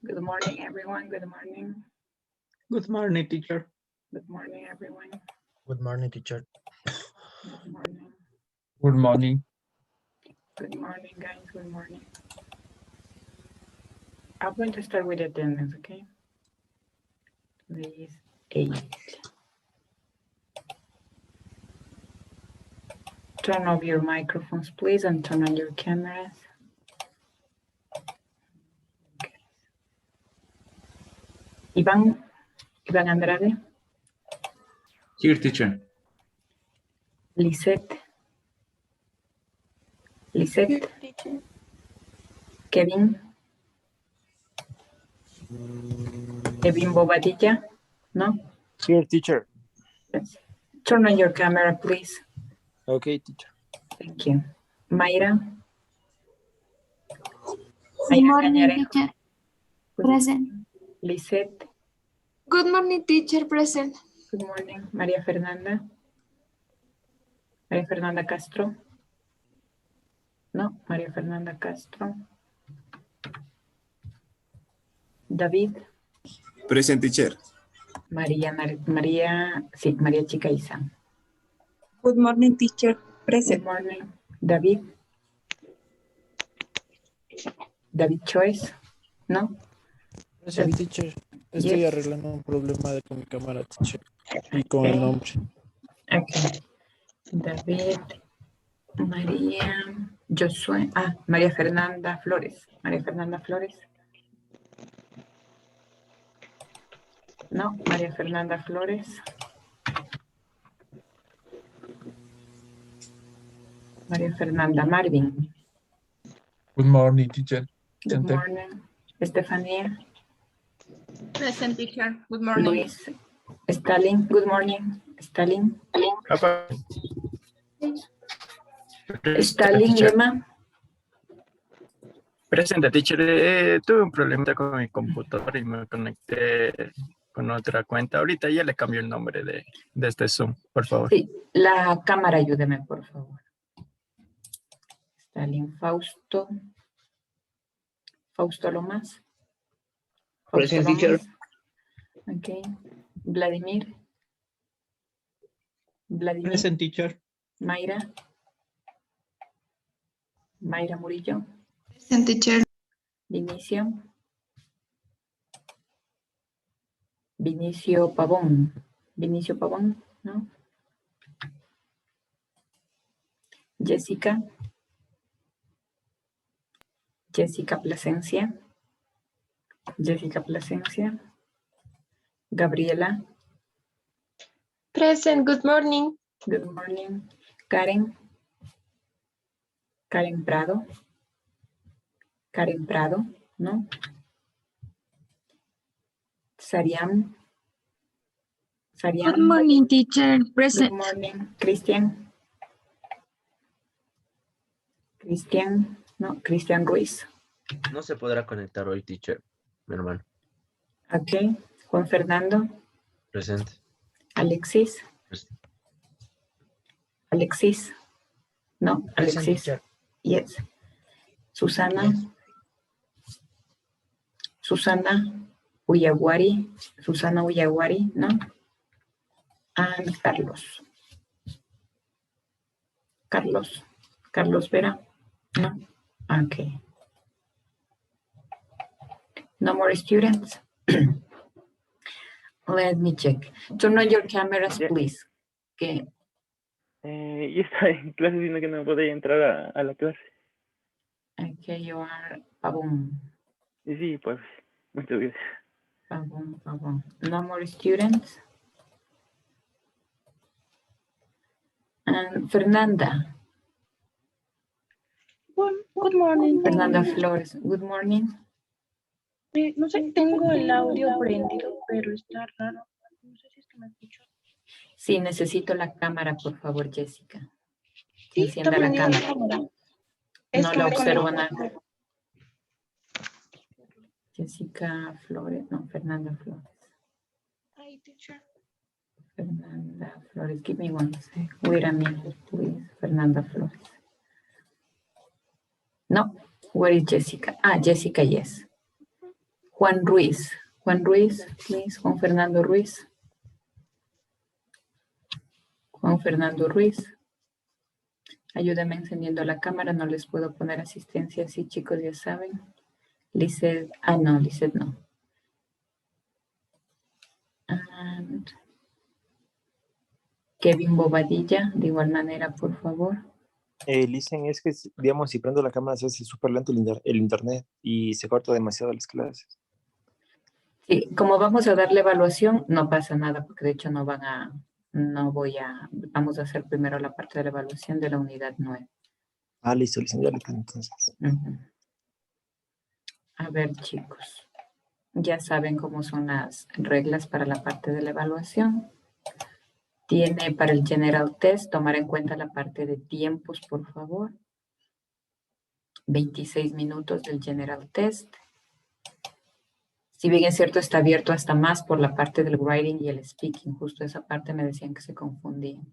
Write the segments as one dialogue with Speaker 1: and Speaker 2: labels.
Speaker 1: Good morning, everyone. Good morning.
Speaker 2: Good morning, teacher.
Speaker 1: Good morning, everyone.
Speaker 3: Good morning, teacher.
Speaker 1: Good morning.
Speaker 2: Good morning.
Speaker 1: Good morning, guys. Good morning. I'm going to start with attendance, okay? Today is 8. Turn off your microphones, please, and turn on your cameras. Okay. Iván Andrade,
Speaker 2: Here, teacher.
Speaker 1: Lisette,
Speaker 4: Here, teacher.
Speaker 1: Kevin Bobadilla, no?
Speaker 3: Here, teacher.
Speaker 1: Yes. Turn on your camera, please.
Speaker 3: Okay, teacher.
Speaker 1: Thank you. Mayra.
Speaker 4: Good
Speaker 1: Mayra
Speaker 4: morning,
Speaker 1: Cañarejo.
Speaker 4: teacher.
Speaker 1: Good
Speaker 4: Present.
Speaker 1: morning. Lisette.
Speaker 4: Good morning, teacher. Present.
Speaker 1: Good morning. María Fernanda. María Fernanda Castro. No, María Fernanda Castro. David.
Speaker 5: Present, teacher.
Speaker 1: María Chica Isa.
Speaker 6: Good morning, teacher.
Speaker 1: Good
Speaker 6: Present.
Speaker 1: morning. David. David Choice. No.
Speaker 3: Present, teacher. Estoy
Speaker 1: Yes.
Speaker 3: arreglando un problema con mi cámara, teacher. Y con el nombre.
Speaker 1: Okay. David. María Josué. María Fernanda Flores. María Fernanda Flores. No, María Fernanda Flores. María Fernanda Marvin.
Speaker 2: Good morning, teacher.
Speaker 1: Good morning. Estefanía.
Speaker 4: Present, teacher. Good morning.
Speaker 1: Luis. Stalin. Good morning. Stalin. Stalin
Speaker 5: teacher.
Speaker 1: Lema.
Speaker 5: Presente, teacher. Tuve un problema con mi computadora y me conecté con otra cuenta. Ahorita ya le cambio el nombre de este Zoom, por favor.
Speaker 1: Sí, la cámara, ayúdeme, por favor. Stalin Fausto. Fausto Lomas.
Speaker 7: Present, teacher.
Speaker 1: Ok. Vladimir.
Speaker 2: Present, teacher.
Speaker 1: Mayra. Mayra Murillo.
Speaker 4: Present, teacher.
Speaker 1: Vinicio. Vinicio Pavón. Vinicio Pavón, ¿no? Jessica. Jessica Plasencia. Jessica Plasencia. Gabriela.
Speaker 4: Present. Good morning.
Speaker 1: Good morning. Karen. Karen Prado. Karen Prado, ¿no? Sariam. Sariam.
Speaker 4: Good morning, teacher.
Speaker 1: Good
Speaker 4: Present.
Speaker 1: morning. Cristian. Cristian, no, Cristian Ruiz.
Speaker 7: No se podrá conectar hoy, teacher, mi hermano.
Speaker 1: Ok. Juan Fernando.
Speaker 7: Presente.
Speaker 1: Alexis.
Speaker 7: Presente.
Speaker 1: Alexis. No,
Speaker 3: Present,
Speaker 1: Alexis.
Speaker 3: teacher.
Speaker 1: Yes. Susana.
Speaker 3: Yes.
Speaker 1: Susana Uyaguari. Susana Uyaguari, ¿no? And Carlos. Carlos. Carlos Vera. No. Okay. No more students. Let me check. Turn on your cameras,
Speaker 8: Yeah.
Speaker 1: please. Okay.
Speaker 8: Yo estaba en clase diciendo que no podía entrar a la clase.
Speaker 1: Okay, you are Pabón.
Speaker 8: Y sí, pues, muchas gracias.
Speaker 1: Pabón. No more students. And Fernanda.
Speaker 9: Good morning.
Speaker 1: Fernanda Flores. Good morning.
Speaker 9: No sé, tengo el audio prendido, pero está raro. No sé si es que me escucho.
Speaker 1: Sí, necesito la cámara, por favor, Jessica.
Speaker 9: Sí,
Speaker 1: Encienda
Speaker 9: está
Speaker 1: la
Speaker 9: prendida la
Speaker 1: cámara.
Speaker 9: cámara. Es
Speaker 1: No
Speaker 9: que
Speaker 1: la
Speaker 9: me
Speaker 1: observo
Speaker 9: conecté.
Speaker 1: nada. Jessica Flores, no, Fernanda Flores.
Speaker 9: Ay, teacher.
Speaker 1: Fernanda Flores, give me one sec. Wait a minute, please. Fernanda Flores. No, where is Jessica? Jessica, yes. Juan Ruiz. Juan Ruiz, please. Juan Fernando Ruiz. Juan Fernando Ruiz. Ayúdame encendiendo la cámara. No les puedo poner asistencia así, chicos, ya saben. Lizeth. Ah, no, Lizeth no. And Kevin Bobadilla, de igual manera, por favor.
Speaker 10: Dicen es que, digamos, si prendo la cámara se hace súper lento el internet y se corta demasiado las clases.
Speaker 1: Sí, como vamos a darle evaluación, no pasa nada, porque de hecho vamos a hacer primero la parte de la evaluación de la unidad 9.
Speaker 10: Ah, listo, ya le tengo entonces.
Speaker 1: A ver, chicos, ya saben cómo son las reglas para la parte de la evaluación. Tiene para el General Test, tomar en cuenta la parte de tiempos, por favor. 26 minutos del General Test. Si bien es cierto, está abierto hasta más por la parte del writing y el speaking. Justo esa parte me decían que se confundían.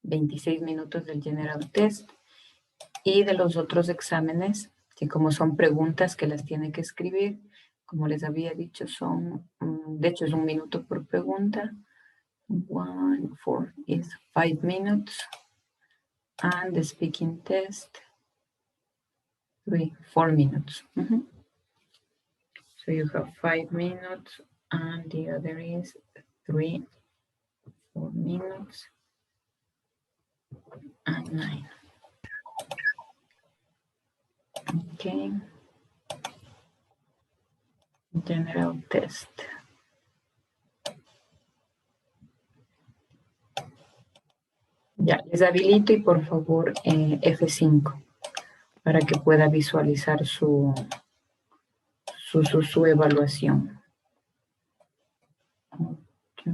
Speaker 1: 26 minutos del General Test. Y de los otros exámenes, que como son preguntas que las tiene que escribir, como les había dicho, de hecho es 1 minuto por pregunta. 4 is 5 minutes. And the speaking test, 4 minutes. So you have 5 minutes and the other is 4 minutes and 9. Okay. General test. Ya, les habilito y por favor F5 para que pueda visualizar su evaluación. Okay.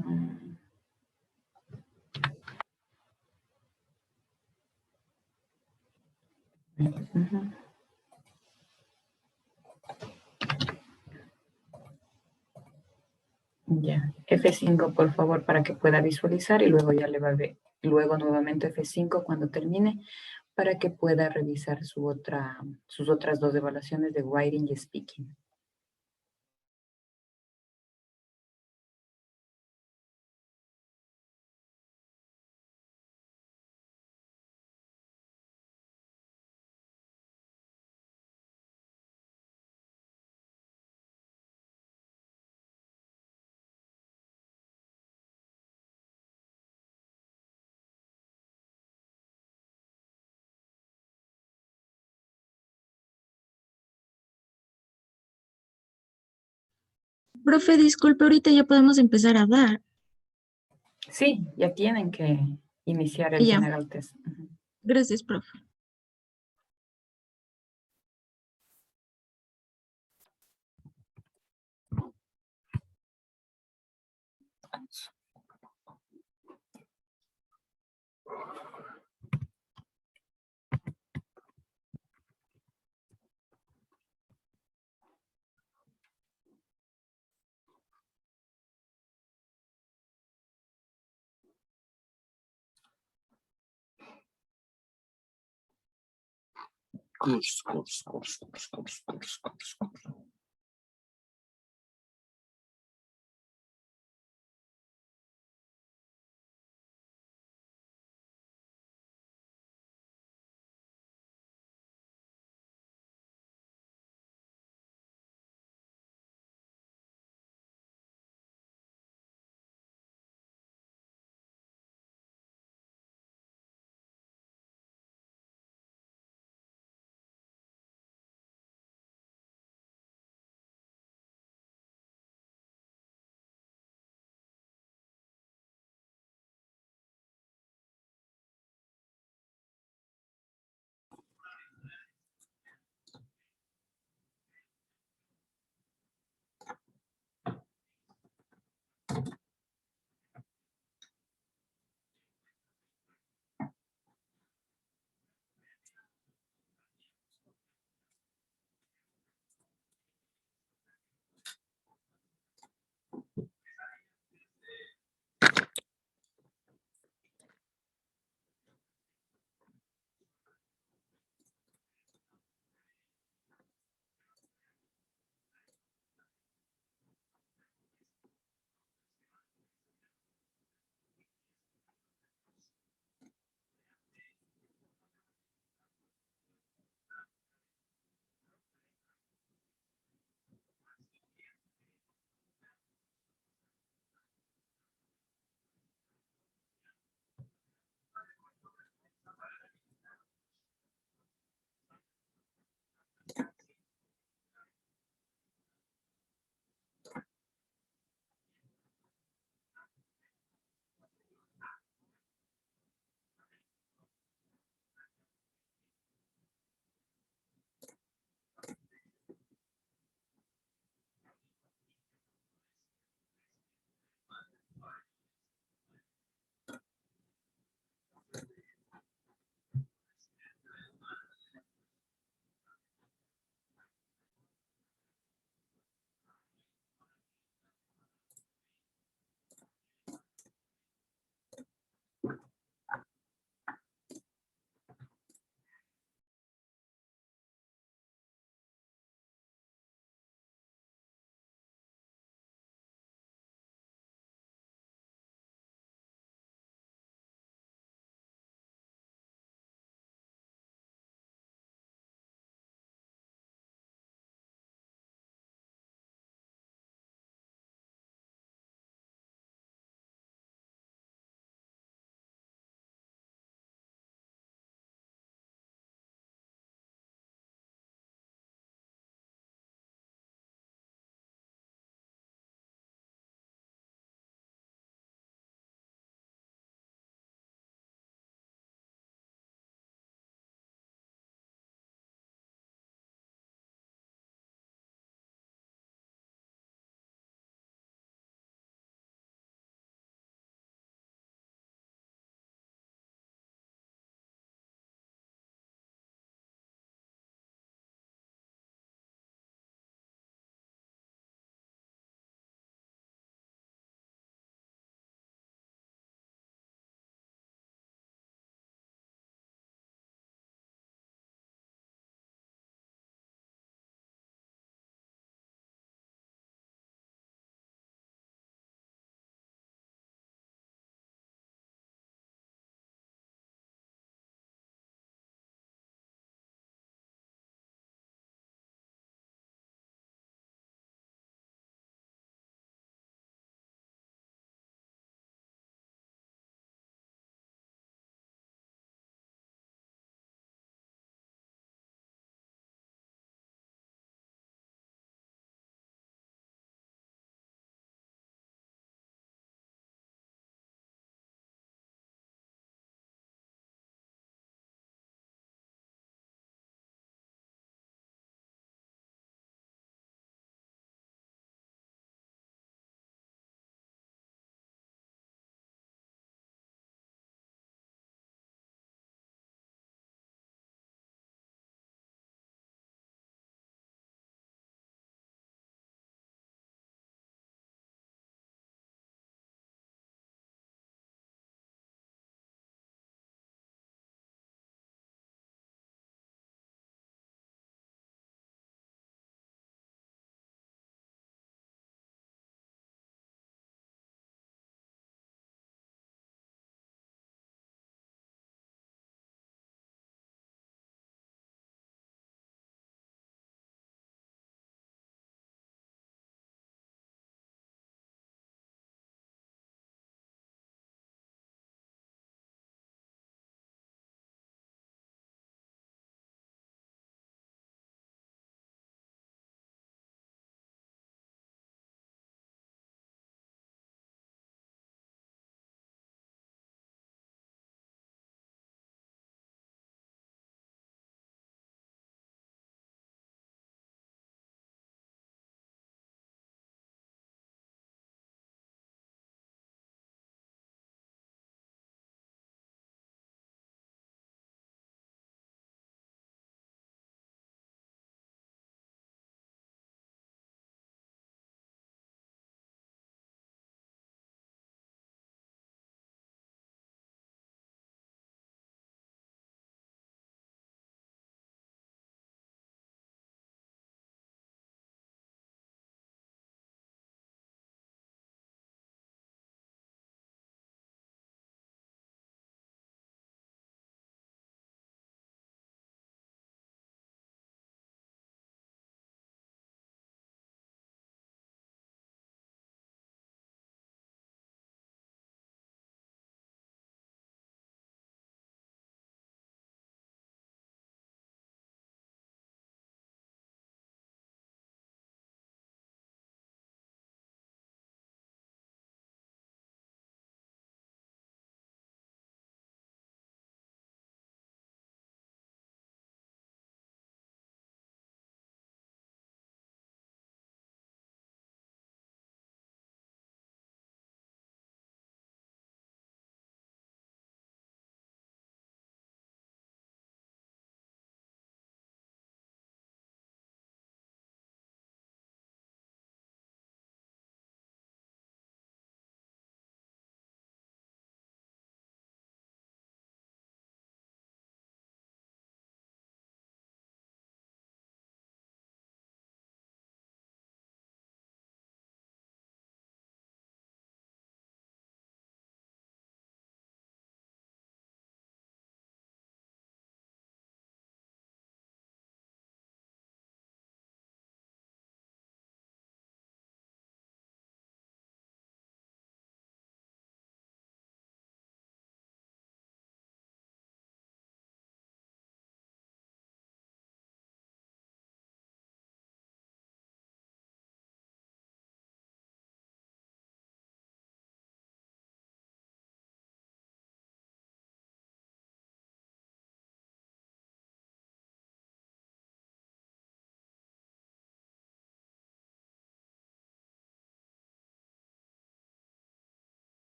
Speaker 1: Ya, F5 por favor para que pueda visualizar y luego ya le va a ver. Luego nuevamente F5 cuando termine para que pueda revisar sus otras 2 evaluaciones de writing y speaking.
Speaker 4: Profe, disculpe, ahorita ya podemos empezar a dar.
Speaker 1: Sí, ya tienen que iniciar el
Speaker 4: Ya.
Speaker 1: general test.
Speaker 4: Gracias, profe.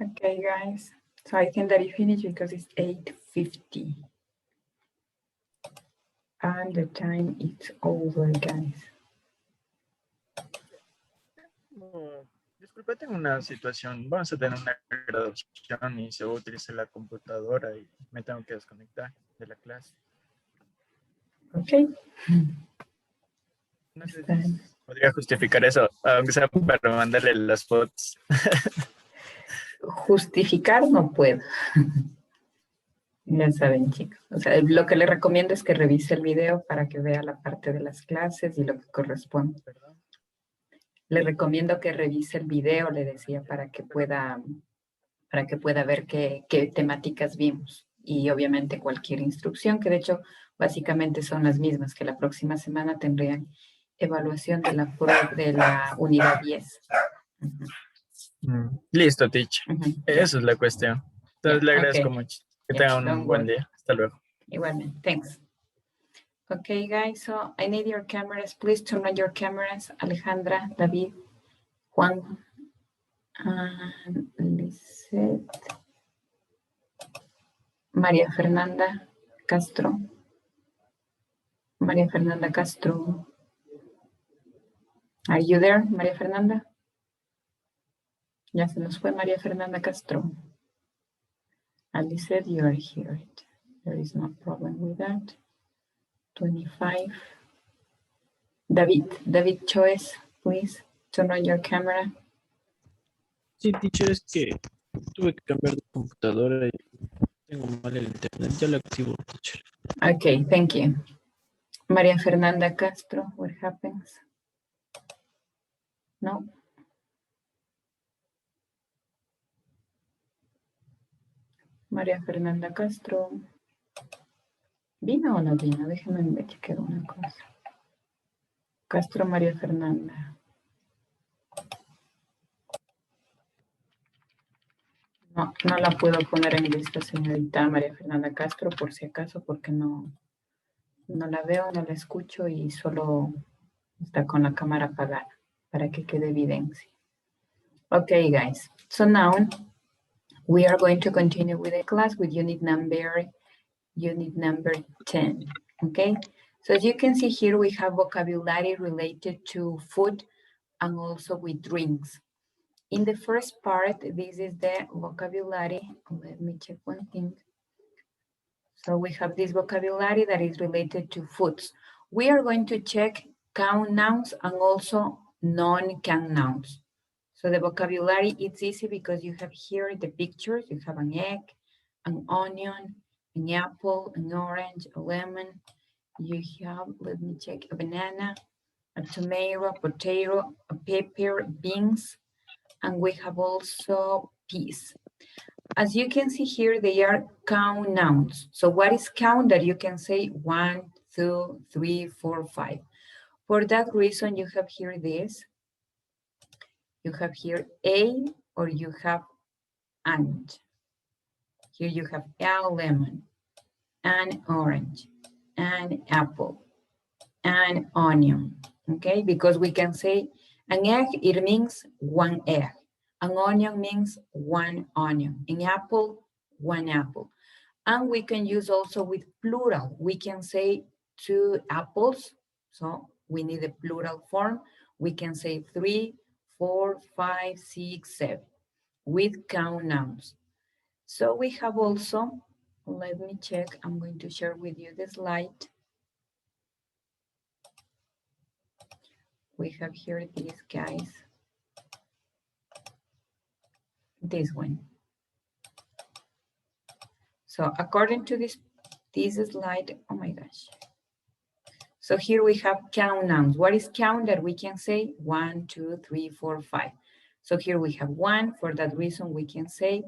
Speaker 1: Okay, guys. So I think that you finished because it's 8:50. And the time is over, guys.
Speaker 5: Disculpa, tengo una situación. Vamos a tener una graduación y se va a utilizar la computadora y me tengo que desconectar de la clase.
Speaker 1: Okay.
Speaker 5: No sé si podría justificar eso, aunque sea para mandarle las fotos.
Speaker 1: Justificar no puedo. Ya saben, chicos. O sea, lo que le recomiendo es que revise el video para que vea la parte de las clases y lo que corresponde. Le recomiendo que revise el video, le decía, para que pueda ver qué temáticas vimos. Y obviamente cualquier instrucción, que de hecho básicamente son las mismas, que la próxima semana tendrían evaluación de la unidad 10.
Speaker 5: Listo, teacher. Esa es la cuestión. Entonces le agradezco
Speaker 1: Okay.
Speaker 5: mucho. Que tengan un buen día. Hasta luego.
Speaker 1: Igualmente. Thanks. Okay, guys. So I need your cameras. Please turn on your cameras. Alejandra, David, Juan, Lisette, María Fernanda Castro. María Fernanda Castro. Are you there, María Fernanda? Ya se nos fue María Fernanda Castro. Ali said you are here. There is no problem with that. 25. David Choice, please turn on your camera.
Speaker 3: Sí, teacher, es que tuve que cambiar de computadora y tengo mal el internet. Ya lo activo, teacher.
Speaker 1: Okay, thank you. María Fernanda Castro, what happens? No. María Fernanda Castro. ¿Vino o no vino? Déjenme ver, chequear una cosa. Castro María Fernanda. No, no la puedo poner en lista, señorita María Fernanda Castro, por si acaso, porque no la veo, no la escucho y solo está con la cámara apagada para que quede evidencia. Okay, guys. So now we are going to continue with the class with unit number 10. Okay. So as you can see here, we have vocabulary related to food and also with drinks. In the first part, this is the vocabulary. Let me check one thing. So we have this vocabulary that is related to foods. We are going to check count nouns and also non-count nouns. So the vocabulary, it's easy because you have here the pictures. You have an egg, an onion, an apple, an orange, a lemon. You have, let me check, a banana, a tomato, a potato, a pepper, beans, and we have also peas. As you can see here, they are count nouns. So what is count? That you can say 1, 2, 3, 4, 5. For that reason, you have here this. You have here a or you have and. Here you have a lemon, an orange, an apple, an onion. Okay, because we can say an egg, it means one egg. An onion means one onion. An apple, one apple. And we can use also with plural. We can say 2 apples. So we need a plural form. We can say 3, 4, 5, 6, 7 with count nouns. So we have also, let me check. I'm going to share with you the slide. We have here these guys. This one. So according to this slide, oh my gosh. So here we have count nouns. What is count? That we can say 1, 2, 3, 4, 5. So here we have 1. For that reason, we can say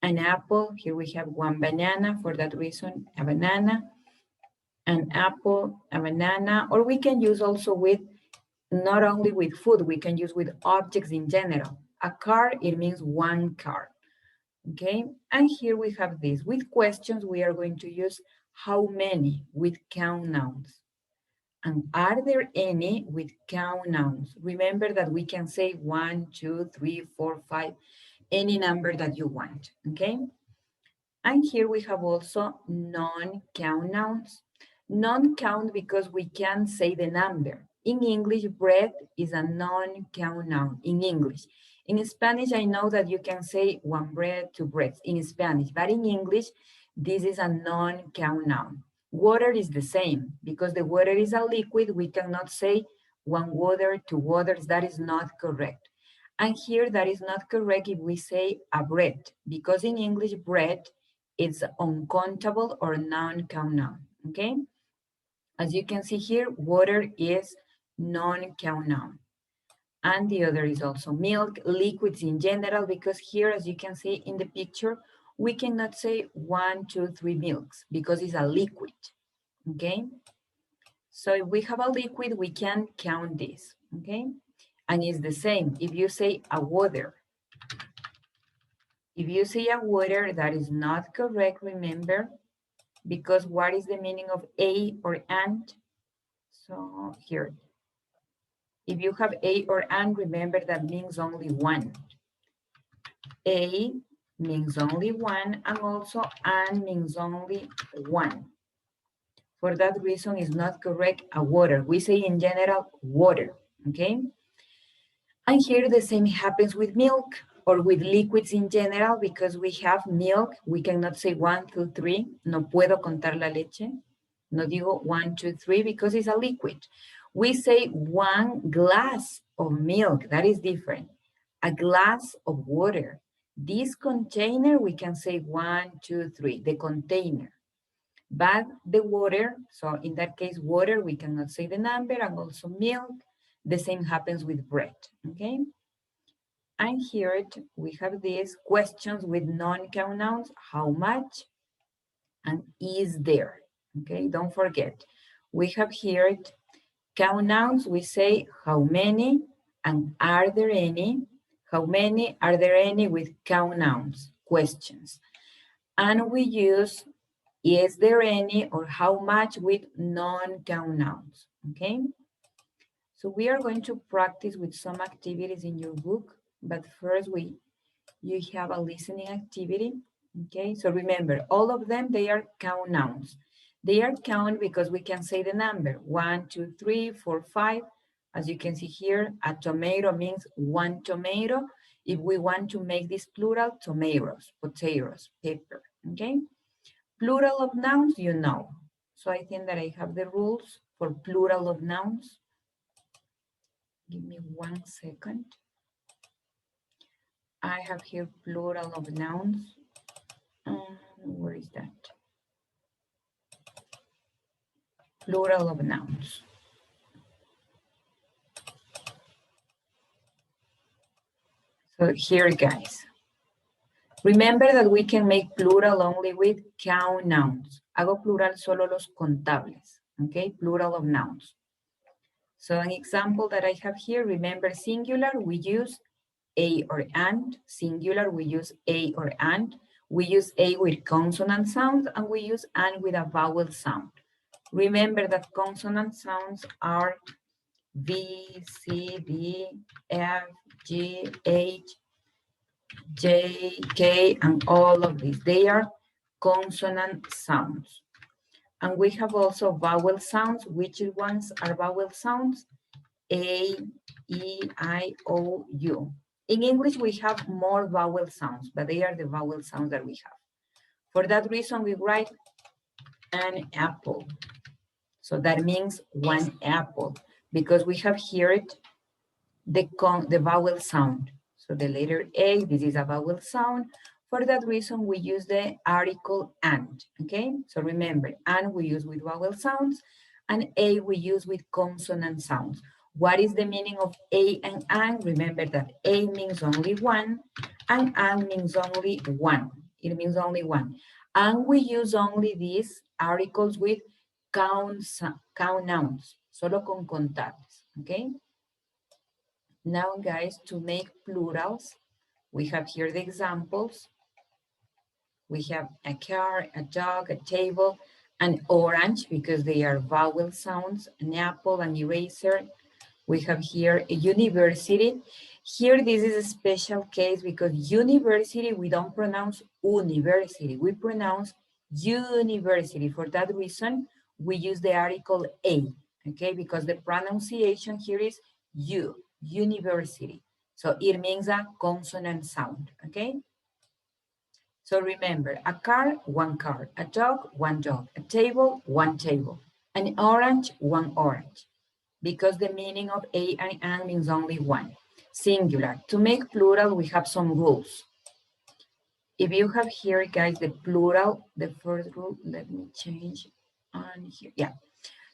Speaker 1: an apple. Here we have 1 banana. For that reason, a banana, an apple, a banana, or we can use also with, not only with food, we can use with objects in general. A car, it means 1 car. Okay, and here we have this. With questions, we are going to use how many with count nouns. And are there any with count nouns? Remember that we can say 1, 2, 3, 4, 5. any number that you want, okay? And here we have also non-count nouns. Non-count because we can't say the number. In English, bread is a non-count noun in English. In Spanish, I know that you can say one bread, two breads in Spanish, but in English, this is a non-count noun. Water is the same because the water is a liquid. We cannot say one water, two waters. That is not correct. And here that is not correct if we say a bread, because in English, bread is uncountable or non-count noun, okay? As you can see here, water is non-count noun. And the other is also milk, liquids in general, because here, as you can see in the picture, we cannot say 1, 2, 3 milks because it's a liquid, okay? So if we have a liquid, we can count this, okay? And it's the same if you say a water. If you say a water, that is not correct, remember, because what is the meaning of a or and? So here, if you have a or and, remember that means only one. A means only one, and also and means only one. For that reason, it's not correct a water. We say in general, water, okay? And here the same happens with milk or with liquids in general, because we have milk. We cannot say 1, 2, 3. No puedo contar la leche. No digo 1, 2, 3 because it's a liquid. We say 1 glass of milk. That is different. A glass of water. This container, we can say 1, 2, 3, the container. But the water, so in that case, water, we cannot say the number, and also milk. The same happens with bread, okay? And here we have these questions with non-count nouns, how much, and is there, okay? Don't forget. We have here count nouns, we say how many, and are there any? How many, are there any with count nouns, questions. And we use is there any or how much with non-count nouns, okay? So we are going to practice with some activities in your book, but first you have a listening activity, okay? So remember, all of them, they are count nouns. They are count because we can say the number, 1, 2, 3, 4, 5. As you can see here, a tomato means 1 tomato. If we want to make this plural, tomatoes, potatoes, pepper, okay? Plural of nouns, you know. So I think that I have the rules for plural of nouns. Give me 1 second. I have here plural of nouns. Where is that? Plural of nouns. So here, guys. Remember that we can make plural only with count nouns. Hago plural solo los contables, okay? Plural of nouns. So an example that I have here, remember singular, we use a or and. Singular, we use a or and. We use a with consonant sounds, and we use and with a vowel sound. Remember that consonant sounds are B, C, D, F, G, H, J, K, and all of these. They are consonant sounds. And we have also vowel sounds. Which ones are vowel sounds? A, E, I, O, U. In English, we have more vowel sounds, but they are the vowel sounds that we have. For that reason, we write an apple. So that means one apple, because we have here the vowel sound. So the letter A, this is a vowel sound. For that reason, we use the article and, okay? So remember, and we use with vowel sounds, and A we use with consonant sounds. What is the meaning of A and? Remember that A means only one, and means only one. It means only one. And we use only these articles with count nouns, solo con contables, okay? Now, guys, to make plurals, we have here the examples. We have a car, a dog, a table, an orange, because they are vowel sounds, an apple, an eraser, We have here a university. Here, this is a special case because university, we don't pronounce university. We pronounce university. For that reason, we use the article A, okay? Because the pronunciation here is university. So it means a consonant sound, okay? So remember, a car, one car, a dog, one dog, a table, one table, an orange, one orange, because the meaning of a and an means only one. Singular. To make plural, we have some rules. If you have here, guys, the plural, the first rule, let me change on here. Yeah.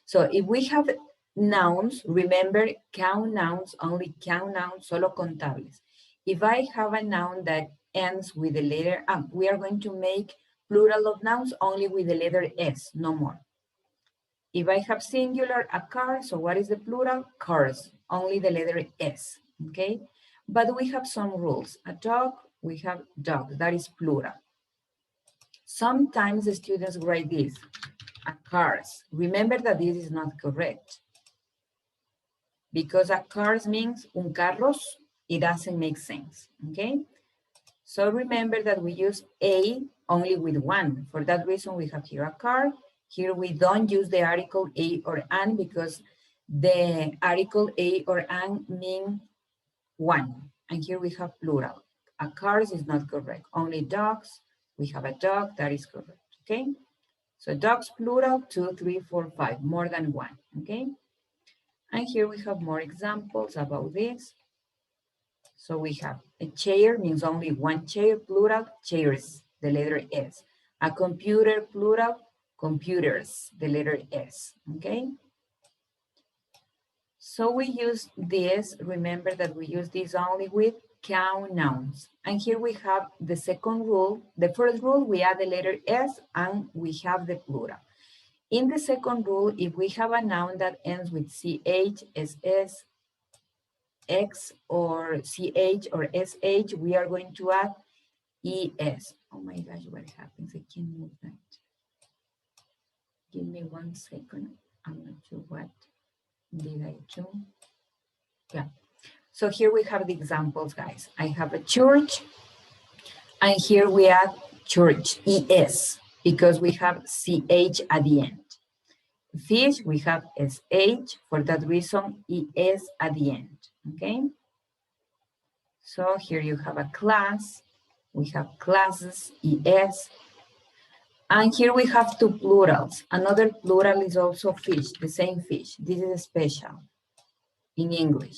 Speaker 1: So if we have nouns, remember, count nouns, only count nouns, solo contables. If I have a noun that ends with the letter M, we are going to make plural of nouns only with the letter S, no more. If I have singular, a car, so what is the plural? Cars, only the letter S, okay? But we have some rules. A dog, we have dogs, that is plural. Sometimes the students write this, a cars. Remember that this is not correct. Because a cars means un carros, it doesn't make sense, okay? So remember that we use a only with one. For that reason, we have here a car. Here we don't use the article a or an because the article a or an mean one. And here we have plural. A cars is not correct. Only dogs. We have a dog, that is correct, okay? So dogs plural, 2, 3, 4, 5, more than one, okay? And here we have more examples about this. So we have a chair means only one chair, plural, chairs, the letter S. A computer, plural, computers, the letter S, okay? So we use this, remember that we use this only with count nouns. And here we have the second rule. The first rule, we add the letter S and we have the plural. In the second rule, if we have a noun that ends with CH, SS, X, or CH, or SH, we are going to add ES. Oh my gosh, what happens? I can't move that. Give me 1 second. I'm not sure what did I do. Yeah. So here we have the examples, guys. I have a church, and here we add church, ES, because we have CH at the end. Fish, we have SH, for that reason, ES at the end, okay? So here you have a class, we have classes, ES, and here we have two plurals. Another plural is also fish, the same fish. This is special in English.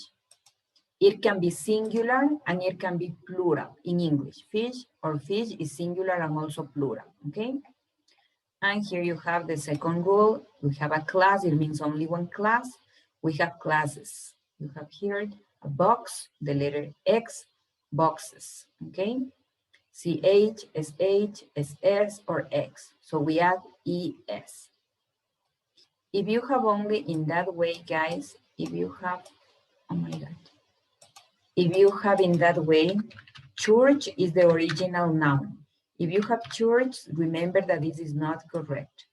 Speaker 1: It can be singular and it can be plural in English. Fish or fish is singular and also plural, okay? And here you have the second rule. We have a class, it means only one class. We have classes. You have here a box, the letter X, boxes, okay? CH, SH, SS, or X. So we add ES. If you have only in that way, guys, if you have, oh my God. If you have in that way, church is the original noun. If you have church, remember that this is not correct.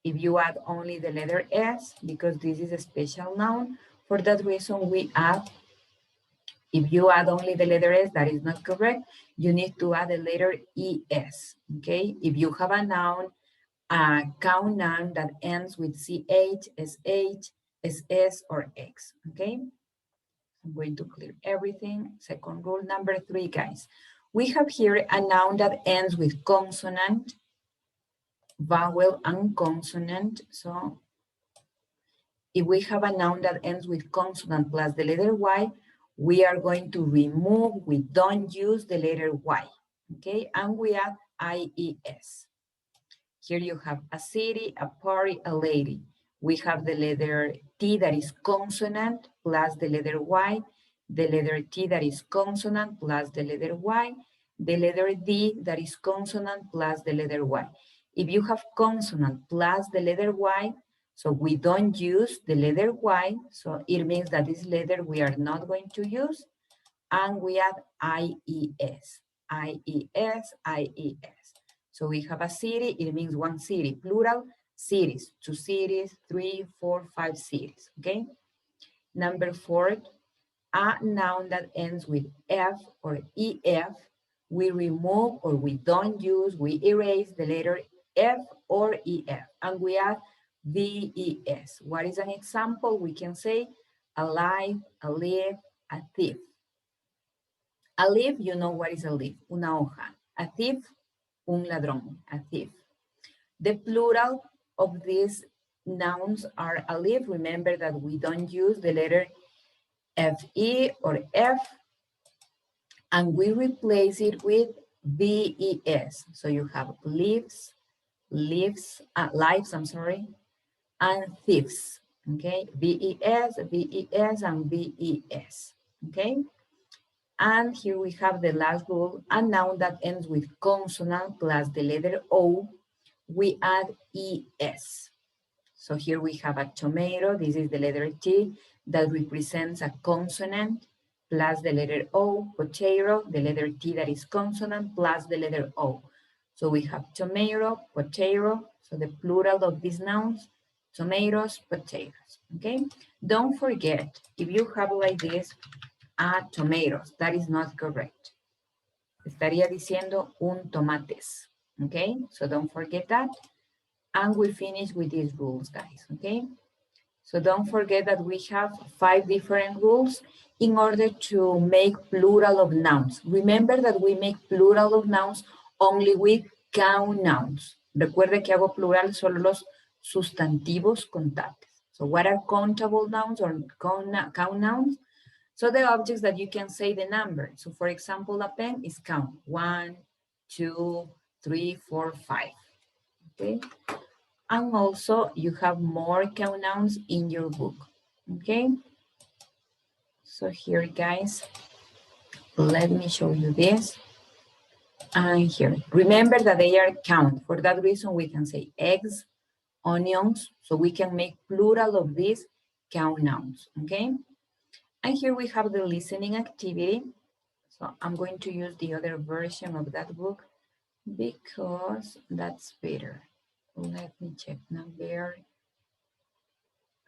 Speaker 1: If you add only the letter S, because this is a special noun, for that reason we add, if you add only the letter S, that is not correct, you need to add the letter ES, okay? If you have a noun, a count noun that ends with CH, SH, SS, or X, okay? I'm going to clear everything. Second rule, number 3, guys. We have here a noun that ends with consonant, vowel, and consonant. So if we have a noun that ends with consonant plus the letter Y, we are going to remove, we don't use the letter Y, okay? And we add IES. Here you have a city, a party, a lady. We have the letter T that is consonant plus the letter Y, the letter T that is consonant plus the letter Y, the letter D that is consonant plus the letter Y. If you have consonant plus the letter Y, so we don't use the letter Y, so it means that this letter we are not going to use, and we add IES, IES, IES. So we have a city, it means one city, plural, cities, 2 cities, 3, 4, 5 cities, okay? Number 4, a noun that ends with F or EF, we remove or we don't use, we erase the letter F or EF, and we add VES. What is an example? We can say alive, a leaf, a thief. A leaf, you know what is a leaf, una hoja. A thief, un ladrón, a thief. The plural of these nouns are a leaf. Remember that we don't use the letter FE or F, and we replace it with VES. So you have lives, lives, lives, I'm sorry, and thieves, okay? VES, VES, and VES, okay? And here we have the last rule, a noun that ends with consonant plus the letter O, we add ES. So here we have a tomato, this is the letter T, that represents a consonant, plus the letter O, potato, the letter T that is consonant, plus the letter O. So we have tomato, potato, so the plural of these nouns, tomatoes, potatoes, okay? Don't forget, if you have like this, tomatoes, that is not correct. Estaría diciendo un tomates, okay? So don't forget that. And we finish with these rules, guys, okay? So don't forget that we have 5 different rules in order to make plural of nouns. Remember that we make plural of nouns only with count nouns. Recuerde que hago plural solo los sustantivos contables. So what are countable nouns or count nouns? So the objects that you can say the number. So for example, a pen is count 1, 2, 3, 4, 5. Okay. And also you have more count nouns in your book. Okay. So here, guys, let me show you this. And here, remember that they are count. For that reason, we can say eggs, onions. So we can make plural of these count nouns. Okay. And here we have the listening activity. So I'm going to use the other version of that book because that's better. Let me check number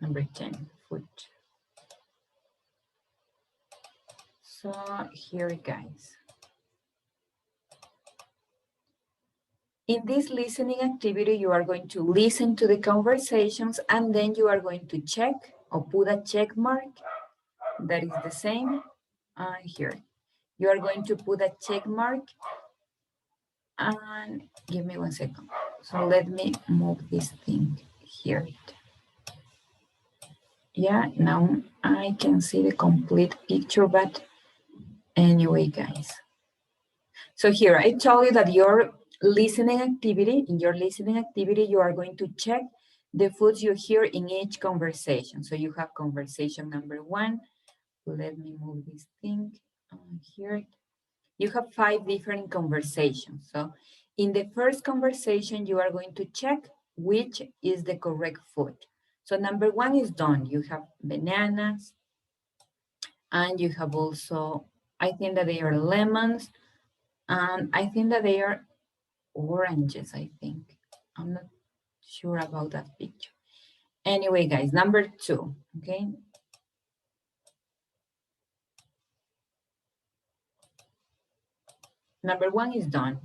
Speaker 1: 10, food. So here, guys. In this listening activity, you are going to listen to the conversations and then you are going to check or put a check mark. That is the same here. You are going to put a check mark and give me 1 second. So let me move this thing here. Yeah, now I can see the complete picture, but anyway, guys. So here, I told you that in your listening activity, you are going to check the foods you hear in each conversation. So you have conversation number 1. Let me move this thing here. You have 5 different conversations. So in the first conversation, you are going to check which is the correct food. So number 1 is done. You have bananas, and you have also, I think that they are lemons, and I think that they are oranges, I think. I'm not sure about that picture. Anyway, guys, number 2, okay? Number 1 is done.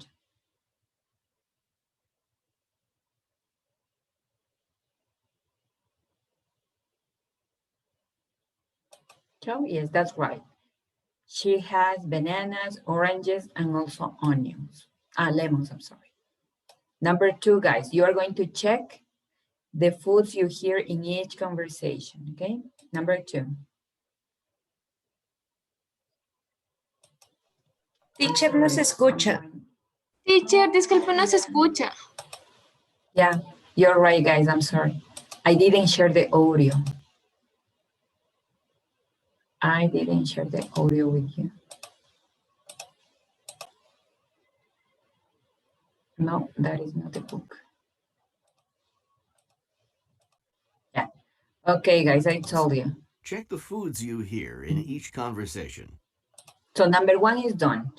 Speaker 1: So yes, that's right. She has bananas, oranges, and also onions. Lemons, I'm sorry. Number 2, guys, you are going to check the foods you hear in each conversation, okay? Number 2.
Speaker 11: Teacher, no se escucha.
Speaker 12: Teacher, disculpe, no se escucha.
Speaker 1: Yeah, you're right, guys. I'm sorry. I didn't share the audio. I didn't share the audio with you. No, that is not the book. Yeah. Okay, guys, I told you.
Speaker 13: Check the foods you hear in each conversation.
Speaker 1: So number 1 is done.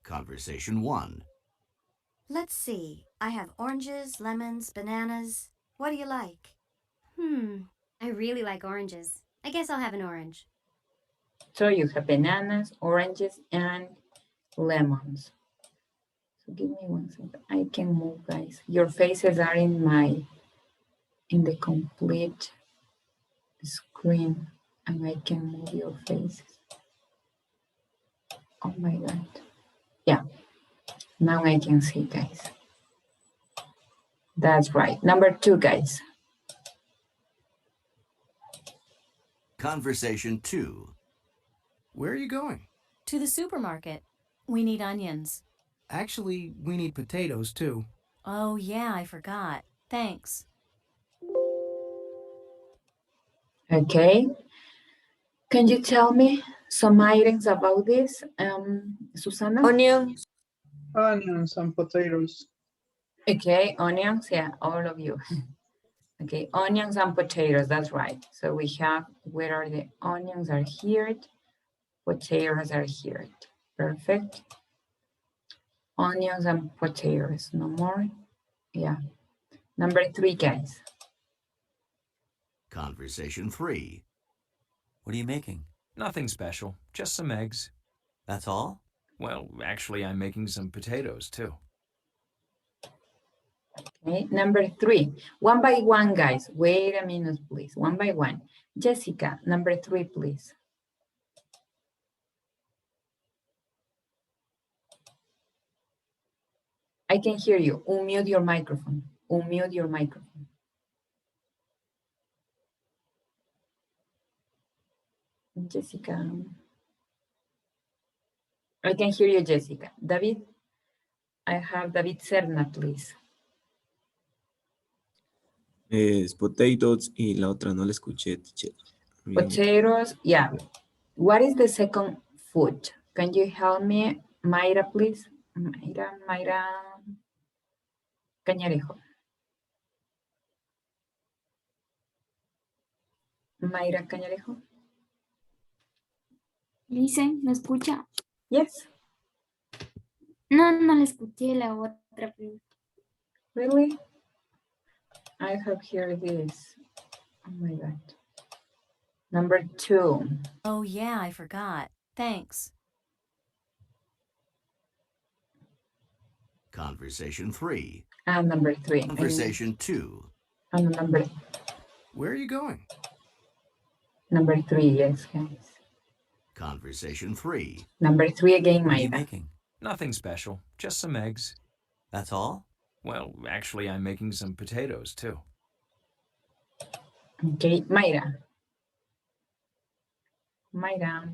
Speaker 13: Conversation 1.
Speaker 11: Let's see.
Speaker 14: I have oranges, lemons, bananas. What do you like?
Speaker 15: I really like oranges. I guess I'll have an orange.
Speaker 1: So you have bananas, oranges, and lemons. So give me 1 second. I can move, guys. Your faces are in the complete screen, and I can move your faces. Oh my God. Yeah. Now I can see, guys. That's right. Number 2, guys.
Speaker 13: Conversation 2.
Speaker 16: Where are you going?
Speaker 14: To the supermarket. We need onions.
Speaker 16: Actually, we need potatoes too.
Speaker 14: Oh, yeah, I forgot. Thanks.
Speaker 1: Okay. Can you tell me some items about this, Susana?
Speaker 11: Onions.
Speaker 6: Onions and potatoes.
Speaker 1: Okay, onions, yeah, all of you. Okay, onions and potatoes, that's right. So we have, where are the onions are here, potatoes are here. Perfect. Onions and potatoes, no more. Yeah. Number 3, guys.
Speaker 13: Conversation 3.
Speaker 17: What are you making?
Speaker 16: Nothing special, just some eggs.
Speaker 17: That's all?
Speaker 16: Well, actually, I'm making some potatoes too.
Speaker 1: Okay, number 3. One by one, guys. Wait a minute, please. One by one. Jessica, number 3, please. I can hear you. Unmute your microphone. Unmute your microphone. Jessica. I can hear you, Jessica. David, I have David Serna, please.
Speaker 18: Es potatoes y la otra no la escuché, teacher.
Speaker 1: Potatoes, yeah. What is the second food? Can you help me, Mayra, please? Mayra Cañarejo. Mayra Cañarejo.
Speaker 12: Listen, ¿me escucha?
Speaker 1: Yes.
Speaker 12: No, no la escuché la otra pregunta.
Speaker 1: Really? I have here this. Oh my God. Number 2.
Speaker 14: Oh, yeah, I forgot. Thanks.
Speaker 13: Conversation 3.
Speaker 1: And number 3.
Speaker 13: Conversation 2.
Speaker 1: And number.
Speaker 16: Where are you going?
Speaker 1: Number 3, yes, guys.
Speaker 13: Conversation 3.
Speaker 1: Number 3 again,
Speaker 17: What are you
Speaker 1: Mayra.
Speaker 17: making?
Speaker 16: Nothing special, just some eggs.
Speaker 17: That's all?
Speaker 16: Well, actually, I'm making some potatoes too.
Speaker 1: Okay, Mayra. Mayra.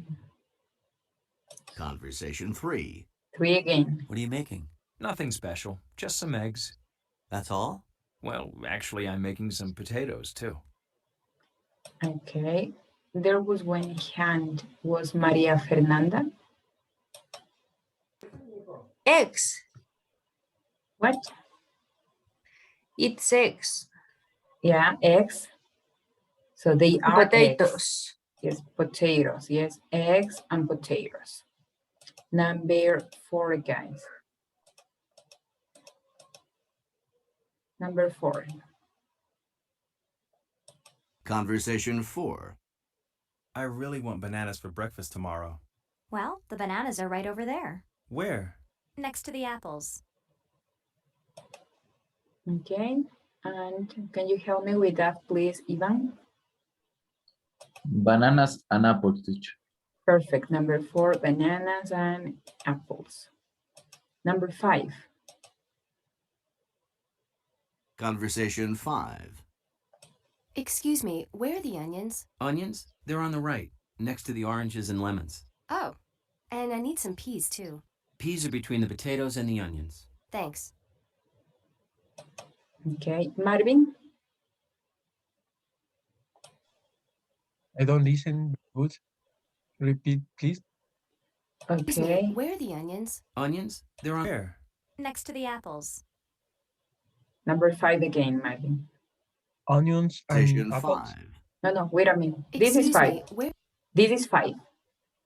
Speaker 13: Conversation 3.
Speaker 1: 3 again.
Speaker 17: What are you making?
Speaker 16: Nothing special, just some eggs.
Speaker 17: That's all?
Speaker 16: Well, actually, I'm making some potatoes too.
Speaker 1: Okay. There was one hand. Was Maria Fernanda?
Speaker 11: Eggs.
Speaker 1: What?
Speaker 11: It's eggs.
Speaker 1: Yeah, eggs. So they are
Speaker 11: Potatoes.
Speaker 1: eggs. Yes, potatoes. Yes, eggs and potatoes. Number 4, guys. Number 4.
Speaker 13: Conversation 4.
Speaker 17: I really want bananas for breakfast tomorrow.
Speaker 14: Well, the bananas are right over there,
Speaker 17: Where?
Speaker 14: next to the apples.
Speaker 1: Okay. And can you help me with that, please, Ivan?
Speaker 2: Bananas and apples, teacher.
Speaker 1: Perfect. Number 4, bananas and apples. Number 5.
Speaker 13: Conversation 5.
Speaker 14: Excuse me, where are the onions?
Speaker 16: Onions? They're on the right, next to the oranges and lemons.
Speaker 14: Oh, and I need some peas too.
Speaker 16: Peas are between the potatoes and the onions.
Speaker 14: Thanks.
Speaker 1: Okay. Marvin?
Speaker 2: I don't listen good. Repeat, please.
Speaker 14: Excuse me,
Speaker 1: Okay.
Speaker 14: where are the onions?
Speaker 16: Onions? They're on
Speaker 17: Where?
Speaker 14: Next to the apples.
Speaker 1: Number 5 again, Marvin.
Speaker 2: Onions
Speaker 13: Conversation
Speaker 2: and apples.
Speaker 13: 5.
Speaker 1: No, wait a minute. This is
Speaker 14: Excuse
Speaker 1: 5.
Speaker 14: me, where
Speaker 1: This is 5.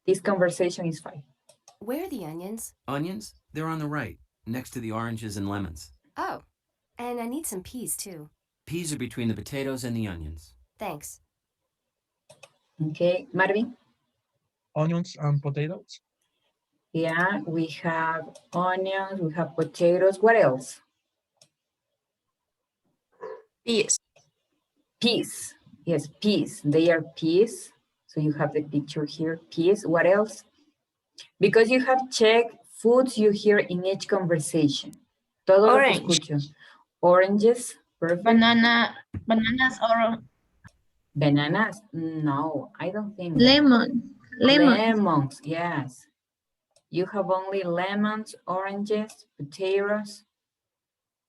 Speaker 1: This conversation is 5.
Speaker 14: are the onions?
Speaker 16: Onions? They're on the right, next to the oranges and lemons.
Speaker 15: Oh, and I need some peas too.
Speaker 16: Peas are between the potatoes and the onions.
Speaker 15: Thanks.
Speaker 1: Okay, Marvin?
Speaker 2: Onions and potatoes.
Speaker 1: Yeah, we have onions, we have potatoes. What else?
Speaker 4: Peas.
Speaker 1: Peas. Yes, peas. They are peas. So you have the picture here, peas. What else? Because you have checked foods you hear in each conversation. Todo lo que
Speaker 4: Orange.
Speaker 1: escucho. Oranges, perfect.
Speaker 4: Bananas or
Speaker 1: Bananas? No, I don't think.
Speaker 4: lemon.
Speaker 1: Lemons, yes. You have only lemons, oranges, potatoes,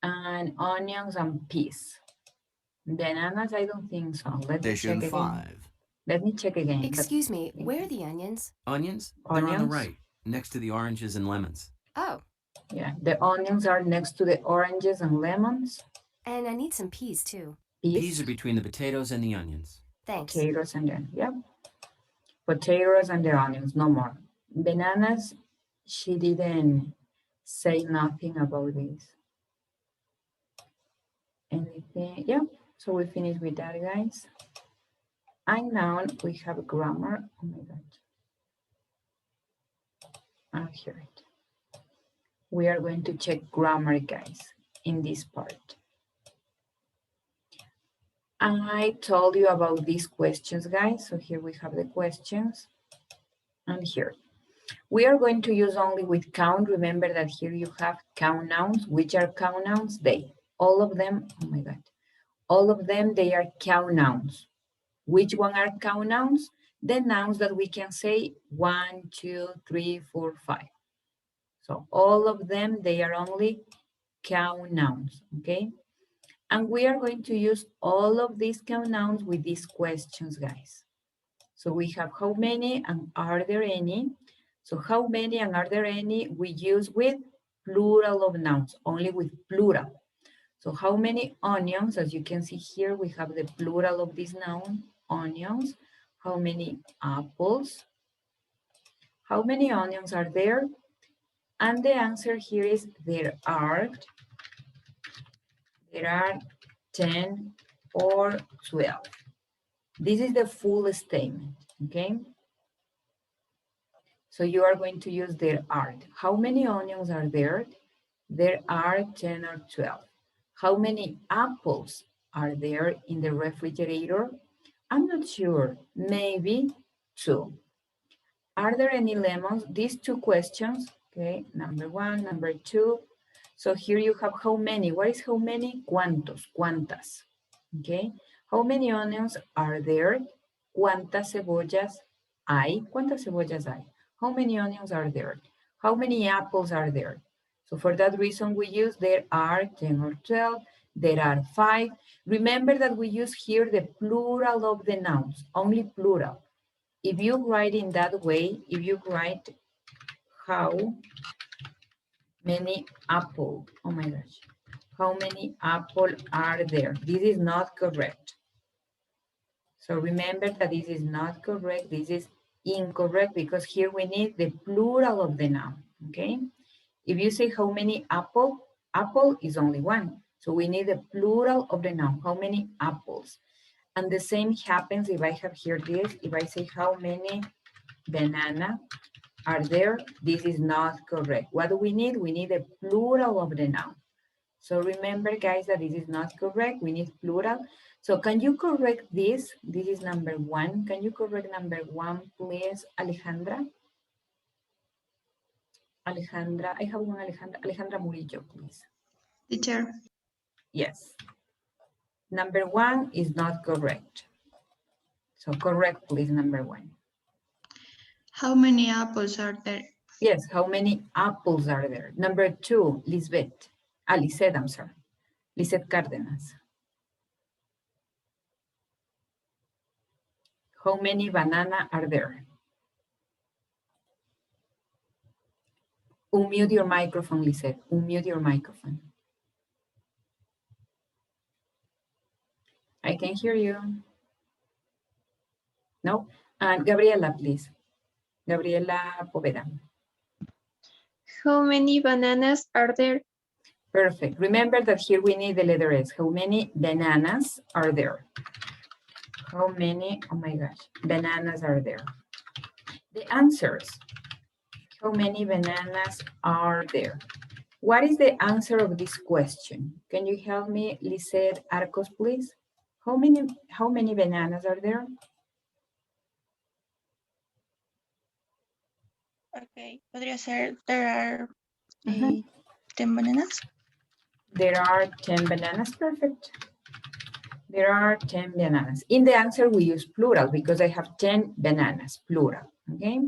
Speaker 1: and onions and peas. Bananas, I don't think so. Let me check
Speaker 13: Station
Speaker 1: again.
Speaker 13: 5.
Speaker 1: Let me check again.
Speaker 15: Excuse me, where are the onions?
Speaker 16: Onions? They're on the
Speaker 1: Onions?
Speaker 16: right, next to the oranges and lemons.
Speaker 15: Oh,
Speaker 1: Yeah, the onions are next to the oranges and lemons.
Speaker 15: and I need some peas too.
Speaker 16: Peas are between the potatoes and the onions.
Speaker 15: Thanks.
Speaker 1: Potatoes and the, yeah. Potatoes and the onions, no more. Bananas, she didn't say nothing about this. Anything, yeah, so we finished with that, guys. And now we have grammar. Oh my God. Oh, here it. We are going to check grammar, guys, in this part. I told you about these questions, guys. So here we have the questions. And here. We are going to use only with count. Remember that here you have count nouns. Which are count nouns? They. All of them, oh my God. All of them, they are count nouns. Which one are count nouns? The nouns that we can say 1, 2, 3, 4, 5. So all of them, they are only count nouns, okay? And we are going to use all of these count nouns with these questions, guys. So we have how many and are there any? So how many and are there any we use with plural of nouns, only with plural. So how many onions, as you can see here, we have the plural of this noun, onions. How many apples? How many onions are there? And the answer here is there are 10 or 12. This is the full statement, okay? So you are going to use there are. How many onions are there? There are 10 or 12. How many apples are there in the refrigerator? I'm not sure, maybe 2. Are there any lemons? These 2 questions, okay, number 1, number 2. So here you have how many. What is how many? ¿Cuántos? ¿Cuántas? Okay. How many onions are there? ¿Cuántas cebollas hay? ¿Cuántas cebollas hay? How many onions are there? How many apples are there? So for that reason, we use there are 10 or 12. There are 5. Remember that we use here the plural of the nouns, only plural. If you write in that way, if you write how many apple, oh my gosh, how many apple are there? This is not correct. So remember that this is not correct. This is incorrect because here we need the plural of the noun, okay? If you say how many apple, apple is only 1. So we need the plural of the noun, how many apples. And the same happens if I have here this, if I say how many banana are there, this is not correct. What do we need? We need a plural of the noun. So remember, guys, that this is not correct. We need plural. So can you correct this? This is number 1. Can you correct number 1, please, Alejandra? Alejandra, I have one Alejandra. Alejandra Murillo, please.
Speaker 4: Teacher.
Speaker 1: Yes. Number 1 is not correct. So correct, please, number 1.
Speaker 4: How many apples are there?
Speaker 1: Yes, how many apples are there? Number 2, Lisbeth. Lisette, I'm sorry. Lisette Cárdenas. How many banana are there? Unmute your microphone, Lisette. Unmute your microphone. I can hear you. No? And Gabriela, please. Gabriela Poveda.
Speaker 9: How many bananas are there?
Speaker 1: Perfect. Remember that here we need the letter S. How many bananas are there? How many, oh my gosh, bananas are there? The answers. How many bananas are there? What is the answer of this question? Can you help me, Lisette Arcos, please? How many bananas are there?
Speaker 4: Okay, podría ser, there are 10 bananas.
Speaker 1: There are 10 bananas, perfect. There are 10 bananas. In the answer, we use plural because I have 10 bananas, plural, okay?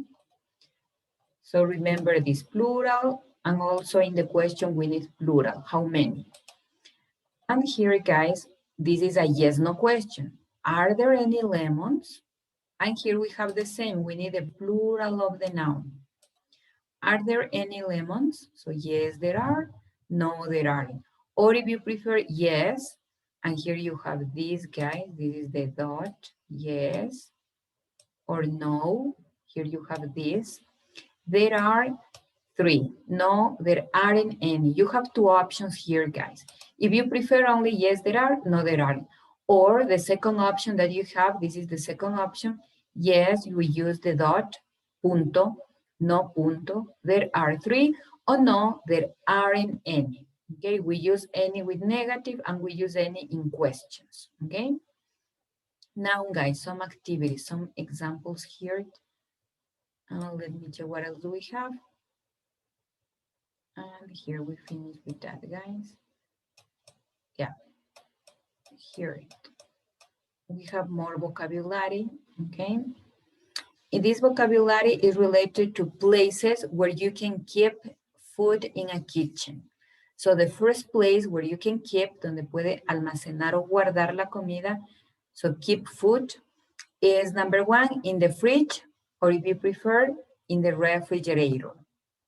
Speaker 1: So remember this plural, and also in the question, we need plural, how many? And here, guys, this is a yes, no question. Are there any lemons? And here we have the same, we need a plural of the noun. Are there any lemons? So yes, there are. No, there aren't. Or if you prefer, yes. And here you have this, guys. This is the dot. Yes. Or no. Here you have this. There are 3. No, there aren't any. You have 2 options here, guys. If you prefer only yes, there are. No, there aren't. Or the second option that you have, this is the second option. Yes, you use the dot, punto, no punto. There are 3, or no, there aren't any. Okay, we use any with negative and we use any in questions. Okay. Now, guys, some activities, some examples here. Let me check what else do we have. And here we finish with that, guys. Yeah. Here we have more vocabulary. Okay. And this vocabulary is related to places where you can keep food in a kitchen. So the first place where you can keep, donde puede almacenar o guardar la comida, so keep food, is number 1 in the fridge, or if you prefer, in the refrigerator.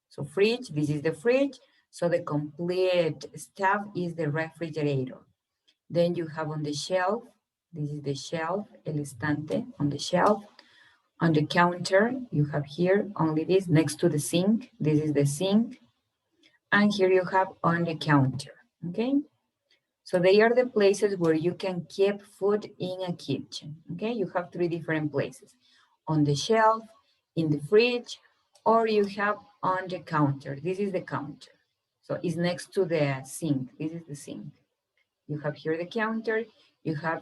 Speaker 1: So fridge, this is the fridge. So the complete stuff is the refrigerator. Then you have on the shelf, this is the shelf, el estante, on the shelf. On the counter, you have here only this next to the sink. This is the sink. And here you have on the counter, okay? So they are the places where you can keep food in a kitchen, okay? You have 3 different places. On the shelf, in the fridge, or you have on the counter. This is the counter. So it's next to the sink. This is the sink. You have here the counter. You have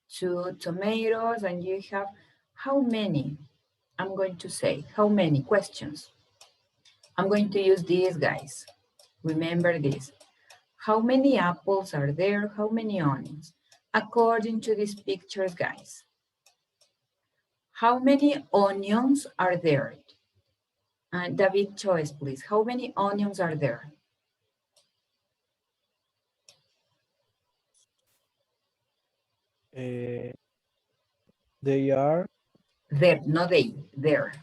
Speaker 1: 2 tomatoes, and you have how many? I'm going to say, how many questions? I'm going to use these, guys. Remember this. How many apples are there? How many onions? According to these pictures, guys. How many onions are there? David, choice, please. How many onions are there?
Speaker 3: They are.
Speaker 1: There, no they, there.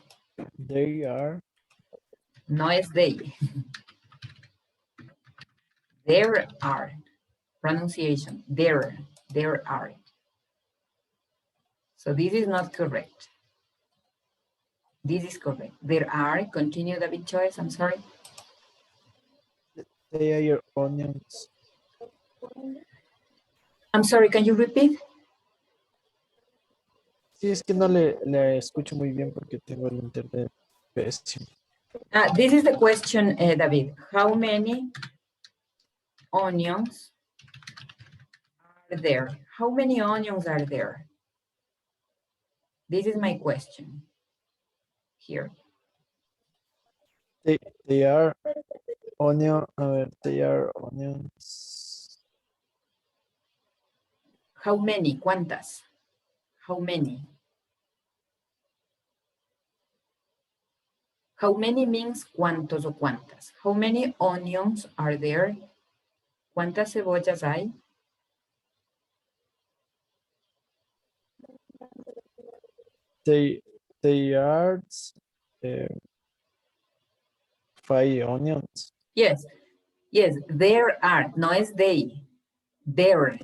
Speaker 3: They are.
Speaker 1: No es they. There are. Pronunciation, there are. So this is not correct. This is correct. There are, continue David choice, I'm sorry.
Speaker 3: They are your onions.
Speaker 1: I'm sorry, can you repeat?
Speaker 3: Sí, es que no le escucho muy bien porque tengo el internet pésimo.
Speaker 1: This is the question, David. How many onions are there? How many onions are there? This is my question here.
Speaker 3: They are onion, they are onions.
Speaker 1: How many? ¿Cuántas? How many? How many means cuántos o cuántas. How many onions are there? ¿Cuántas cebollas hay?
Speaker 3: They are 5 onions.
Speaker 1: Yes, there are, no es they. There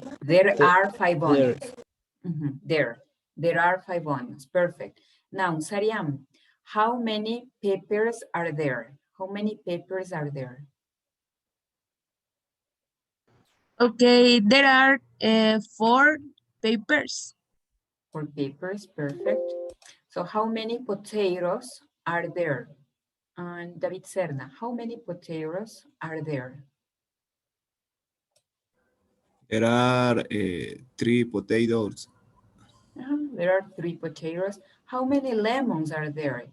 Speaker 1: are 5 onions. There are 5 onions, perfect. Now, Sariam, how many peppers are there? How many peppers are there?
Speaker 9: Okay, there are 4 papers.
Speaker 1: 4 papers, perfect. So how many potatoes are there? And David Serna, how many potatoes are there?
Speaker 18: There are 3 potatoes.
Speaker 1: There are 3 potatoes. How many lemons are there?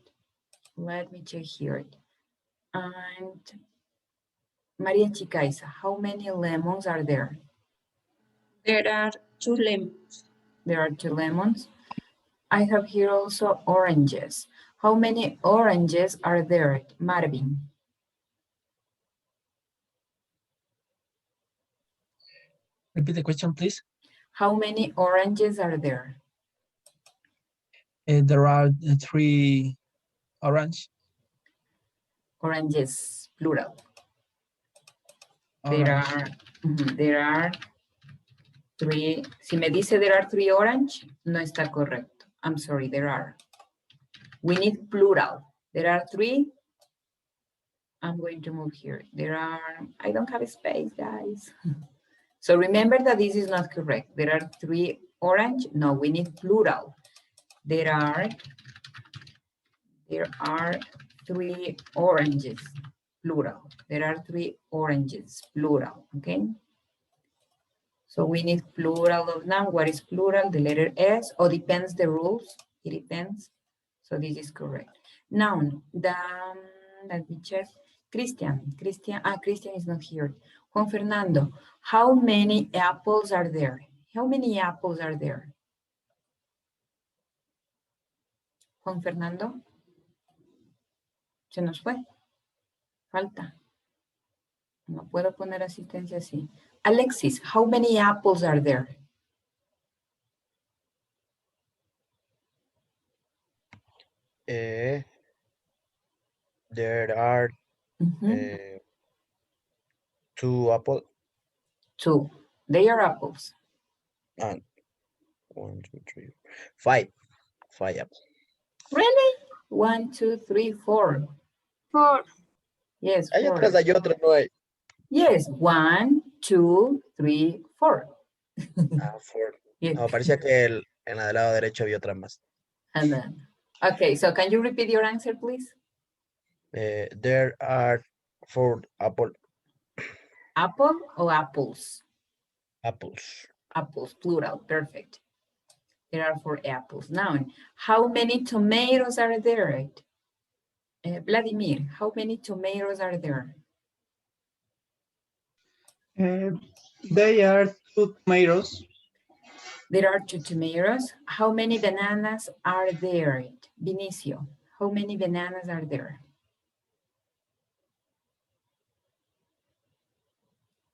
Speaker 1: Let me check here. And Maria Chicaiza, how many lemons are there?
Speaker 9: There are 2 lemons.
Speaker 1: There are 2 lemons. I have here also oranges. How many oranges are there, Marvin?
Speaker 2: Repeat the question, please.
Speaker 1: How many oranges are there?
Speaker 2: There are 3 orange.
Speaker 1: Oranges, plural.
Speaker 2: Orange.
Speaker 1: There are 3. Si me dice there are 3 orange, no está correcto. I'm sorry, there are. We need plural. There are 3. I'm going to move here. There are, I don't have a space, guys. So remember that this is not correct. There are 3 orange. No, we need plural. There are 3 oranges, plural. There are 3 oranges, plural, okay? So we need plural of noun. What is plural? The letter S, or depends the rules. It depends. So this is correct. Noun, let me check. Christian is not here. Juan Fernando, how many apples are there? How many apples are there? Juan Fernando. Se nos fue. Falta. No puedo poner asistencia así. Alexis, how many apples are there?
Speaker 7: There are 2 apples.
Speaker 1: 2. They are apples.
Speaker 7: And 1, 2, 3, 5. 5 apples.
Speaker 1: Really? 1, 2, 3, 4.
Speaker 9: 4.
Speaker 1: Yes, 4.
Speaker 7: Hay otras, hay otras, no hay.
Speaker 1: Yes, 1, 2, 3, 4.
Speaker 7: 4.
Speaker 1: Yes.
Speaker 7: No, parecía que en la del lado derecho había otra más.
Speaker 1: And then, okay, so can you repeat your answer, please?
Speaker 7: There are 4 apples.
Speaker 1: Apple or apples?
Speaker 7: Apples.
Speaker 1: Apples, plural, perfect. There are 4 apples. Now, how many tomatoes are there? Vladimir, how many tomatoes are there?
Speaker 6: They are 2 tomatoes.
Speaker 1: There are 2 tomatoes. How many bananas are there? Vinicio, how many bananas are there?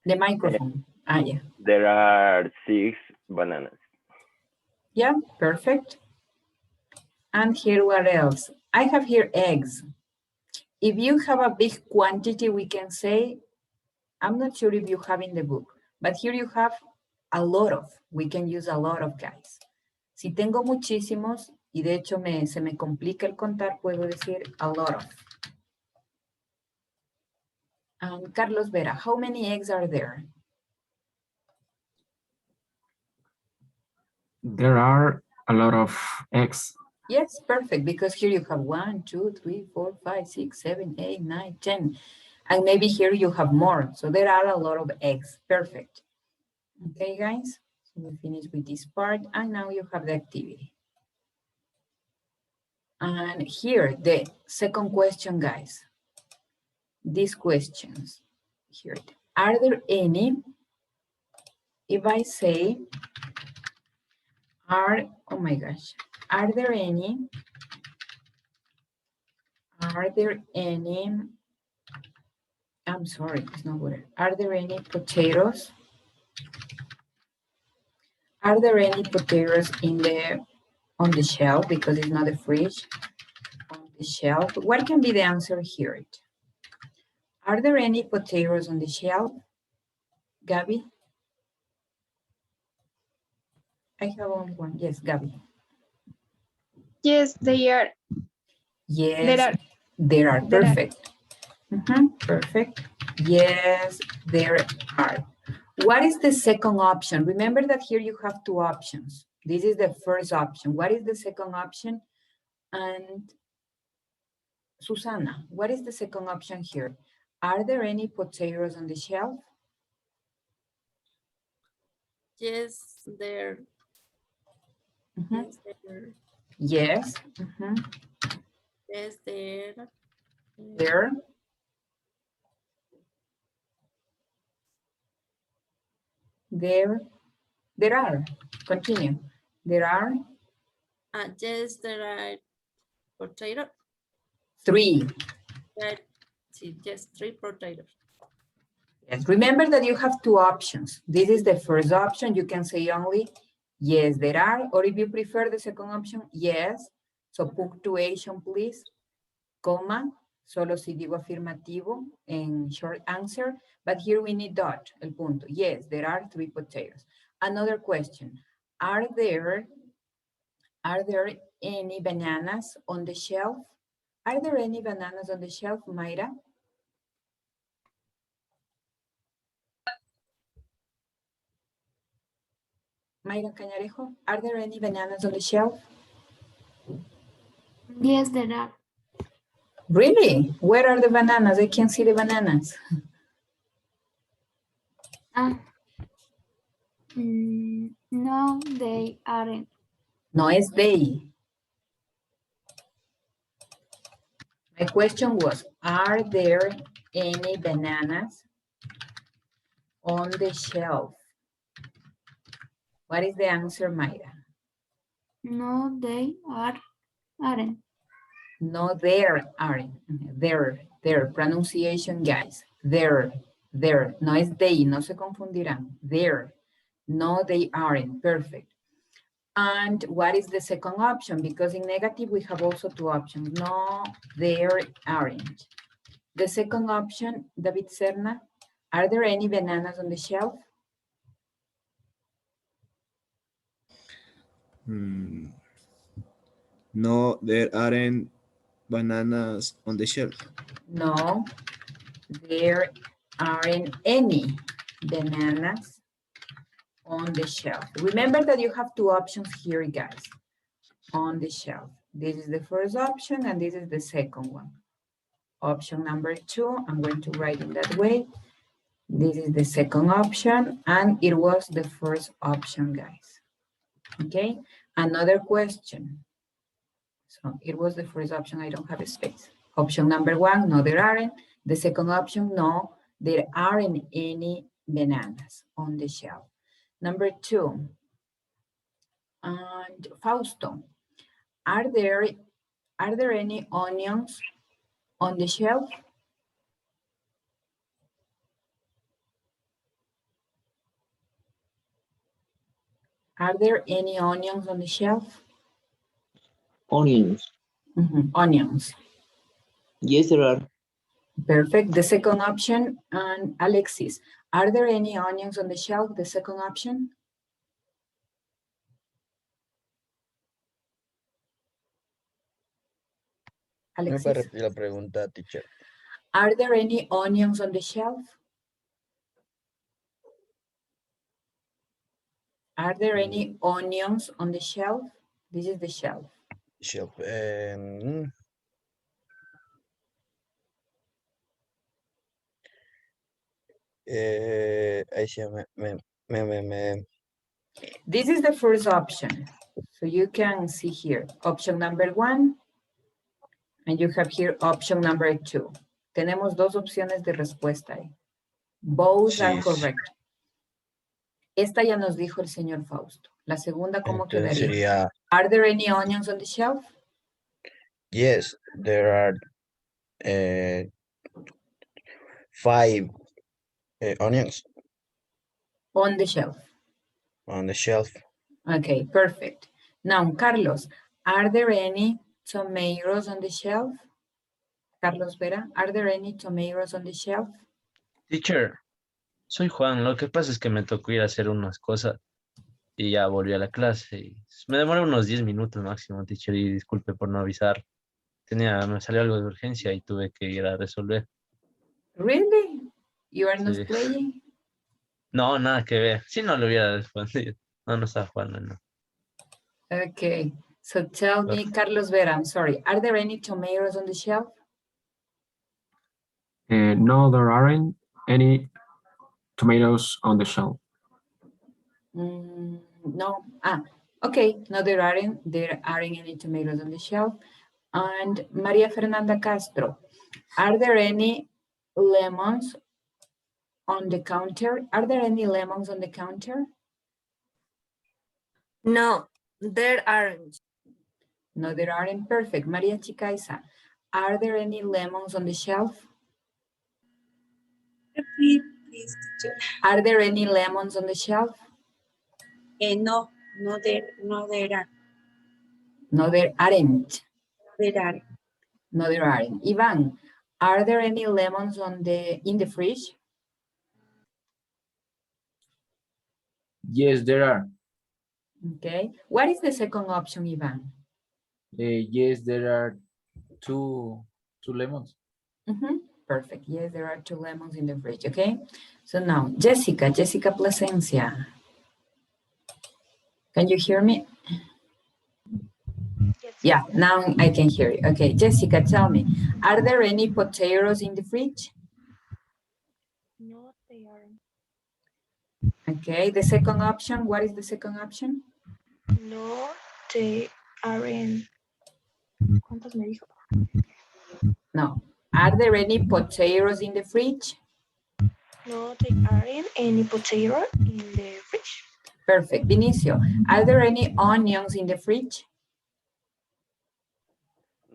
Speaker 1: The microphone. Yeah.
Speaker 8: There are 6 bananas.
Speaker 1: Yeah, perfect. And here, what else? I have here eggs. If you have a big quantity, we can say, I'm not sure if you have in the book, but here you have a lot of. We can use a lot of, guys. Si tengo muchísimos, y de hecho se me complica el contar, puedo decir a lot of. Carlos Vera, how many eggs are there?
Speaker 18: There are a lot of eggs.
Speaker 1: Yes, perfect, because here you have 1, 2, 3, 4, 5, 6, 7, 8, 9, 10. And maybe here you have more. So there are a lot of eggs. Perfect. Okay, guys. So we finish with this part. And now you have the activity. And here, the second question, guys. These questions. Here. Are there any, if I say, oh my gosh. Are there any, I'm sorry, it's not good. Are there any potatoes? Are there any potatoes on the shelf, because it's not a fridge? On the shelf. What can be the answer here? Are there any potatoes on the shelf? Gabby? I have only one. Yes, Gabby.
Speaker 9: Yes, they are.
Speaker 1: Yes, there are. Perfect. Perfect. Yes, there are. What is the second option? Remember that here you have two options. This is the first option. What is the second option? And Susana, what is the second option here? Are there any potatoes on the shelf?
Speaker 19: Yes, there.
Speaker 1: Mhm.
Speaker 19: Yes, there.
Speaker 1: Yes. Mhm.
Speaker 19: Yes, there.
Speaker 1: There. There are. Continue. There are
Speaker 19: Yes, there are potatoes.
Speaker 1: 3.
Speaker 19: Yes, 3 potatoes.
Speaker 1: Yes. Remember that you have two options. This is the first option. You can say only, yes, there are. Or if you prefer the second option, yes. So punctuation, please. Coma. Solo si digo afirmativo en short answer. But here we need dot, el punto. Yes, there are 3 potatoes. Another question. Are there any bananas on the shelf? Are there any bananas on the shelf, Mayra? Mayra Cañarejo, are there any bananas on the shelf?
Speaker 12: Yes, there are.
Speaker 1: Really? Where are the bananas? I can't see the bananas.
Speaker 12: No, they aren't.
Speaker 1: No, es they. My question was, are there any bananas on the shelf? What is the answer, Mayra?
Speaker 12: No, they aren't.
Speaker 1: No, there aren't. There. Pronunciation, guys. There. No es they, no se confundirán. There. No, they aren't. Perfect. And what is the second option? Because in negative, we have also two options. No, there aren't. The second option, David Serna, are there any bananas on the shelf?
Speaker 18: No, there aren't bananas on the shelf.
Speaker 1: No, there aren't any bananas on the shelf. Remember that you have two options here, guys, on the shelf. This is the first option and this is the second one. Option number 2, I'm going to write it that way. This is the second option and it was the first option, guys. Okay, another question. So it was the first option, I don't have a space. Option number 1, no, there aren't. The second option, no, there aren't any bananas on the shelf. Number 2, and Fausto, are there any onions on the shelf? Are there any onions on the shelf?
Speaker 20: Onions.
Speaker 1: Onions.
Speaker 20: Yes, there are.
Speaker 1: Perfect. The second option, and Alexis, are there any onions on the shelf? The second option?
Speaker 7: ¿Me
Speaker 1: Alexis,
Speaker 7: puede repetir la pregunta, teacher?
Speaker 1: are there any onions on the shelf? Are there any onions on the shelf? This is the shelf.
Speaker 7: Shelf. Ahí sí
Speaker 1: This is the first option. So you can see here, option number 1, and you have here option number 2. Tenemos dos opciones de respuesta ahí. Both are correct. Esta ya nos dijo el señor Fausto. La segunda, ¿cómo
Speaker 7: Entonces
Speaker 1: quedaría?
Speaker 7: sería,
Speaker 1: Are there any onions on the shelf?
Speaker 7: yes, there are 5 onions
Speaker 1: On the shelf.
Speaker 7: on the shelf.
Speaker 1: Okay, perfect. Now, Carlos, are there any tomatoes on the shelf? Carlos Vera, are there any tomatoes on the shelf?
Speaker 3: Teacher, soy Juan. Lo que pasa es que me tocó ir a hacer unas cosas y ya volví a la clase. Me demoré unos 10 minutos máximo, teacher, y disculpe por no avisar. Me salió algo de urgencia y tuve que ir a resolver.
Speaker 1: Really? You are not
Speaker 3: Sí.
Speaker 1: playing?
Speaker 3: No, nada que ver. Si no lo hubiera respondido. No, no estaba jugando, no.
Speaker 1: Okay, so tell me, Carlos Vera, I'm sorry. Are there any tomatoes on the shelf?
Speaker 21: No, there aren't any tomatoes on the shelf.
Speaker 1: No. Okay. No, there aren't any tomatoes on the shelf. And Maria Fernanda Castro, are there any lemons on the counter? Are there any lemons on the counter?
Speaker 11: No, there aren't.
Speaker 1: No, there aren't. Perfect. Maria Chicaiza, are there any lemons on the shelf?
Speaker 22: Repeat, please, teacher.
Speaker 1: Are there any lemons on the shelf?
Speaker 22: No, there are.
Speaker 1: No, there aren't.
Speaker 22: There are.
Speaker 1: No, there aren't. Ivan, are there any lemons in the fridge?
Speaker 23: Yes, there are.
Speaker 1: Okay. What is the second option, Ivan?
Speaker 23: Yes, there are two lemons.
Speaker 1: Perfect. Yes, there are 2 lemons in the fridge. Okay. So now, Jessica Plasencia. Can you hear me?
Speaker 9: Yes.
Speaker 1: Yeah, now I can hear you. Okay, Jessica, tell me, are there any potatoes in the fridge?
Speaker 9: No, they aren't.
Speaker 1: Okay, the second option, what is the second option?
Speaker 9: No, they aren't. ¿Cuántas me dijo?
Speaker 1: No. Are there any potatoes in the fridge?
Speaker 9: No, there aren't any potato in the fridge.
Speaker 1: Perfect. Vinicio, are there any onions in the fridge?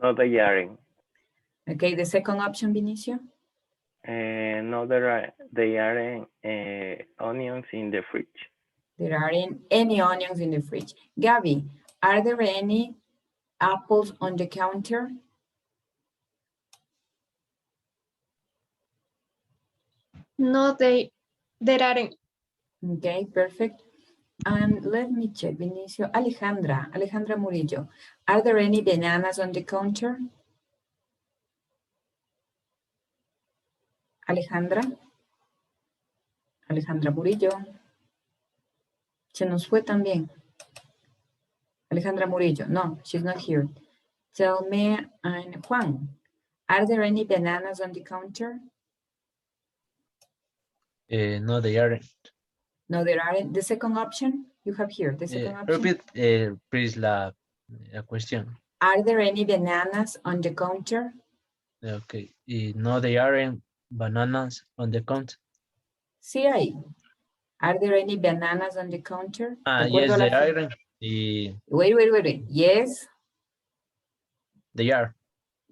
Speaker 8: No, they aren't.
Speaker 1: Okay, the second option, Vinicio?
Speaker 8: No, they aren't onions in the fridge.
Speaker 1: There aren't any onions in the fridge. Gabby, are there any apples on the counter?
Speaker 9: No, there aren't.
Speaker 1: Okay, perfect. And let me check, Vinicio. Alejandra Murillo, are there any bananas on the counter? Alejandra Murillo. Se nos fue también. Alejandra Murillo. No, she's not here. Tell me, and Juan, are there any bananas on the counter?
Speaker 3: No, they aren't.
Speaker 1: No, there aren't. The second option you have here, the second option.
Speaker 3: Repeat, please, la cuestión.
Speaker 1: Are there any bananas on the counter?
Speaker 3: Okay. No, they aren't bananas on the counter.
Speaker 1: Sí hay. Are there any bananas on the counter?
Speaker 3: Yes, they aren't.
Speaker 1: Wait. Yes.
Speaker 3: They are.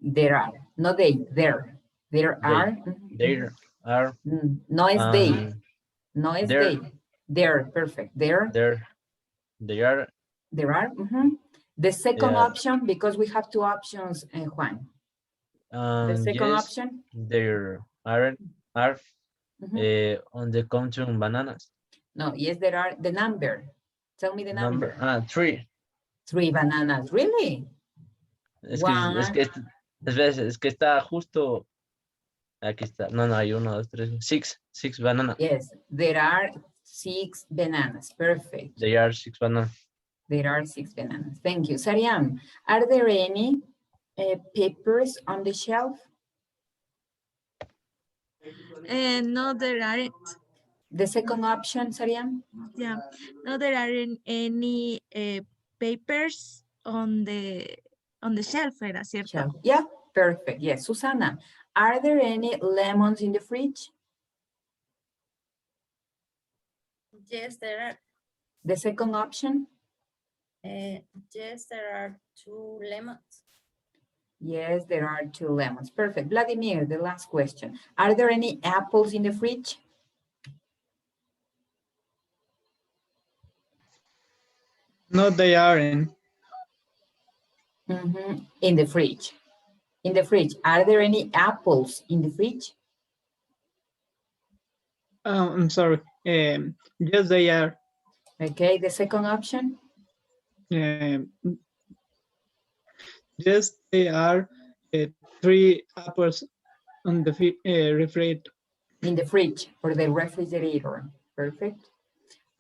Speaker 1: There are. No, there. There are.
Speaker 3: There are.
Speaker 1: No es they. No es they. There, perfect. There.
Speaker 3: They are.
Speaker 1: There are. The second option, because we have 2 options, Juan. The second option?
Speaker 3: There are on the counter bananas.
Speaker 1: No, yes, there are. The number. Tell me the number.
Speaker 3: 3.
Speaker 1: 3 bananas. Really?
Speaker 3: Es que está justo. Aquí está. No, hay 1, 2, 3, 6 bananas.
Speaker 1: Yes, there are 6 bananas. Perfect.
Speaker 3: There are 6 bananas.
Speaker 1: There are 6 bananas. Thank you. Sariam, are there any peppers on the shelf?
Speaker 22: No, there aren't.
Speaker 1: The second option, Sariam?
Speaker 22: Yeah. No, there aren't any papers on the shelf, ¿era cierto?
Speaker 1: Shelf. Yeah, perfect. Yes, Susana, are there any lemons in the fridge?
Speaker 19: Yes, there are.
Speaker 1: The second option?
Speaker 19: Yes, there are 2 lemons.
Speaker 1: Yes, there are 2 lemons. Perfect. Vladimir, the last question. Are there any apples in the fridge?
Speaker 6: No, they aren't.
Speaker 1: In the fridge. In the fridge. Are there any apples in the fridge?
Speaker 6: I'm sorry. Yes, they are.
Speaker 1: Okay, the second option?
Speaker 6: Yes, they are 3 apples on the refrigerator.
Speaker 1: In the fridge or the refrigerator. Perfect.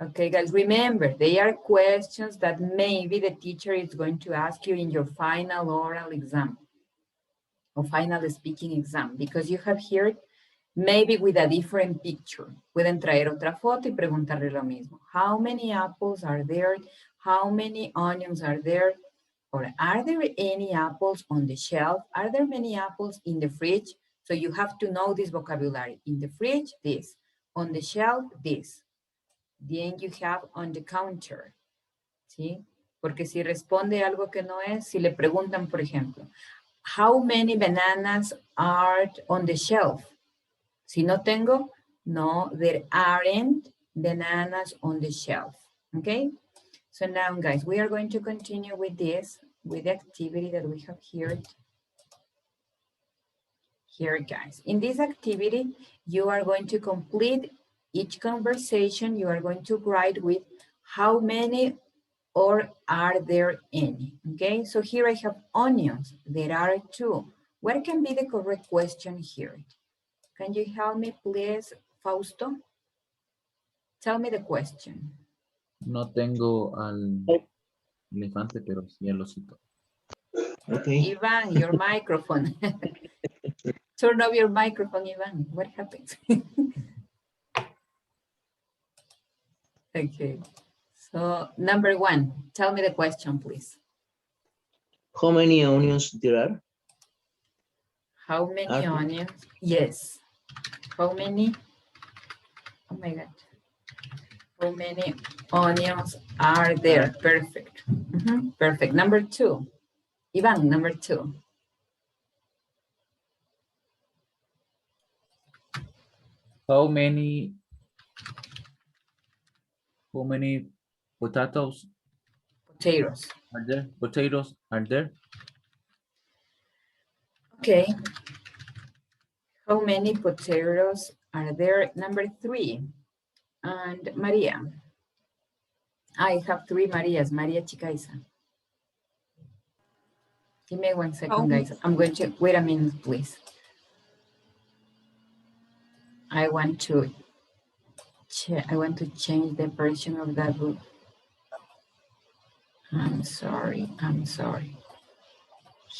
Speaker 1: Okay, guys, remember, they are questions that maybe the teacher is going to ask you in your final oral exam or final speaking exam, because you have here maybe with a different picture. Pueden traer otra foto y preguntarle lo mismo. How many apples are there? How many onions are there? Or are there any apples on the shelf? Are there many apples in the fridge? So you have to know this vocabulary. In the fridge, this. On the shelf, this. Then you have on the counter. ¿Sí? Porque si responde algo que no es, si le preguntan, por ejemplo, how many bananas are on the shelf? Si no tengo, no, there aren't bananas on the shelf. Okay? So now, guys, we are going to continue with this, with the activity that we have here. Here, guys. In this activity, you are going to complete each conversation. You are going to write with how many or are there any. Okay, so here I have onions. There are 2. What can be the correct question here? Can you help me, please, Fausto? Tell me the question.
Speaker 23: No tengo al elefante, pero sí al osito.
Speaker 20: Okay.
Speaker 1: Ivan, your microphone. Turn off your microphone, Ivan. What happened? Okay. So, number 1, tell me the question, please.
Speaker 20: How many onions there are?
Speaker 1: How many onions? Yes. How many? Oh my God. How many onions are there? Perfect. Perfect. Number 2. Ivan, number 2.
Speaker 23: How many potatoes are there? Potatoes are there?
Speaker 1: Okay. How many potatoes are there? Number 3. And Maria. I have 3 Marias. Maria Chicaiza. Give me 1 second, guys. I'm going to, wait a minute, please. I want to change the version of that book. I'm sorry.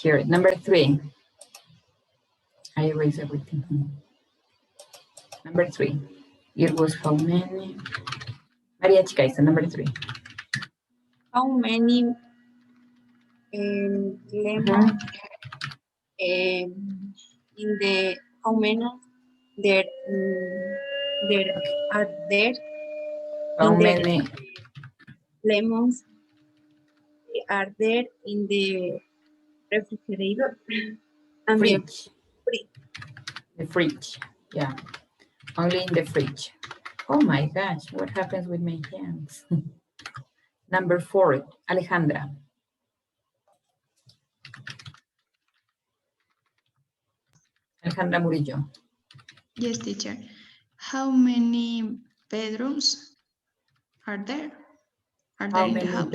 Speaker 1: Here, number 3. I erase everything. Number 3. It was how many? Maria Chicaiza, number 3.
Speaker 22: How many lemons in the, how many there are there?
Speaker 1: How many?
Speaker 22: Lemons are there in the refrigerator?
Speaker 1: Fridge. The fridge, yeah. Only in the fridge. Oh my gosh, what happens with my hands? Number 4, Alejandra. Alejandra Murillo.
Speaker 5: Yes, teacher. How many bedrooms are there? Are there in the house?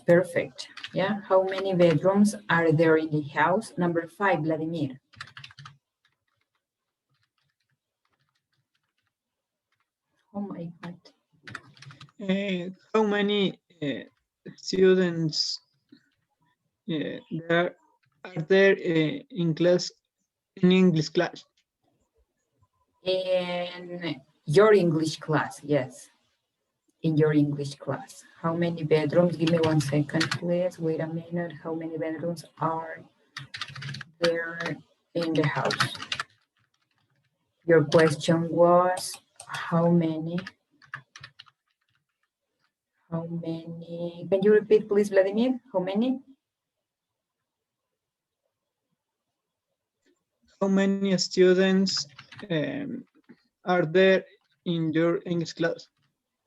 Speaker 1: Perfect. Yeah. How many bedrooms are there in the house? Number 5, Vladimir. Oh my God.
Speaker 6: How many students there are there in class, in English class?
Speaker 1: In your English class, yes. In your English class. How many bedrooms? Give me 1 second, please. Wait a minute. How many bedrooms are there in the house? Your question was how many? How many? Can you repeat, please, Vladimir? How many?
Speaker 6: How many students are there in your English class?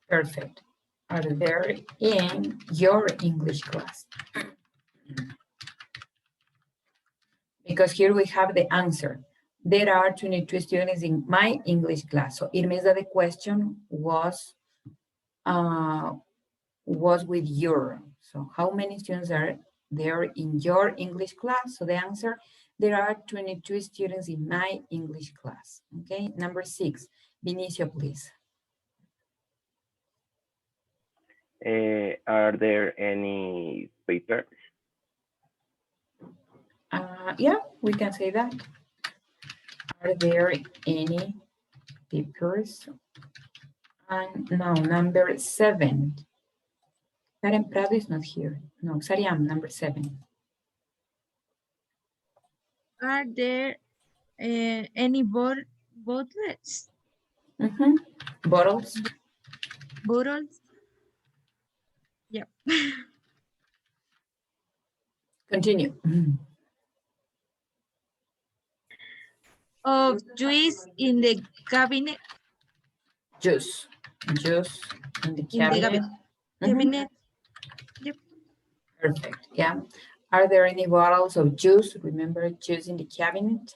Speaker 1: Perfect. Are there in your English class? Because here we have the answer. There are 22 students in my English class. So it means that the question was with your. So how many students are there in your English class? So the answer, there are 22 students in my English class. Okay, number 6, Vinicio, please.
Speaker 8: Are there any papers?
Speaker 1: Yeah, we can say that. Are there any papers? And no, number 7. Karen Prado is not here. No, Sariam, number 7.
Speaker 22: Are there any bottles?
Speaker 1: Bottles.
Speaker 22: Bottles? Yeah.
Speaker 1: Continue.
Speaker 22: Of juice in the cabinet.
Speaker 1: Juice in the
Speaker 22: In the
Speaker 1: cabinet.
Speaker 22: cabinet. Yep.
Speaker 1: Perfect. Yeah. Are there any bottles of juice? Remember, juice in the cabinet.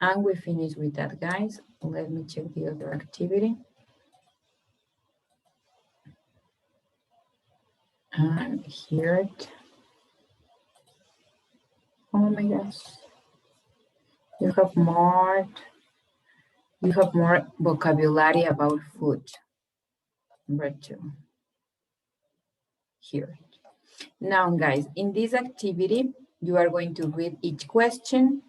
Speaker 1: And we finish with that, guys. Let me check the other activity. And here it. Oh my gosh. You have more vocabulary about food. Number 2. Here. Now, guys, in this activity, you are going to read each question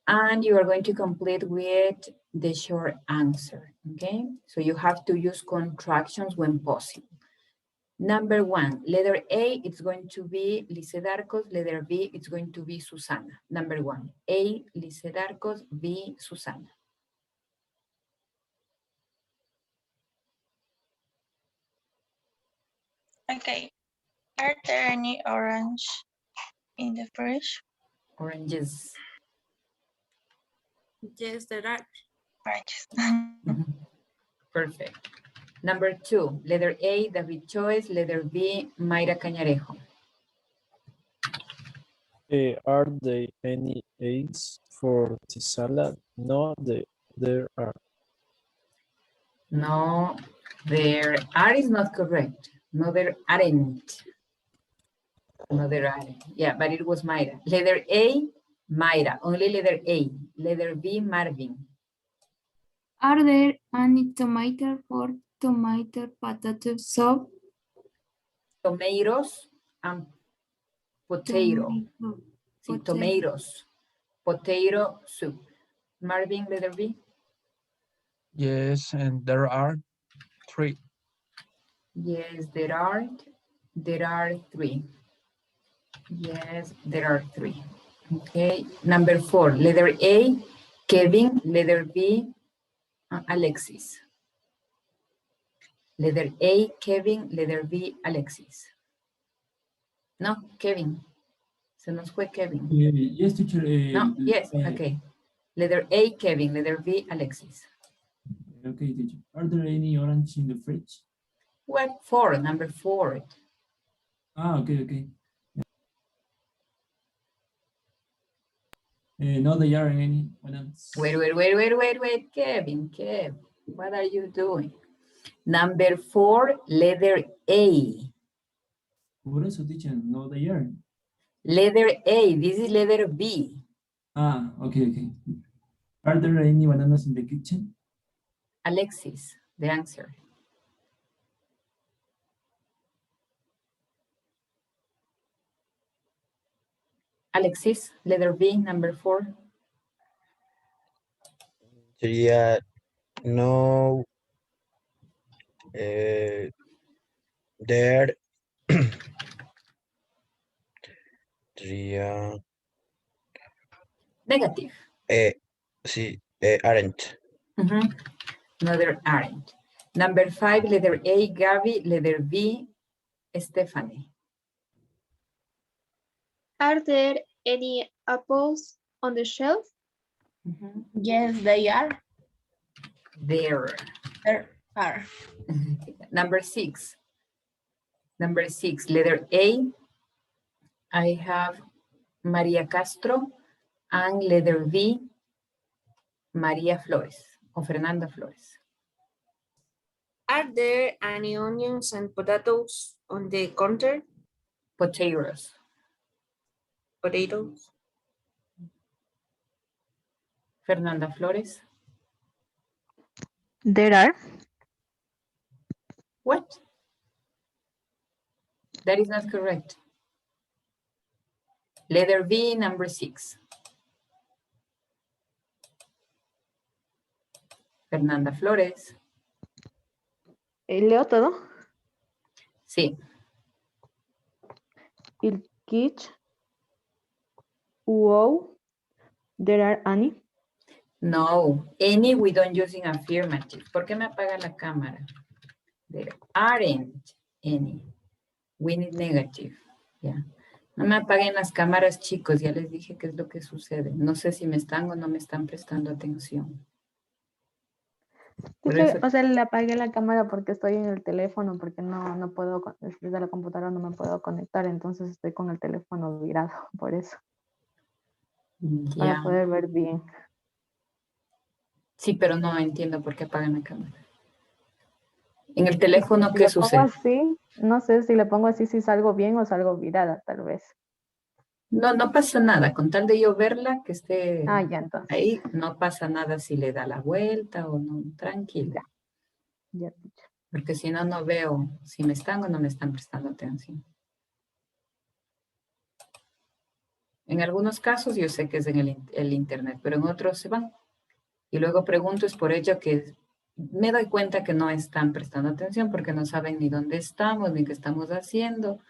Speaker 1: and you are going to complete with the short answer, okay? So you have to use contractions when possible. Number 1, letter A, it's going to be Licedarcos. Letter B, it's going to be Susana. Number 1, A, Licedarcos, B, Susana.
Speaker 4: Okay. Are there any orange in the fridge?
Speaker 1: Oranges.
Speaker 19: Yes, there are.
Speaker 4: Oranges.
Speaker 1: Perfect. Number 2, letter A, David Choice. Letter B, Mayra Cañarejo.
Speaker 10: Are there any eggs for the salad? No, there are.
Speaker 1: No, there are is not correct. No, there aren't. No, there aren't. Yeah, but it was Mayra. Letter A, Mayra. Only letter A. Letter B, Marvin.
Speaker 12: Are there any tomato for tomato potato soup?
Speaker 1: Tomatoes and potato. Sí, tomatoes. Potato soup. Marvin, letter B.
Speaker 2: Yes, and there are 3.
Speaker 1: Yes, there are. There are 3. Yes, there are 3. Okay, number 4, letter A, Kevin, letter B, Alexis. Letter A, Kevin, letter B, Alexis. No, Kevin. Se nos fue Kevin.
Speaker 23: Yes, teacher.
Speaker 1: No, yes, okay. Letter A, Kevin, letter B, Alexis.
Speaker 23: Okay, teacher. Are there any orange in the fridge?
Speaker 1: What? 4, number 4.
Speaker 23: Ah, okay. No, there aren't any.
Speaker 1: Wait, Kevin, what are you doing? Number 4, letter A.
Speaker 23: Por eso, teacher, no, they aren't.
Speaker 1: Letter A, this is letter B.
Speaker 23: Ah, okay. Are there any bananas in the kitchen?
Speaker 1: Alexis, the answer. Alexis, letter B, number 4.
Speaker 7: Sería no. There. Sería.
Speaker 1: Negative.
Speaker 7: Sí, aren't.
Speaker 1: No, there aren't. Number 5, letter A, Gabby, letter B, Stephanie.
Speaker 14: Are there any apples on the shelf?
Speaker 9: Yes, they are.
Speaker 1: There
Speaker 9: are.
Speaker 1: Number 6. Letter A, I have Maria Castro, and letter B, Maria Flores, or Fernanda Flores.
Speaker 19: Are there any onions and potatoes on the counter?
Speaker 1: Potatoes. Fernanda Flores.
Speaker 4: There are.
Speaker 1: What? That is not correct. Letter B, number 6. Fernanda Flores.
Speaker 13: ¿Leo todo?
Speaker 1: Sí.
Speaker 13: Il kitch. Wow. There are any.
Speaker 1: No, any we don't use in affirmative. ¿Por qué me apaga la cámara? There aren't any. We need negative. Yeah. No me apaguen las cámaras, chicos. Ya les dije qué es lo que sucede. No sé si me están o no me están prestando atención. Por eso-
Speaker 13: O sea, le apagué la cámara porque estoy en el teléfono, porque no puedo, desde la computadora no me puedo conectar, entonces estoy con el teléfono virado, por eso. Para
Speaker 1: Ya.
Speaker 13: poder ver bien.
Speaker 1: Sí, pero no entiendo por qué apagan la cámara. En el teléfono,
Speaker 13: Si
Speaker 1: ¿qué
Speaker 13: le pongo
Speaker 1: sucede?
Speaker 13: así, no sé si le pongo así si salgo bien o salgo virada, tal vez.
Speaker 1: No, no pasa nada. Con tal de yo verla, que esté
Speaker 13: Ya entonces.
Speaker 1: ahí, no pasa nada si le da la vuelta o no. Tranquila.
Speaker 13: Ya.
Speaker 1: Porque si no, no veo si me están o no me están prestando atención. En algunos casos yo sé que es en el internet, pero en otros se van. Y luego pregunto, es por ello que me doy cuenta que no están prestando atención porque no saben ni dónde estamos, ni qué estamos haciendo,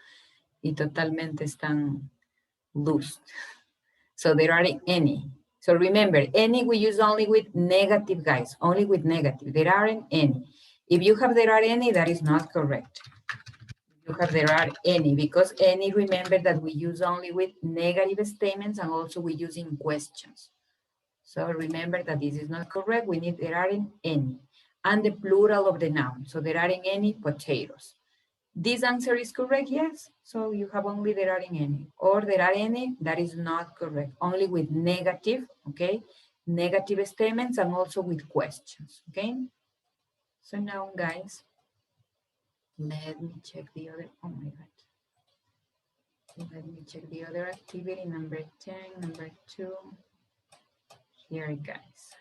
Speaker 1: y totalmente están lost. So there aren't any. So remember, any we use only with negative, guys, only with negative. There aren't any. If you have there are any, that is not correct. You have there are any, because any, remember that we use only with negative statements and also we use in questions. So remember that this is not correct. We need there aren't any. And the plural of the noun. So there aren't any potatoes. This answer is correct, yes. So you have only there aren't any. Or there are any, that is not correct. Only with negative, okay? Negative statements and also with questions, okay? So now, guys, let me check the other, oh my God. Let me check the other activity, number 10, number 2. Here, guys.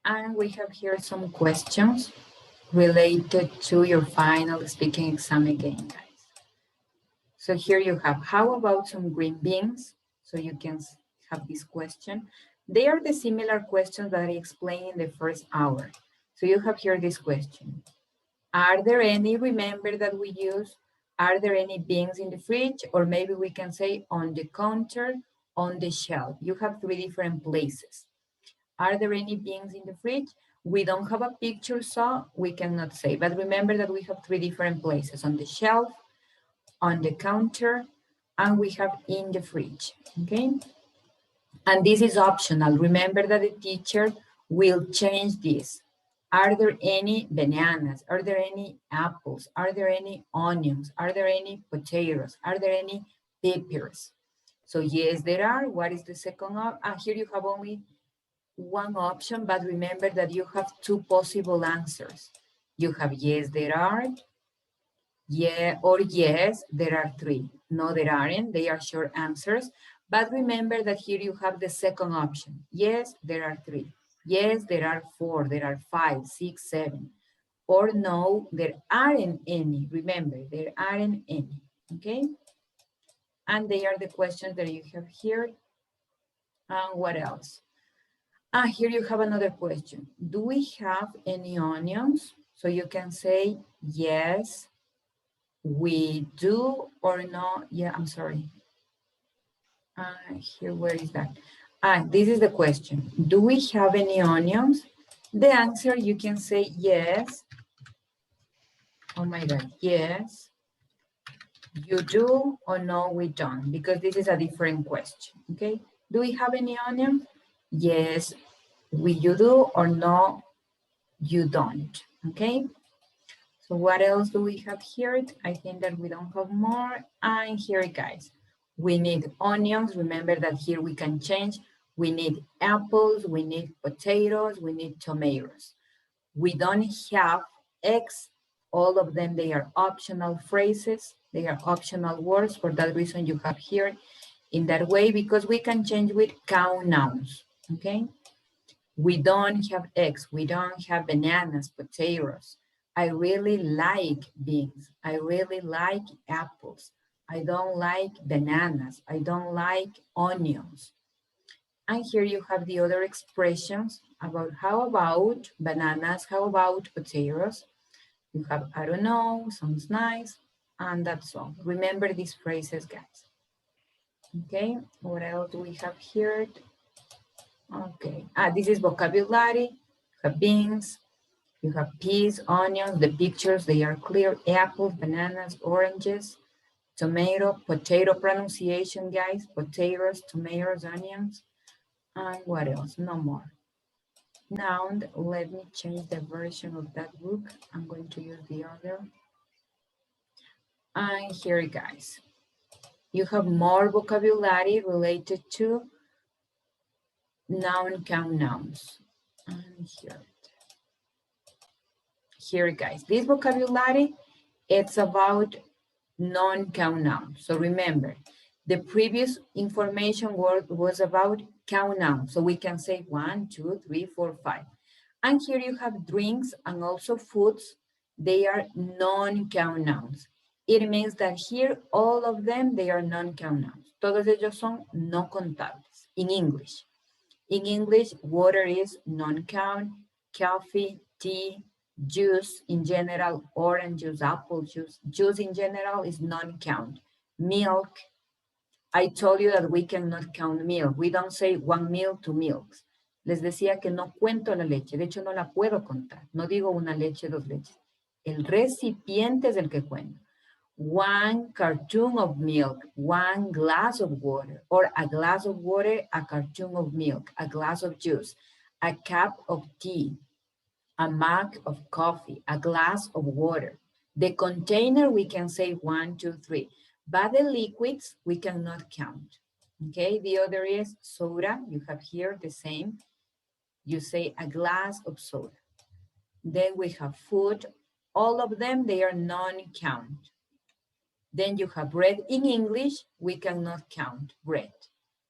Speaker 1: And we have here some questions related to your final speaking exam again, guys. So here you have, how about some green beans? So you can have this question. They are the similar questions that I explained in the first hour. So you have here this question. Are there any, remember that we use, are there any beans in the fridge? Or maybe we can say on the counter, on the shelf. You have 3 different places. Are there any beans in the fridge? We don't have a picture, so we cannot say. But remember that we have 3 different places, on the shelf, on the counter, and we have in the fridge, okay? And this is optional. Remember that the teacher will change this. Are there any bananas? Are there any apples? Are there any onions? Are there any potatoes? Are there any peppers? So yes, there are. What is the second option? Here you have only one option, but remember that you have 2 possible answers. You have yes, there are, yeah, or yes, there are 3. No, there aren't. They are short answers. But remember that here you have the second option. Yes, there are 3. Yes, there are 4. There are 5, 6, 7. Or no, there aren't any. Remember, there aren't any. Okay? And they are the questions that you have here. And what else? Here you have another question. Do we have any onions? So you can say yes, we do, or no. Yeah, I'm sorry. Here, where is that? This is the question. Do we have any onions? The answer, you can say yes. Oh my God, yes. You do, or no, we don't, because this is a different question, okay? Do we have any onions? Yes, you do, or no, you don't, okay? So what else do we have here? I think that we don't have more. And here, guys, we need onions. Remember that here we can change. We need apples, we need potatoes, we need tomatoes. We don't have eggs. All of them, they are optional phrases. They are optional words. For that reason, you have here in that way, because we can change with count nouns, okay? We don't have eggs. We don't have bananas, potatoes. I really like beans. I really like apples. I don't like bananas. I don't like onions. And here you have the other expressions about how about bananas, how about potatoes. You have, I don't know, sounds nice, and that's all. Remember these phrases, guys. Okay, what else do we have here? Okay, this is vocabulary. You have beans, you have peas, onions, the pictures, they are clear, apples, bananas, oranges, tomato, potato pronunciation, guys, potatoes, tomatoes, onions, and what else? No more. Now, let me change the version of that book. I'm going to use the other. And here, guys, you have more vocabulary related to noun, count nouns. And here, guys, this vocabulary, it's about non-count nouns. So remember, the previous information word was about count nouns. So we can say 1, 2, 3, 4, 5. And here you have drinks and also foods. They are non-count nouns. It means that here, all of them, they are non-count nouns. Todos ellos son no contables in English. In English, water is non-count, coffee, tea, juice in general, orange juice, apple juice. Juice in general is non-count. Milk, I told you that we cannot count milk. We don't say 1 milk, 2 milks. Les decía que no cuento la leche. De hecho, no la puedo contar. No digo una leche, 2 leches. El recipiente es el que cuento. 1 cartoon of milk, 1 glass of water, or a glass of water, a cartoon of milk, a glass of juice, a cup of tea, a mug of coffee, a glass of water. The container, we can say 1, 2, 3, but the liquids, we cannot count. Okay, the other is soda. You have here the same. You say a glass of soda. Then we have food. All of them, they are non-count. Then you have bread. In English, we cannot count bread.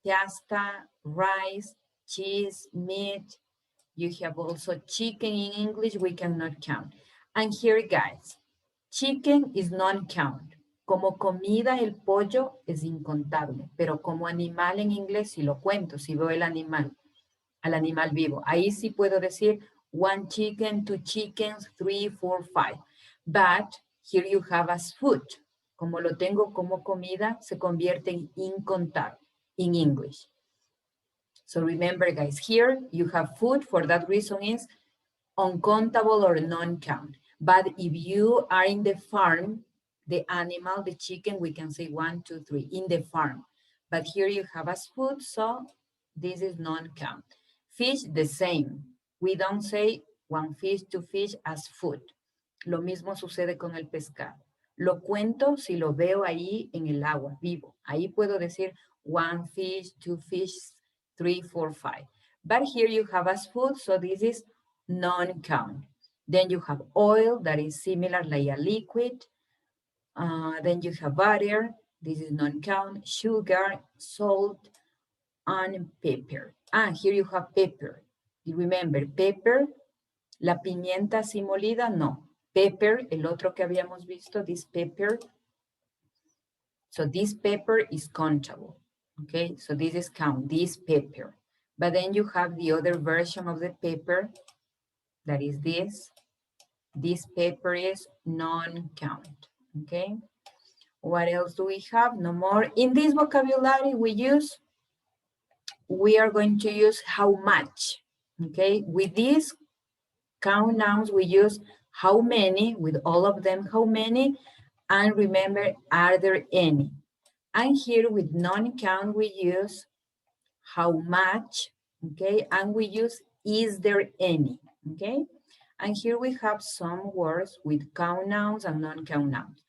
Speaker 1: Pasta, rice, cheese, meat. You have also chicken in English, we cannot count. And here, guys, chicken is non-count. Como comida, el pollo es incontable, pero como animal en inglés sí lo cuento, si veo el animal, al animal vivo. Ahí sí puedo decir 1 chicken, 2 chickens, 3, 4, 5. But here you have as food. Como lo tengo como comida, se convierte en incontable in English. So remember, guys, here you have food. For that reason is uncountable or non-count. But if you are in the farm, the animal, the chicken, we can say 1, 2, 3 in the farm. But here you have as food, so this is non-count. Fish, the same. We don't say 1 fish, 2 fish as food. Lo mismo sucede con el pescado. Lo cuento si lo veo ahí en el agua, vivo. Ahí puedo decir 1 fish, 2 fish, 3, 4, 5. But here you have as food, so this is non-count. Then you have oil, that is similar like a liquid. Then you have butter, this is non-count, sugar, salt, and pepper. Here you have pepper. You remember, pepper, la pimienta así molida, no. Pepper, el otro que habíamos visto, this pepper. So this pepper is countable. Okay, so this is count, this pepper. But then you have the other version of the pepper, that is this. This pepper is non-count, okay? What else do we have? No more. In this vocabulary we are going to use how much, okay? With these count nouns, we use how many, with all of them, how many, and remember, are there any? And here with non-count, we use how much, okay? And we use is there any, okay? And here we have some words with count nouns and non-count nouns.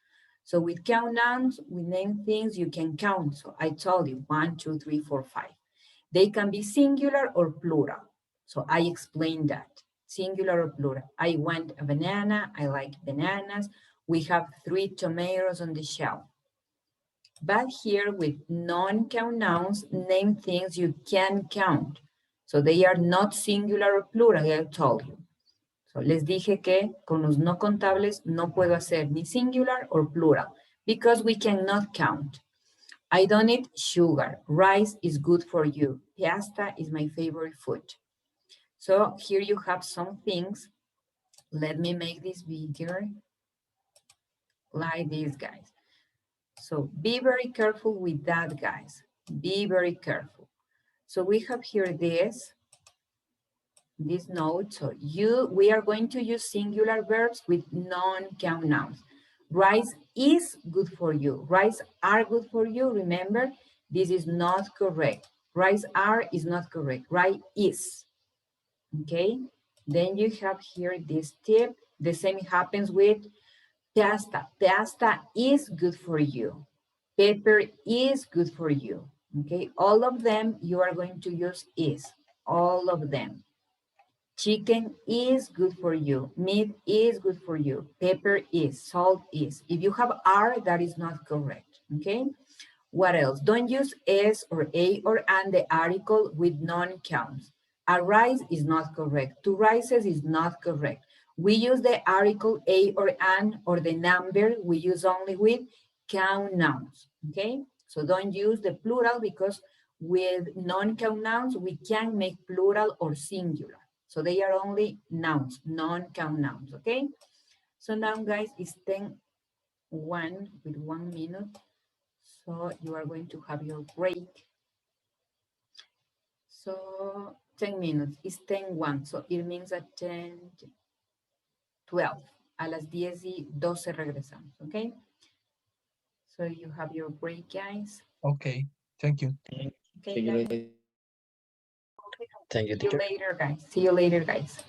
Speaker 1: So with count nouns, we name things you can count. So I told you 1, 2, 3, 4, 5. They can be singular or plural. So I explained that, singular or plural. I want a banana, I like bananas. We have 3 tomatoes on the shelf. But here with non-count nouns, name things you can count. So they are not singular or plural, I told you. So, les dije que con los no contables no puedo hacer ni singular or plural because we cannot count. I don't eat sugar. Rice is good for you. Pasta is my favorite food. So here you have some things. Let me make this bigger. Like this, guys. So be very careful with that, guys. Be very careful. So we have here this note. So we are going to use singular verbs with non-count nouns. Rice is good for you. Rice are good for you. Remember, this is not correct. Rice are is not correct. Rice is. Okay. Then you have here this tip. The same happens with pasta. Pasta is good for you. Pepper is good for you. Okay. All of them you are going to use is. All of them. Chicken is good for you. Meat is good for you. Pepper is. Salt is. If you have are, that is not correct. Okay. What else? Don't use s or a or an the article with non-counts. A rice is not correct. Two rices is not correct. We use the article a or an or the number. We use only with count nouns. Okay. So don't use the plural because with non-count nouns, we can make plural or singular. So they are only nouns, non-count nouns, okay? So now, guys, it's 10:01 with 1 minute. So you are going to have your break. So 10 minutes, it's 10:01. So it means at 10:12. A las 10:12 regresamos, okay? So you have your break, guys.
Speaker 2: Okay, thank you.
Speaker 1: Okay, guys.
Speaker 3: Thank you,
Speaker 1: See you
Speaker 3: teacher.
Speaker 1: later, guys. See you later, guys.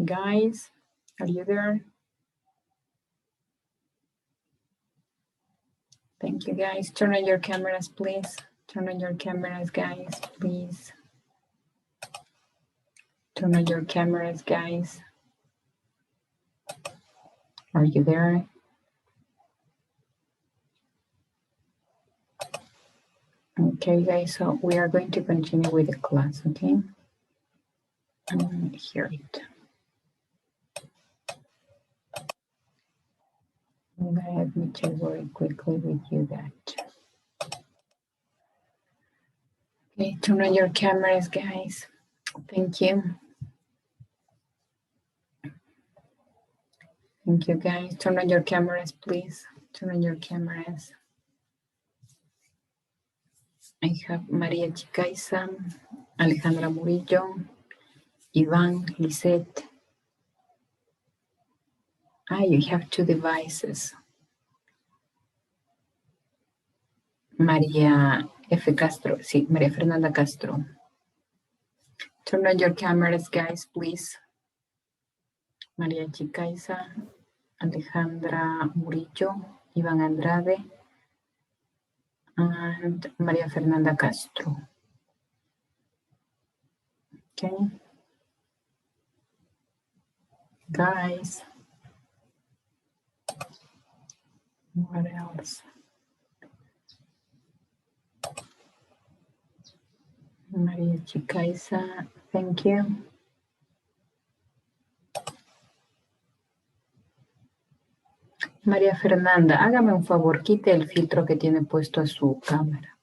Speaker 1: Guys, are you there? Thank you, guys. Turn on your cameras, please. Turn on your cameras, guys, please. Turn on your cameras, guys. Are you there? Okay, guys, so we are going to continue with the class, okay? Hear it. Let me check very quickly with you that. Okay, turn on your cameras, guys. Thank you. Thank you, guys. Turn on your cameras, please. Turn on your cameras. I have Maria Chicaiza, Alejandra Murillo, Ivan, Lisette. You have two devices. María F. Castro, sí, María Fernanda Castro. Turn on your cameras, guys, please. María Chicaiza, Alejandra Murillo, Iván Andrade, and María Fernanda Castro. Okay. Guys. What else? María Chicaiza, thank you. María Fernanda, hágame un favor, quite el filtro que tiene puesto a su cámara.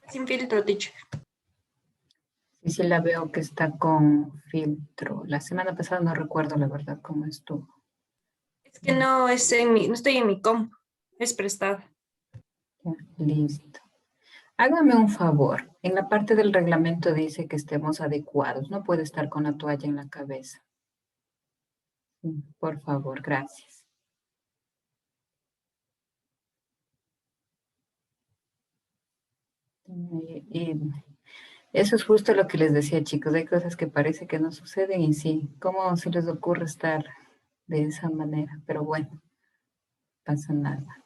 Speaker 19: Sin filtro, teacher.
Speaker 1: Sí, la veo que está con filtro. La semana pasada no recuerdo la verdad cómo estuvo.
Speaker 19: Es que no estoy en mi comp, es prestada.
Speaker 1: Ya, listo. Hágame un favor. En la parte del reglamento dice que estemos adecuados. No puede estar con la toalla en la cabeza. Sí, por favor, gracias. Y eso es justo lo que les decía, chicos. Hay cosas que parece que no suceden y sí. ¿Cómo se les ocurre estar de esa manera? Pero bueno, no pasa nada.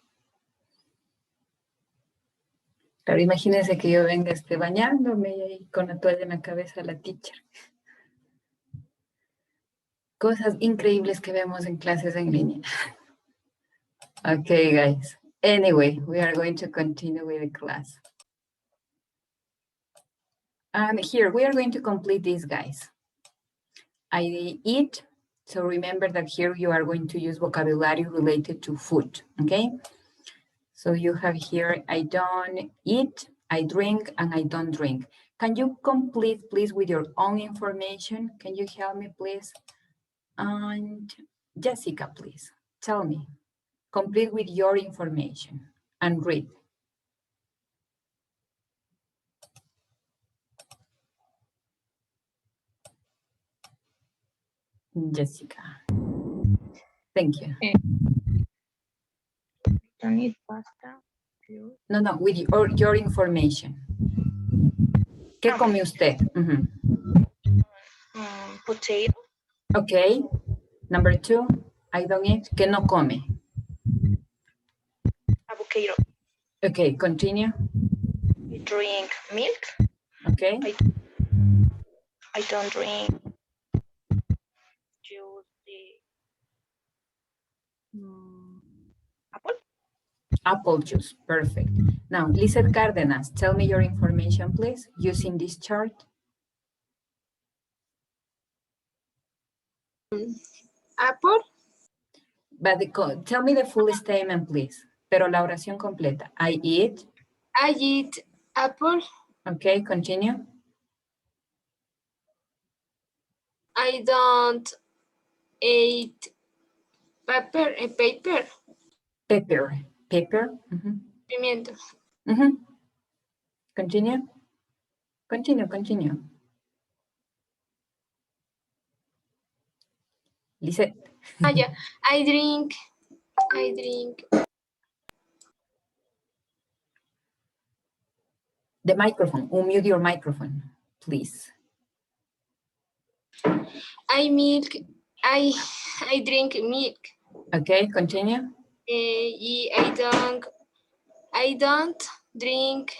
Speaker 1: Pero imagínense que yo venga bañándome y ahí con la toalla en la cabeza la teacher. Cosas increíbles que vemos en clases en línea. Okay, guys. Anyway, we are going to continue with the class. And here, we are going to complete this, guys. I eat. So remember that here you are going to use vocabulary related to food, okay? So you have here, I don't eat, I drink, and I don't drink. Can you complete, please, with your own information? Can you help me, please? And Jessica, please, tell me. Complete with your information and read. Jessica. Thank you.
Speaker 9: Don't eat pasta.
Speaker 1: No, with your information. ¿Qué come usted?
Speaker 9: Potato.
Speaker 1: Okay. Number 2, I don't eat. ¿Qué no come?
Speaker 9: Avocado.
Speaker 1: Okay, continue.
Speaker 9: I drink milk.
Speaker 1: Okay.
Speaker 9: I don't drink juice. Apple.
Speaker 1: Apple juice, perfect. Now, Lizeth Cárdenas, tell me your information, please, using this chart.
Speaker 14: Apple.
Speaker 1: But tell me the full statement, please. Pero la oración completa. I eat.
Speaker 14: I eat apple.
Speaker 1: Okay, continue.
Speaker 14: I don't eat paper.
Speaker 1: Pepper.
Speaker 14: Pimiento.
Speaker 1: Continue. Continue. Lizeth.
Speaker 14: Yeah. I drink
Speaker 1: The microphone. Unmute your microphone, please.
Speaker 14: I drink milk.
Speaker 1: Okay, continue.
Speaker 14: I don't drink.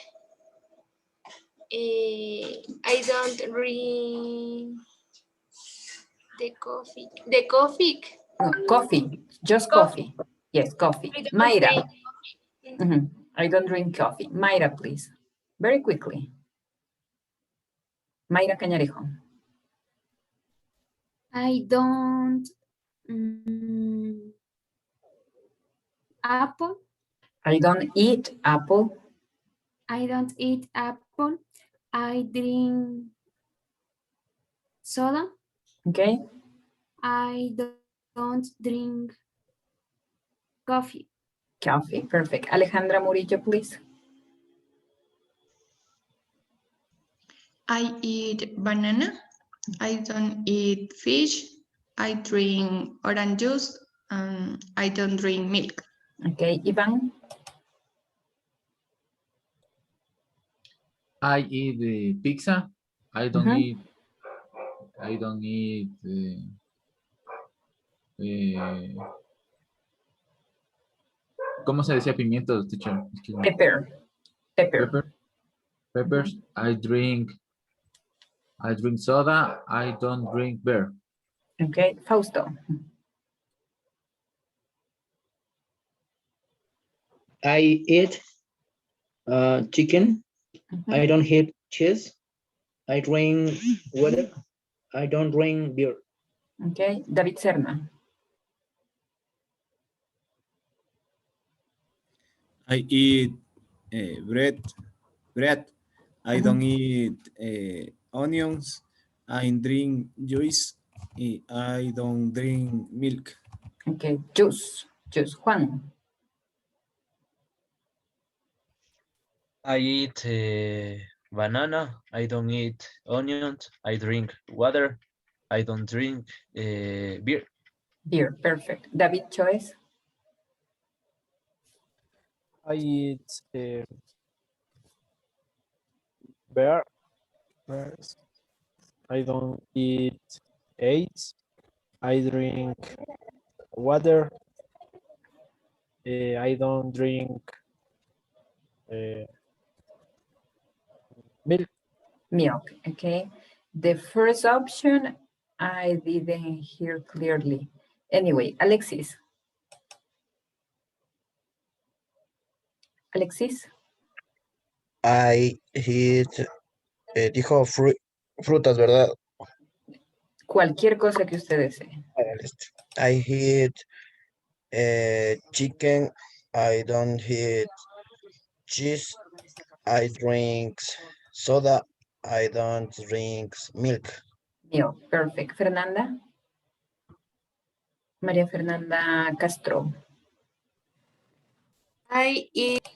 Speaker 14: I don't drink the coffee. The coffee.
Speaker 1: No, coffee. Just coffee. Yes, coffee. Mayra. I don't drink coffee. Mayra, please. Very quickly. Mayra Cañarejo.
Speaker 12: I don't apple.
Speaker 1: I don't eat apple.
Speaker 12: I don't eat apple. I drink soda.
Speaker 1: Okay.
Speaker 12: I don't drink coffee.
Speaker 1: Coffee, perfect. Alejandra Murillo, please.
Speaker 5: I eat banana. I don't eat fish. I drink orange juice. I don't drink milk.
Speaker 1: Okay, Ivan.
Speaker 23: I eat pizza. I don't eat. I don't eat. ¿Cómo se decía pimientos, teacher?
Speaker 1: Pepper.
Speaker 23: Peppers. I drink soda. I don't drink beer.
Speaker 1: Okay, Fausto.
Speaker 20: I eat chicken. I don't eat cheese. I drink water. I don't drink beer.
Speaker 1: Okay, David Serna.
Speaker 18: I eat bread. I don't eat onions. I drink juice. I don't drink milk.
Speaker 1: Okay, juice. Juan.
Speaker 3: I eat banana. I don't eat onions. I drink water. I don't drink beer.
Speaker 1: Beer, perfect. David Choice.
Speaker 10: I eat bears. I don't eat eggs. I drink water. I don't drink milk.
Speaker 1: Milk, okay. The first option, I didn't hear clearly. Anyway, Alexis. Alexis.
Speaker 15: I eat, dijo frutas, ¿verdad?
Speaker 1: Cualquier cosa que usted desee.
Speaker 15: I eat chicken. I don't eat cheese. I drink soda. I don't drink milk.
Speaker 1: Milk, perfect. Fernanda. María Fernanda Castro.
Speaker 19: I eat.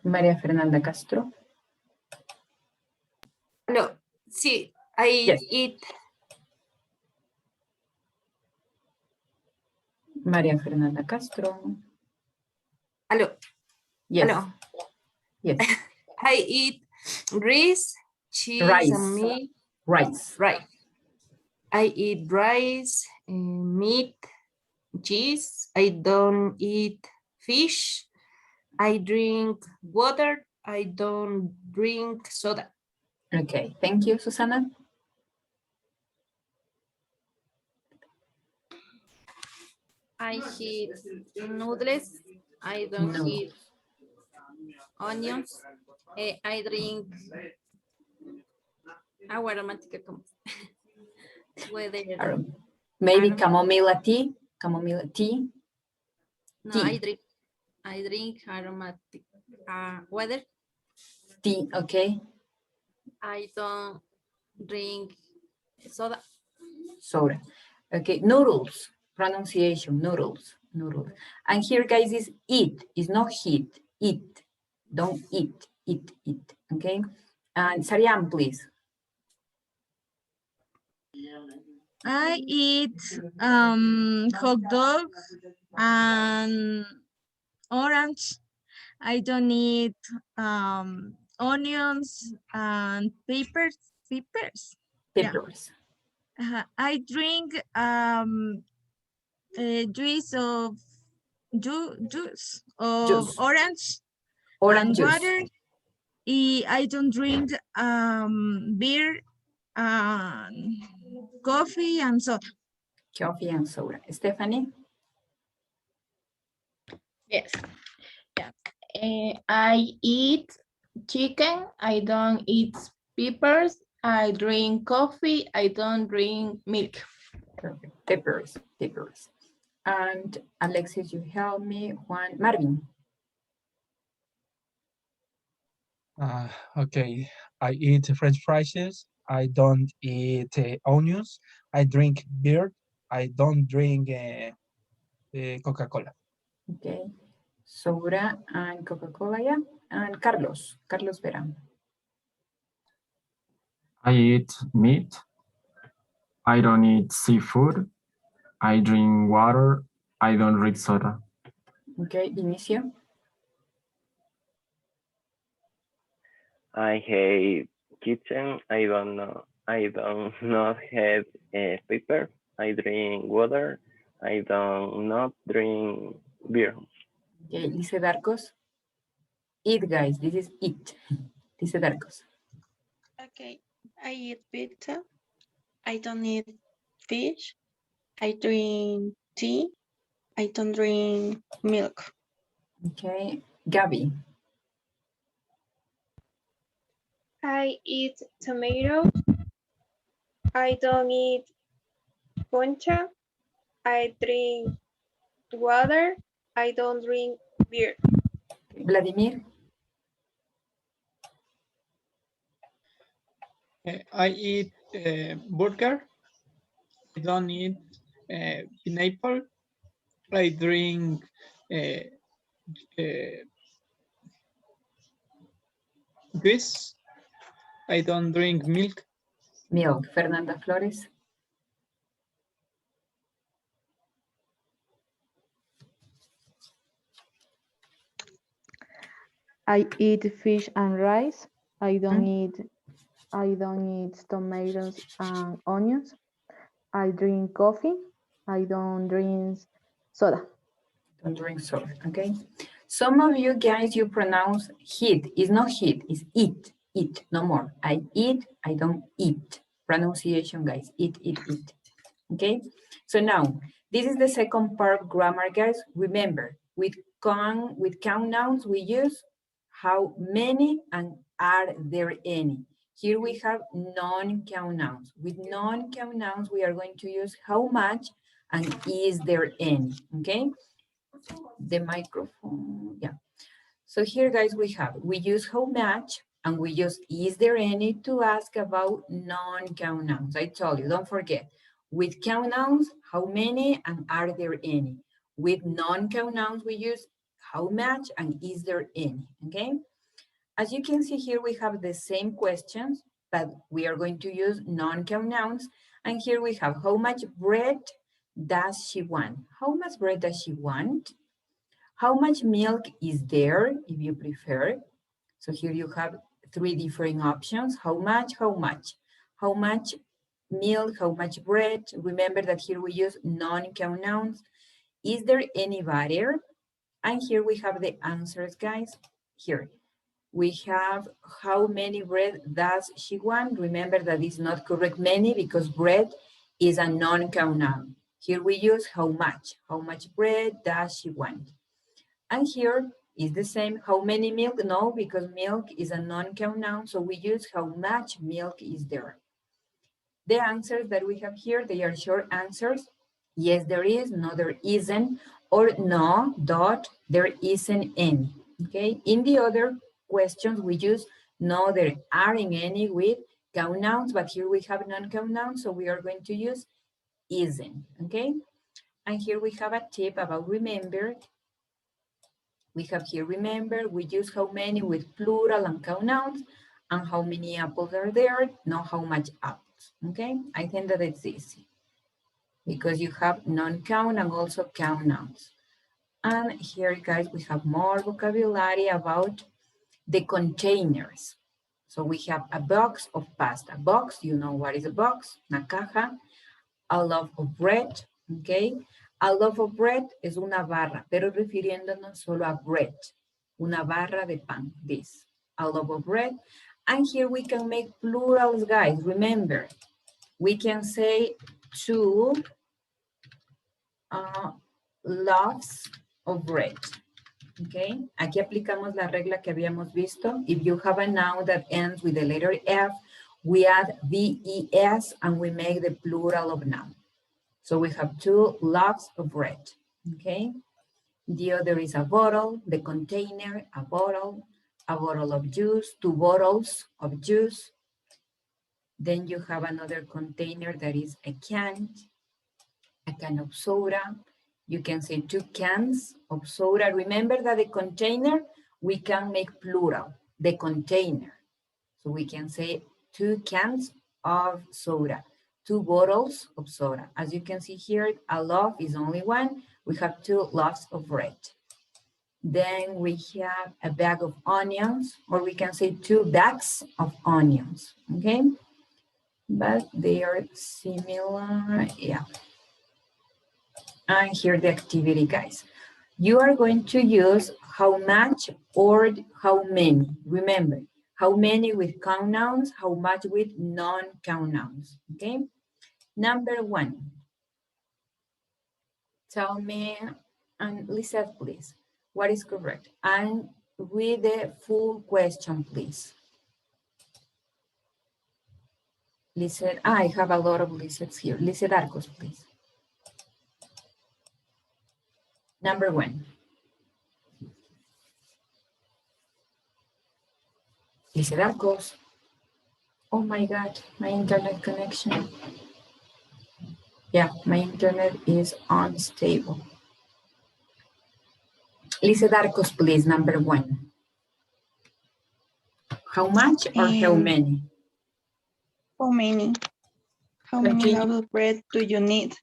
Speaker 1: María Fernanda Castro.
Speaker 19: No, sí, I eat.
Speaker 1: María Fernanda Castro.
Speaker 19: Hello.
Speaker 1: Yes.
Speaker 19: Hello.
Speaker 1: Yes.
Speaker 19: I eat rice, cheese, and meat.
Speaker 1: Rice.
Speaker 19: Right. I eat rice, meat, cheese. I don't eat fish. I drink water. I don't drink soda.
Speaker 1: Okay, thank you, Susana.
Speaker 16: I eat noodles. I don't eat onions. I drink agua aromática como
Speaker 1: Maybe chamomile tea. Chamomile tea.
Speaker 16: No,
Speaker 1: Tea.
Speaker 16: I drink aromatic water.
Speaker 1: Tea, okay.
Speaker 16: I don't drink soda.
Speaker 1: Soda. Okay, noodles. Pronunciation, noodles. And here, guys, is eat. It's not heat. Eat. Don't eat. Eat. Okay? And Sariam, please.
Speaker 22: I eat hot dog and orange. I don't eat onions and peppers. Peppers. Yeah.
Speaker 1: Peppers.
Speaker 22: I drink a juice of juice of
Speaker 1: Juice.
Speaker 22: orange
Speaker 1: Orange
Speaker 22: and
Speaker 1: juice.
Speaker 22: water. I don't drink beer and coffee and soda.
Speaker 1: Coffee and soda. Stephanie?
Speaker 9: Yes. Yeah. I eat chicken. I don't eat peppers. I drink coffee. I don't drink milk.
Speaker 1: Perfect. Peppers. Peppers. And Alexis, you help me. Juan, Marvin.
Speaker 2: Okay, I eat French fries. I don't eat onions. I drink beer. I don't drink Coca-Cola.
Speaker 1: Okay. Soda and Coca-Cola, yeah. And Carlos. Carlos Vera.
Speaker 11: I eat meat. I don't eat seafood. I drink water. I don't drink soda.
Speaker 1: Okay, Inicio.
Speaker 8: I hate kitchen. I don't know. I don't not have a paper. I drink water. I don't not drink beer.
Speaker 1: Okay, Lice Darcos. Eat, guys. This is eat. Lice Darcos.
Speaker 4: Okay, I eat pizza. I don't eat fish. I drink tea. I don't drink milk.
Speaker 1: Okay, Gabby.
Speaker 14: I eat tomato. I don't eat poncha. I drink water. I don't drink beer.
Speaker 1: Vladimir.
Speaker 6: I eat burger. I don't eat pineapple. I drink juice. I don't drink milk.
Speaker 1: Milk. Fernanda Flores.
Speaker 13: I eat fish and rice. I don't eat tomatoes and onions. I drink coffee. I don't drink soda.
Speaker 1: Don't drink soda, okay? Some of you guys, you pronounce heat. It's not heat, it's eat, eat, no more. I eat, I don't eat. Pronunciation, guys, eat, eat, eat, okay? So now, this is the second part of grammar, guys. Remember, with count nouns, we use how many and are there any. Here we have non-count nouns. With non-count nouns, we are going to use how much and is there any, okay? The microphone, yeah. So here, guys, we use how much and we use is there any to ask about non-count nouns. I told you, don't forget. With count nouns, how many and are there any? With non-count nouns, we use how much and is there any, okay? As you can see here, we have the same questions, but we are going to use non-count nouns. And here we have how much bread does she want? How much bread does she want? How much milk is there, if you prefer? So here you have three different options. How much, how much? How much milk, how much bread? Remember that here we use non-count nouns. Is there any butter? And here we have the answers, guys. Here we have how many bread does she want? Remember that it's not correct many because bread is a non-count noun. Here we use how much bread does she want? And here is the same, how many milk? No, because milk is a non-count noun, so we use how much milk is there. The answers that we have here, they are short answers. Yes, there is, no, there isn't, or no, dot, there isn't any, okay? In the other questions, we use no, there aren't any with count nouns, but here we have non-count nouns, so we are going to use isn't, okay? And here we have a tip about remember. We have here, remember, we use how many with plural and count nouns, and how many apples are there, not how much apples, okay? I think that it's easy. because you have non-count and also count nouns. And here, guys, we have more vocabulary about the containers. So we have a box of pasta. Box, you know what is a box, una caja. A loaf of bread, okay? A loaf of bread es una barra, pero refiriéndonos solo a bread. Una barra de pan, this. A loaf of bread. And here we can make plurals, guys. Remember, we can say two loaves of bread. Okay, aquí aplicamos la regla que habíamos visto. If you have a noun that ends with the letter F, we add VES and we make the plural of noun. So we have two loaves of bread, okay? The other is a bottle, the container, a bottle of juice, two bottles of juice. Then you have another container that is a can of soda. You can say two cans of soda. Remember that the container, we can make plural, the container. So we can say two cans of soda, two bottles of soda. As you can see here, a loaf is only one. We have two loaves of bread. Then we have a bag of onions, or we can say two bags of onions, okay? But they are similar, yeah. And here the activity, guys. You are going to use how much or how many. Remember, how many with count nouns, how much with non-count nouns, okay? Number one. Tell me, and Lisa, please, what is correct? And read the full question, please. Lisa, I have a lot of Lisets here. Lisa Arcos, please. Number one. Lisa Arcos. Oh my God, my internet connection. Yeah, my internet is unstable. Lisa Arcos, please, number one. How much or how many?
Speaker 4: How many? How many loaves of bread do you need?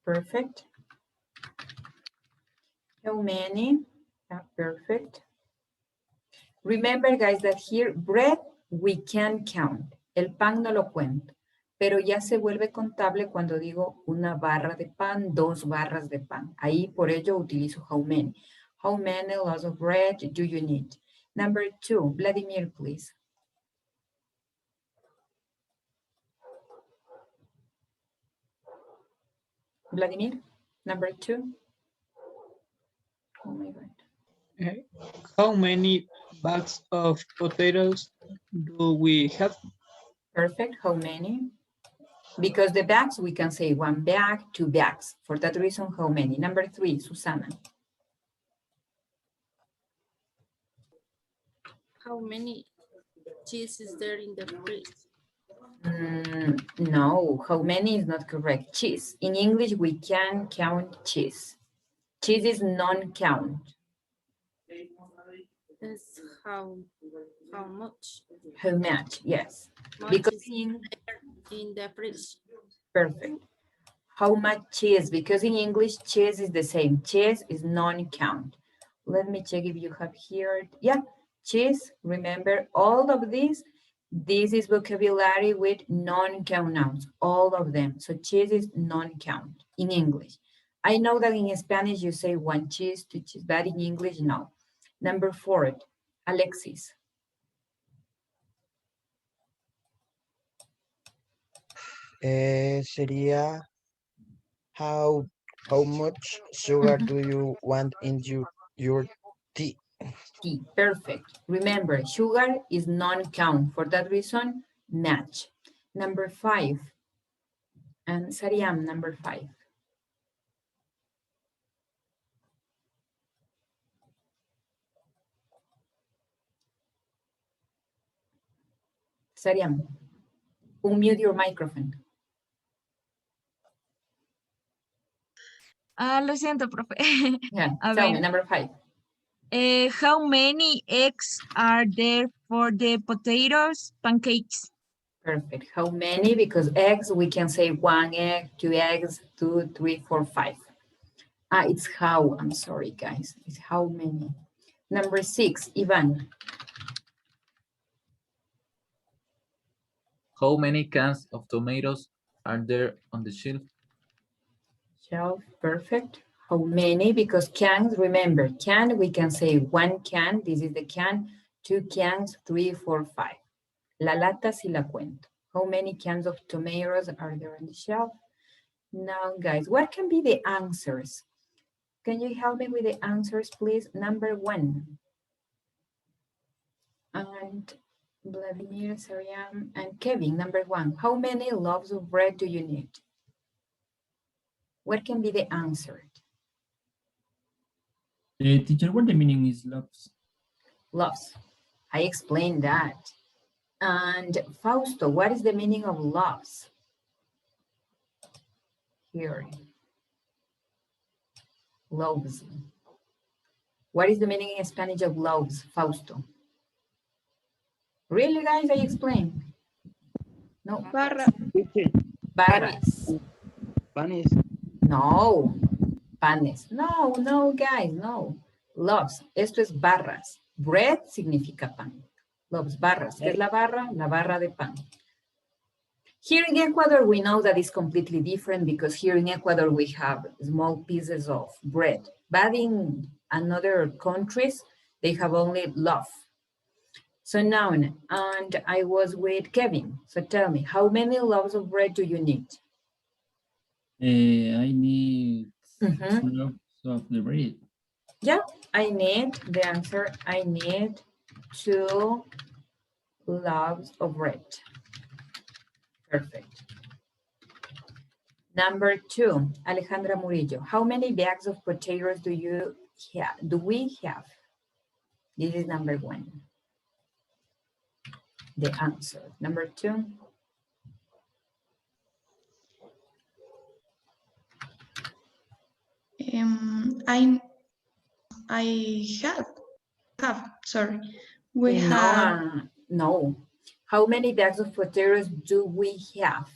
Speaker 1: Perfect. How many? Yeah, perfect. Remember, guys, that here, bread, we can count. El pan no lo cuento, pero ya se vuelve contable cuando digo una barra de pan, dos barras de pan. Ahí, por ello, utilizo how many. How many loaves of bread do you need? Number two, Vladimir, please. Vladimir, number two. Oh my God.
Speaker 6: How many bags of potatoes do we have?
Speaker 1: Perfect. How many? Because the bags, we can say one bag, two bags. For that reason, how many? Number three, Susana.
Speaker 16: How many cheese is there in the fridge?
Speaker 1: No, how many is not correct. Cheese. In English, we can count cheese. Cheese is non-count.
Speaker 16: That's how much?
Speaker 1: How much, yes.
Speaker 16: Much
Speaker 1: because
Speaker 16: is in the fridge.
Speaker 1: Perfect. How much cheese? Because in English, cheese is the same. Cheese is non-count. Let me check if you have here. Yeah, cheese. Remember all of these. This is vocabulary with non-count nouns, all of them. So cheese is non-count in English. I know that in Spanish you say one cheese, two cheese, but in English, no. Number four, Alexis.
Speaker 15: Sería how much sugar do you want in your tea?
Speaker 1: Tea, perfect. Remember, sugar is non-count. For that reason, match. Number five. And Sariam, number five. Sariam, unmute your microphone.
Speaker 22: Lo siento, profe.
Speaker 1: Yeah, tell me, number five.
Speaker 22: How many eggs are there for the potatoes pancakes?
Speaker 1: Perfect. How many? Because eggs, we can say 1 egg, 2 eggs, 2, 3, 4, 5. Ah, it's how. I'm sorry, guys. It's how many. Number 6, Ivan.
Speaker 23: How many cans of tomatoes are there on the shelf?
Speaker 1: Shelf, perfect. How many? Because cans, remember, can, we can say 1 can. This is the can. 2 cans, 3, 4, 5. La lata si la cuento. How many cans of tomatoes are there on the shelf? Now, guys, what can be the answers? Can you help me with the answers, please? Number 1. And Vladimir, Sariam, and Kevin, number 1. How many loaves of bread do you need? What can be the answer?
Speaker 7: Teacher, what the meaning is loves?
Speaker 1: Loves. I explained that. And Fausto, what is the meaning of loves? Here. Loaves. What is the meaning in Spanish of loaves, Fausto? Really, guys, I explained. No.
Speaker 20: Barra.
Speaker 1: Barras.
Speaker 20: Panes.
Speaker 1: No. Panes. No, no, guys, no. Loaves. Esto es barras. Bread significa pan. Loaves, barras. ¿Qué es la barra? La barra de pan. Here in Ecuador, we know that it's completely different because here in Ecuador, we have small pieces of bread. But in other countries, they have only loaf. So now, and I was with Kevin. So tell me, how many loaves of bread do you need?
Speaker 7: I need 2 loaves of the bread.
Speaker 1: Yeah, I need, the answer, I need 2 loaves of bread. Perfect. Number 2, Alejandra Murillo. How many bags of potatoes do we have? This is number 1. The answer. Number 2.
Speaker 5: I have, sorry. We have.
Speaker 1: No. How many bags of potatoes do we have?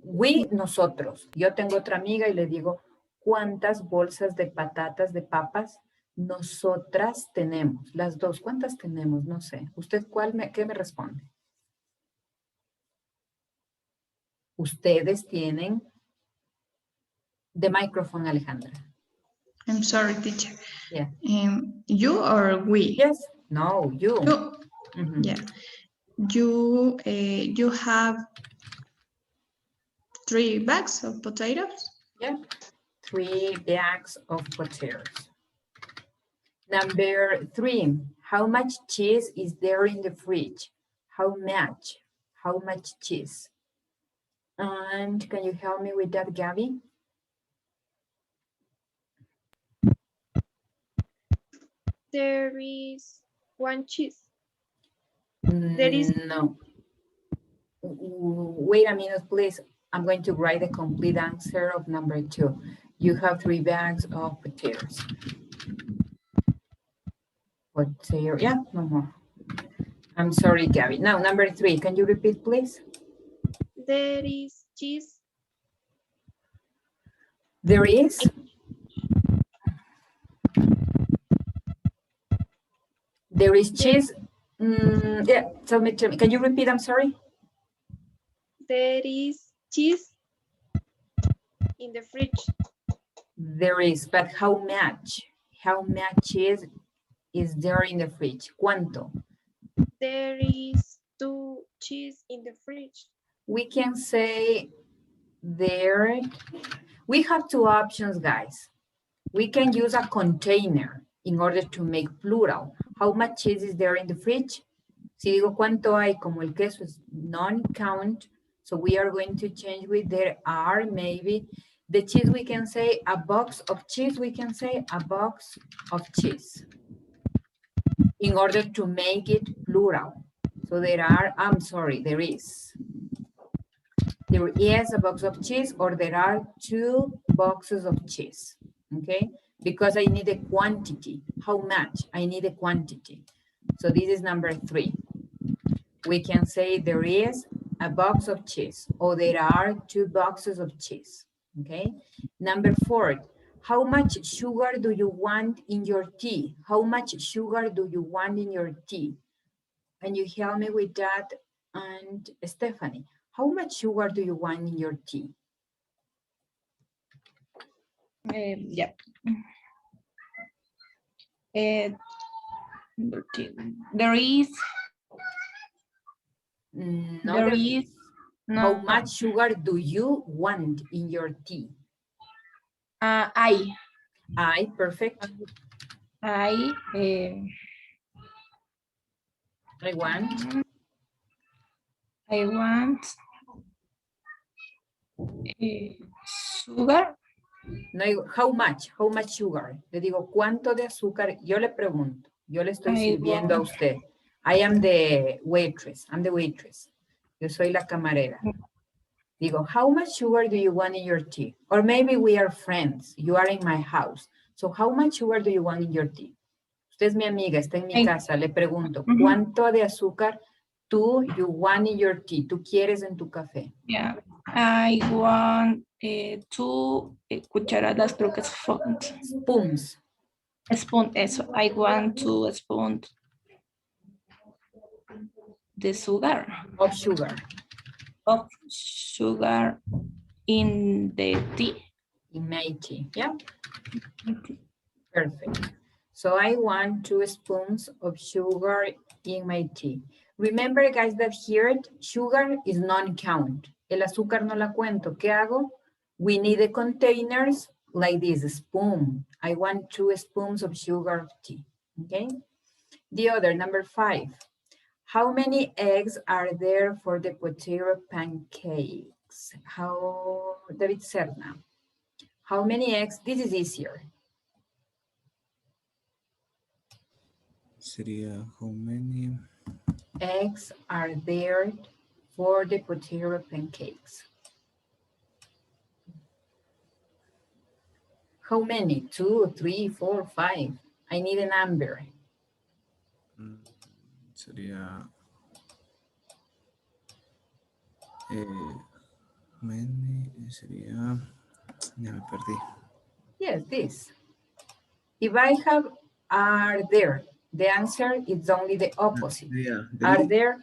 Speaker 1: We, nosotros. Yo tengo otra amiga y le digo, ¿cuántas bolsas de patatas, de papas, nosotras tenemos? Las dos, ¿cuántas tenemos? No sé. ¿Usted qué me responde? Ustedes tienen. The microphone, Alejandra.
Speaker 5: I'm sorry, teacher.
Speaker 1: Yeah.
Speaker 5: You or we?
Speaker 1: Yes. No, you.
Speaker 5: You. Yeah. You have 3 bags of potatoes?
Speaker 1: Yeah. 3 bags of potatoes. Number 3, how much cheese is there in the fridge? How much? How much cheese? And can you help me with that, Gabby?
Speaker 14: There is 1 cheese. There is
Speaker 1: no. Wait a minute, please. I'm going to write the complete answer of number 2. You have 3 bags of potatoes. Potato, yeah, no more. I'm sorry, Gabby. Now, number 3, can you repeat, please?
Speaker 14: There is cheese.
Speaker 1: There is? There is cheese. Yeah, tell me. Can you repeat? I'm sorry.
Speaker 14: There is cheese in the fridge.
Speaker 1: There is, but how much? How much cheese is there in the fridge? ¿Cuánto?
Speaker 14: There is 2 cheese in the fridge.
Speaker 1: We can say there. We have 2 options, guys. We can use a container in order to make plural. How much cheese is there in the fridge? Si digo cuánto hay, como el queso es non-count, so we are going to change with there are, maybe. The cheese, we can say a box of cheese, we can say a box of cheese in order to make it plural. So there are, I'm sorry, there is. There is a box of cheese or there are 2 boxes of cheese, okay? Because I need a quantity. How much? I need a quantity. So this is number 3. We can say there is a box of cheese, or there are 2 boxes of cheese, okay? Number 4, how much sugar do you want in your tea? How much sugar do you want in your tea? And you help me with that, and Stephanie, how much sugar do you want in your tea?
Speaker 9: Yeah. There is.
Speaker 1: No, how much sugar do you want in your tea?
Speaker 9: I,
Speaker 1: perfect.
Speaker 9: I
Speaker 1: want.
Speaker 9: I want sugar.
Speaker 1: No digo, how much sugar. Le digo, ¿cuánto de azúcar? Yo le pregunto, yo le estoy sirviendo a usted. I am the waitress, I'm the waitress. Yo soy la camarera. Digo, how much sugar do you want in your tea? Or maybe we are friends, you are in my house. So how much sugar do you want in your tea? Usted es mi amiga, está en mi casa, le pregunto, ¿cuánto de azúcar you want in your tea? ¿Tú quieres en tu café?
Speaker 9: Yeah, I want 2 cucharadas, creo que es
Speaker 1: spoons.
Speaker 9: Spoon, eso. I want 2 spoons de sugar.
Speaker 1: Of sugar.
Speaker 9: Of sugar in the tea.
Speaker 1: In my tea, yeah. Perfect. So I want 2 spoons of sugar in my tea. Remember, guys, that here sugar is non-count. El azúcar no la cuento. ¿Qué hago? We need the containers like this, spoon. I want 2 spoons of sugar of tea, okay? The other, number 5. How many eggs are there for the potato pancakes? David Serna. How many eggs? This is easier.
Speaker 18: Sería how many
Speaker 1: eggs are there for the potato pancakes? How many? 2, 3, 4, 5. I need a number.
Speaker 18: Sería many sería, ya me perdí.
Speaker 1: Yes, this. If I have are there, the answer is only the opposite.
Speaker 18: Yeah,
Speaker 1: Are there?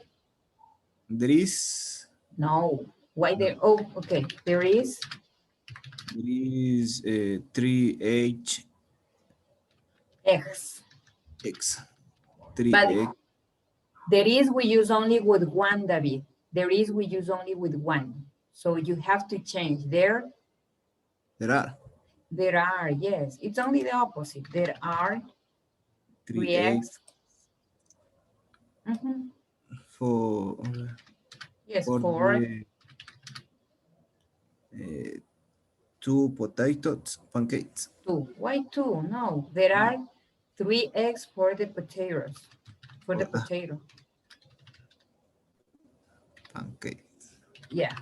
Speaker 18: There is.
Speaker 1: No. Why there? Oh, okay. There is.
Speaker 18: There is 3 eggs.
Speaker 1: Eggs.
Speaker 18: 3
Speaker 1: but
Speaker 18: eggs.
Speaker 1: There is we use only with 1, David. There is we use only with 1. So you have to change there.
Speaker 18: There are.
Speaker 1: There are, yes. It's only the opposite. There are 3 eggs.
Speaker 18: For
Speaker 1: yes,
Speaker 18: for
Speaker 1: for
Speaker 18: the, 2 potatoes pancakes.
Speaker 1: 2. Why 2? No, there are 3 eggs for the potatoes. For the potato.
Speaker 18: Pancakes.
Speaker 1: Yeah.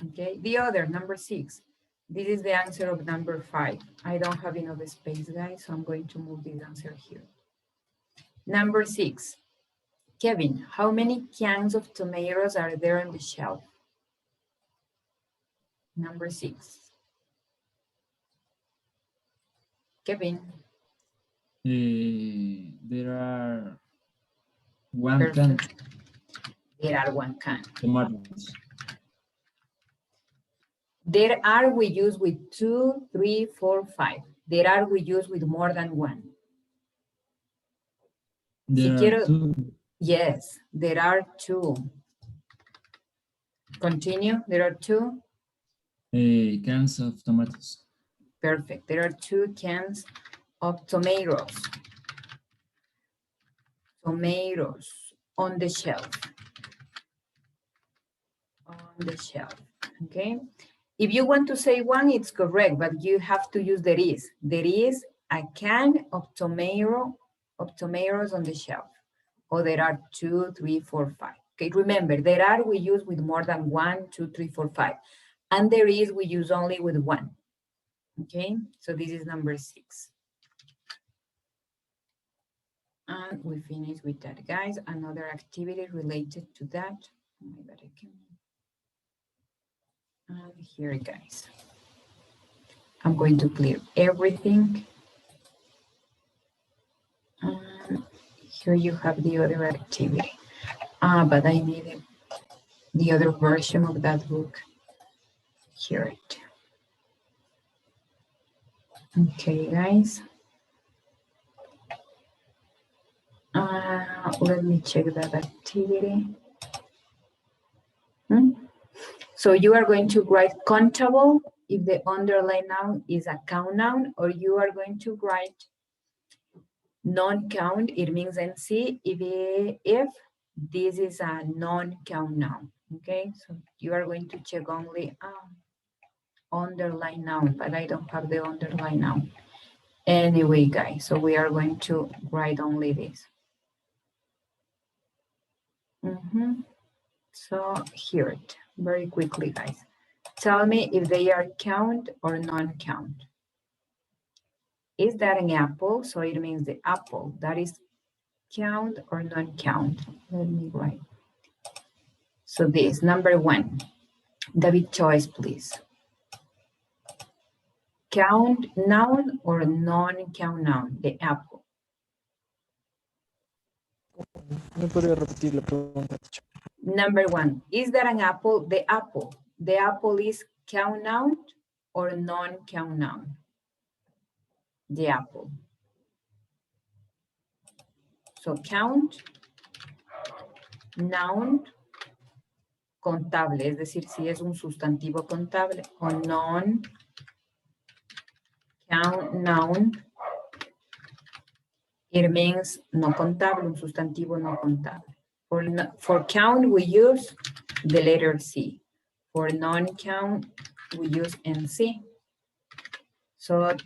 Speaker 1: Okay. The other, number 6. This is the answer of number 5. I don't have enough space, guys, so I'm going to move this answer here. Number 6. Kevin, how many cans of tomatoes are there on the shelf? Number 6. Kevin.
Speaker 7: There are 1 can.
Speaker 1: There are 1 can.
Speaker 7: Tomatoes.
Speaker 1: There are we use with 2, 3, 4, 5. There are we use with more than 1.
Speaker 7: There are 2.
Speaker 1: Yes, there are 2. Continue. There are 2.
Speaker 7: Cans of tomatoes.
Speaker 1: Perfect. There are 2 cans of tomatoes. Tomatoes on the shelf. On the shelf. Okay. If you want to say 1, it's correct, but you have to use there is. There is a can of tomatoes on the shelf. Or there are 2, 3, 4, 5. Okay, remember, there are we use with more than 1, 2, 3, 4, 5. And there is we use only with 1. Okay, so this is number 6. And we finish with that, guys. Another activity related to that. Oh my God, I can. And here, guys. I'm going to clear everything. And here you have the other activity. But I need the other version of that book. Here it. Okay, guys. Let me check that activity. So you are going to write countable if the underlined noun is a count noun, or you are going to write non-count, it means NC, if this is a non-count noun, okay? So you are going to check only underline noun, but I don't have the underline noun. Anyway, guys, so we are going to write only this. So here it, very quickly, guys. Tell me if they are count or non-count. Is that an apple? So it means the apple. That is count or non-count. Let me write. So this, number one. David, choice, please. Count noun or non-count noun, the apple.
Speaker 10: ¿Me podría repetir la pregunta, teacher?
Speaker 1: Number one, is that an apple? The apple. The apple is count noun or non-count noun? The apple. So count, noun, contable, es decir, si es un sustantivo contable, o non-count noun, it means no contable, un sustantivo no contable. For count, we use the letter C. For non-count, we use NC. So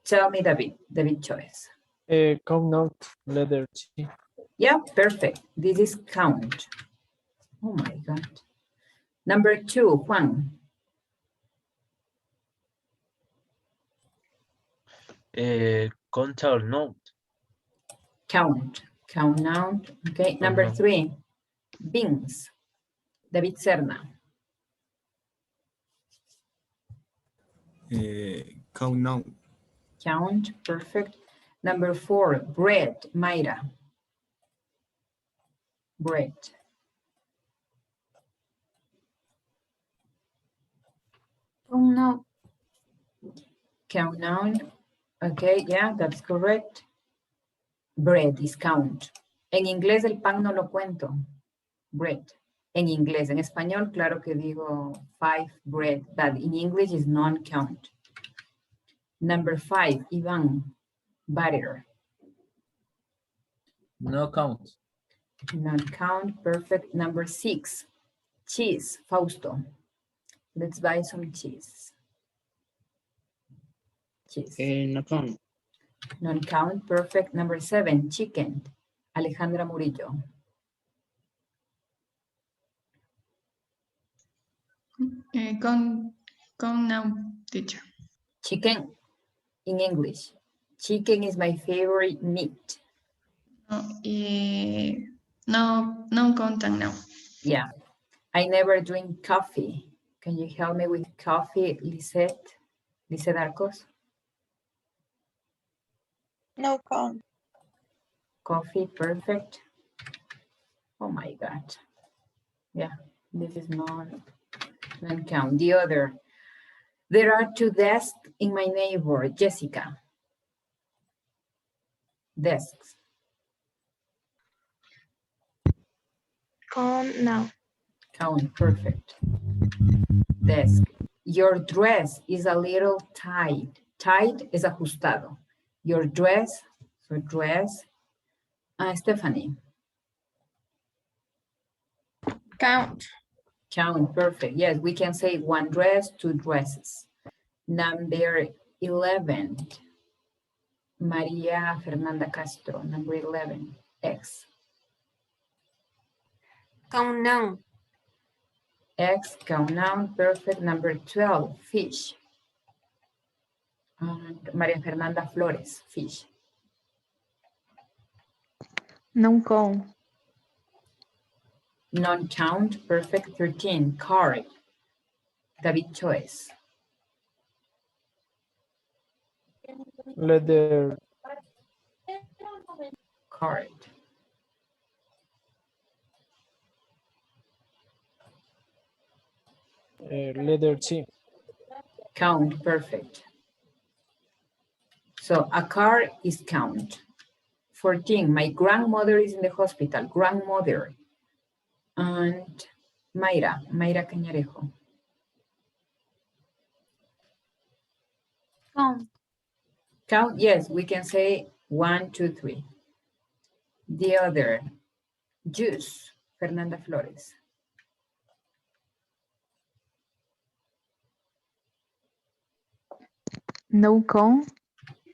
Speaker 1: tell me, David choice.
Speaker 10: Count note, letter T.
Speaker 1: Yeah, perfect. This is count. Oh my God. Number two, Juan.
Speaker 3: Conta or note?
Speaker 1: Count noun. Okay, number three, beans. David Serna.
Speaker 18: Count noun.
Speaker 1: Count, perfect. Number four, bread, Mayra. Bread.
Speaker 9: Count noun.
Speaker 1: Count noun. Okay, yeah, that's correct. Bread is count. En inglés el pan no lo cuento. Bread. En inglés. En español, claro que digo 5 bread, but in English is non-count. Number 5, Ivan. Butter.
Speaker 23: No count.
Speaker 1: Non-count, perfect. Number 6, cheese, Fausto. Let's buy some cheese. Cheese.
Speaker 20: No count.
Speaker 1: Non-count, perfect. Number 7, chicken, Alejandra Murillo.
Speaker 5: Count noun, teacher.
Speaker 1: Chicken, in English. Chicken is my favorite meat.
Speaker 5: No, non-count noun.
Speaker 1: Yeah. I never drink coffee. Can you help me with coffee, Lisette Arcos?
Speaker 4: No count.
Speaker 1: Coffee, perfect. Oh my God. Yeah, this is non-count. The other. There are 2 desks in my neighbor, Jessica. Desks.
Speaker 14: Count now.
Speaker 1: Count, perfect. Desk. Your dress is a little tight. Tight is ajustado. Your dress, so dress. Stephanie.
Speaker 9: Count.
Speaker 1: Count, perfect. Yes, we can say 1 dress, 2 dresses. Number 11. Maria Fernanda Castro, number 11, X.
Speaker 19: Count noun.
Speaker 1: X, count noun, perfect. Number 12, fish. Maria Fernanda Flores, fish.
Speaker 13: No count.
Speaker 1: Non-count, perfect. 13, card. David choice.
Speaker 10: Letter
Speaker 1: Card.
Speaker 10: letter T.
Speaker 1: Count, perfect. So a car is count. 14, my grandmother is in the hospital. Grandmother. And Mayra Cañarejo.
Speaker 14: Count.
Speaker 1: Count, yes, we can say 1, 2, 3. The other, juice, Fernanda Flores.
Speaker 13: No count.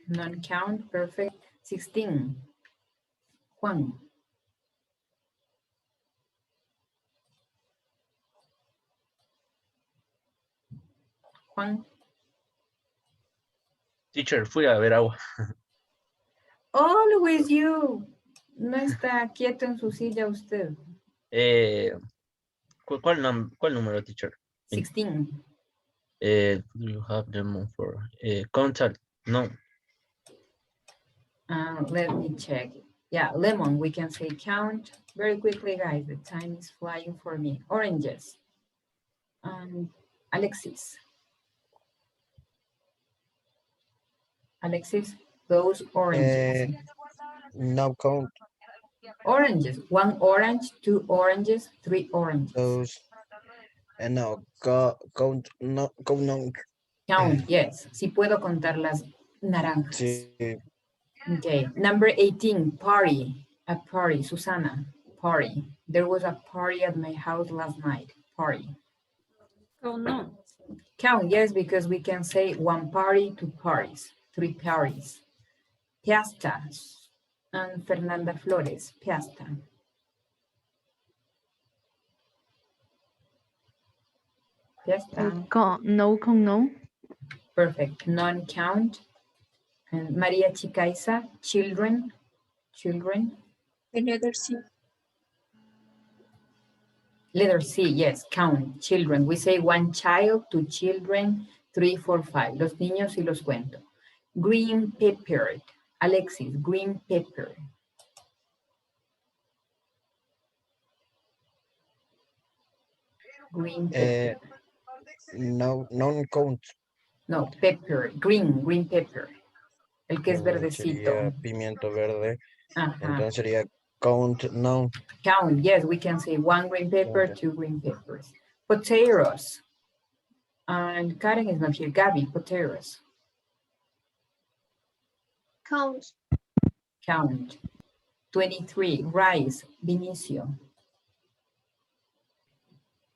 Speaker 1: Non-count, perfect. 16, Juan. Juan.
Speaker 3: Teacher, fui a ver agua.
Speaker 1: Always you. No está quieto en su silla usted.
Speaker 3: ¿Cuál número, teacher?
Speaker 1: 16.
Speaker 3: Do you have them for contact? No.
Speaker 1: Let me check. Yeah, lemon, we can say count. Very quickly, guys, the time is flying for me. Oranges. Alexis. Alexis, those oranges.
Speaker 15: No count.
Speaker 1: Oranges, 1 orange, 2 oranges, 3 oranges.
Speaker 15: Those. And no, count, no, count, no.
Speaker 1: Count, yes. Si puedo contar las naranjas.
Speaker 15: Sí.
Speaker 1: Okay, number 18, party. A party, Susana, party. There was a party at my house last night, party.
Speaker 19: Oh, no.
Speaker 1: Count, yes, because we can say 1 party, 2 parties, 3 parties. Piasta, and Fernanda Flores, piasta. Piasta.
Speaker 13: No count, no.
Speaker 1: Perfect, non-count. And Maria Chicaiza, children, children.
Speaker 14: The letter C.
Speaker 1: Letter C, yes, count, children. We say 1 child, 2 children, 3, 4, 5. Los niños y los cuento. Green pepper. Alexis, green pepper. Green pepper.
Speaker 15: No, non-count.
Speaker 1: No, pepper, green pepper. El que es verdecito.
Speaker 15: Sería pimiento verde.
Speaker 1: Ajá.
Speaker 15: Entonces sería count, no.
Speaker 1: Count, yes, we can say 1 green pepper, 2 green peppers. Potatoes. And Karen is not here. Gabby, potatoes.
Speaker 14: Count.
Speaker 1: Count. 23, rice, Vinicio.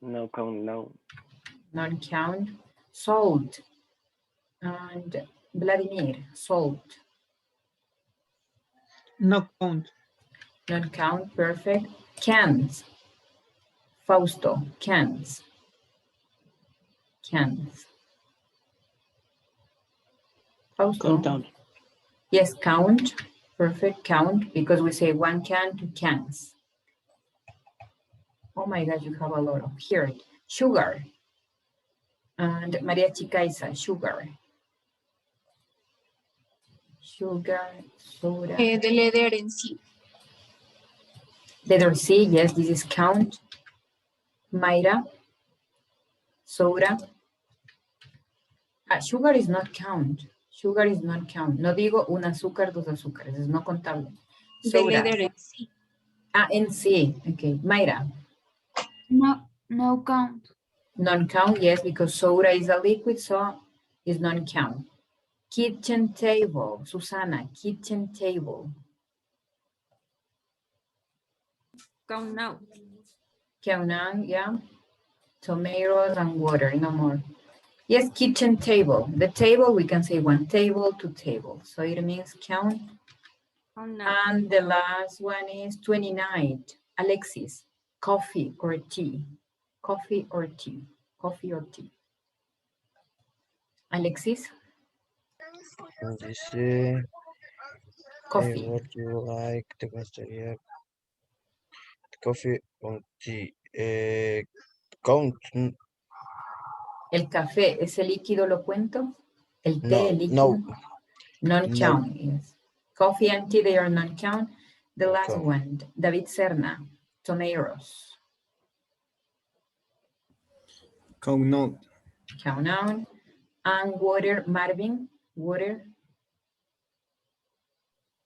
Speaker 8: No count, no.
Speaker 1: Non-count. Salt. And Vladimir, salt.
Speaker 6: No count.
Speaker 1: Non-count, perfect. Cans. Fausto, cans. Cans. Fausto.
Speaker 20: Count.
Speaker 1: Yes, count. Perfect, count, because we say 1 can, 2 cans. Oh my God, you have a lot of here. Sugar. And Maria Chicaiza, sugar. Sugar, soda.
Speaker 14: The letter in C.
Speaker 1: Letter C, yes, this is count. Mayra, soda. Sugar is not count. Sugar is not count. No digo un azúcar, 2 azúcares, es no contable.
Speaker 14: The letter in C.
Speaker 1: En C, okay. Mayra.
Speaker 14: No count.
Speaker 1: Non-count, yes, because soda is a liquid, so it's non-count. Kitchen table, Susana, kitchen table.
Speaker 19: Count now.
Speaker 1: Count now, yeah. Tomatoes and water, no more. Yes, kitchen table. The table, we can say 1 table, 2 tables. So it means count.
Speaker 19: Count now.
Speaker 1: And the last one is 29. Alexis, coffee or tea? Coffee or tea? Coffee or tea? Alexis?
Speaker 15: Dice,
Speaker 1: Coffee.
Speaker 15: would you like, te gustaría coffee or tea. Count.
Speaker 1: El café, ¿ese líquido lo cuento? El té,
Speaker 15: No,
Speaker 1: el líquido.
Speaker 15: no,
Speaker 1: Non-count, yes. Coffee and tea, they are non-count. The last
Speaker 15: count.
Speaker 1: one, David Serna, tomatoes.
Speaker 18: Count not.
Speaker 1: Count out. And water, Marvin, water,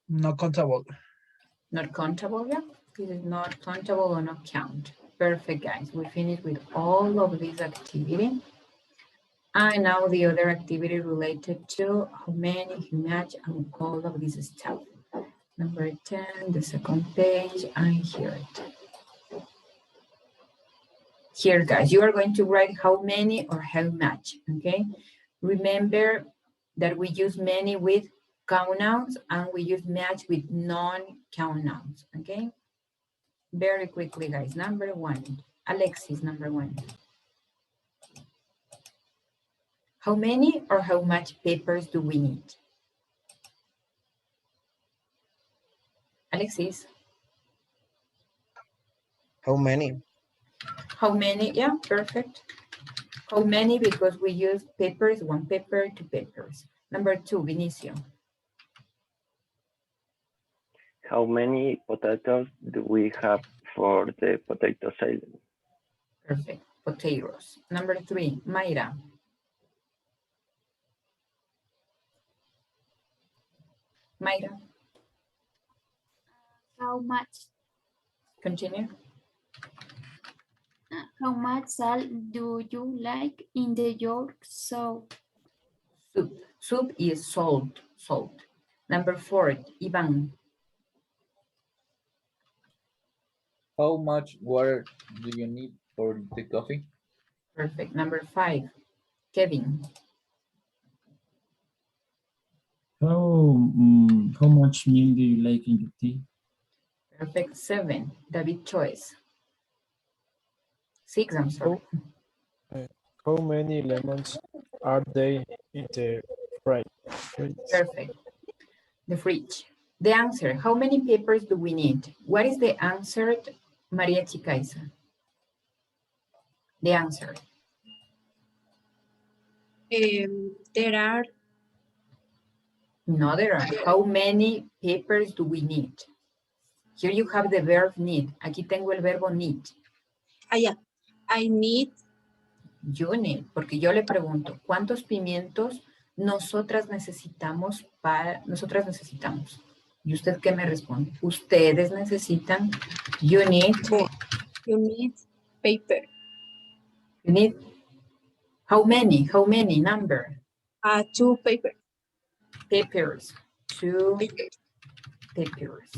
Speaker 2: Not countable.
Speaker 1: not countable, yeah? This is not countable or not count. Perfect, guys. We finished with all of this activity. And now the other activity related to how many, how much, and all of this stuff. Number 10, the second page, and here it. Here, guys, you are going to write how many or how much, okay? Remember that we use many with count nouns and we use much with non-count nouns, okay? Very quickly, guys. Number 1, Alexis, number 1. How many or how much papers do we need? Alexis.
Speaker 15: How many?
Speaker 1: How many? Yeah, perfect. How many? Because we use papers, 1 paper, 2 papers. Number 2, Vinicio.
Speaker 8: How many potatoes do we have for the potato salad?
Speaker 1: Perfect. Potatoes. Number 3, Mayra. Mayra.
Speaker 12: How much?
Speaker 1: Continue.
Speaker 12: How much salt do you like in the York soup?
Speaker 1: Soup. Soup is salt. Salt. Number 4, Ivan.
Speaker 23: How much water do you need for the coffee?
Speaker 1: Perfect. Number 5, Kevin.
Speaker 7: How much milk do you like in your tea?
Speaker 1: Perfect. 7, David Choice. 6, I'm sorry.
Speaker 10: How many lemons are they in the fridge?
Speaker 1: Perfect. The fridge. The answer, how many papers do we need? What is the answer, Maria Chicaiza? The answer.
Speaker 14: There are.
Speaker 1: No, there are. How many papers do we need? Here you have the verb need. Aquí tengo el verbo need.
Speaker 14: Yeah. I need.
Speaker 1: You need, porque yo le pregunto, ¿cuántos pimientos nosotras necesitamos nosotras necesitamos? ¿Y usted qué me responde? Ustedes necesitan. You need.
Speaker 14: You need paper.
Speaker 1: You need. How many? How many? Number.
Speaker 14: 2 paper.
Speaker 1: Papers. 2 papers.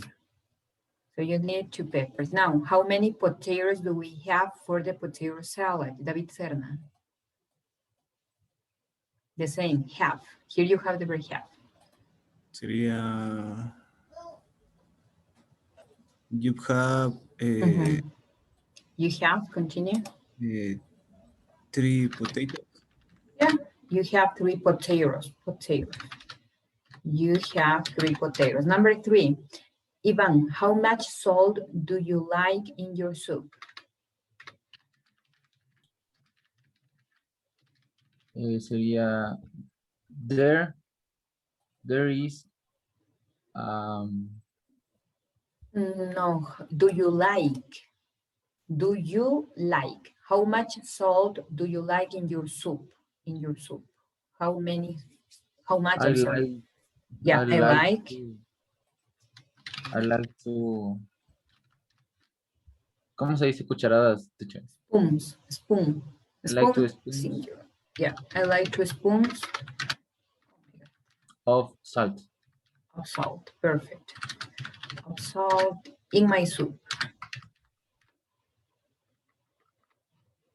Speaker 1: So you need 2 papers. Now, how many potatoes do we have for the potato salad? David Serna. The same, half. Here you have the verb half.
Speaker 18: Sería. You have.
Speaker 1: You have, continue.
Speaker 18: 3 potatoes.
Speaker 1: Yeah, you have 3 potatoes. Potatoes. You have 3 potatoes. Number 3, Ivan, how much salt do you like in your soup?
Speaker 23: Sería there is
Speaker 1: No, do you like? Do you like? How much salt do you like in your soup? In your soup. How many? How much? I'm sorry. Yeah, I like.
Speaker 23: I like to. ¿Cómo se dice cucharadas, teacher?
Speaker 1: Spoons. Spoon.
Speaker 23: I like to spoon
Speaker 1: Singular. Yeah, I like 2 spoons
Speaker 23: of salt.
Speaker 1: of salt. Perfect. Of salt in my soup.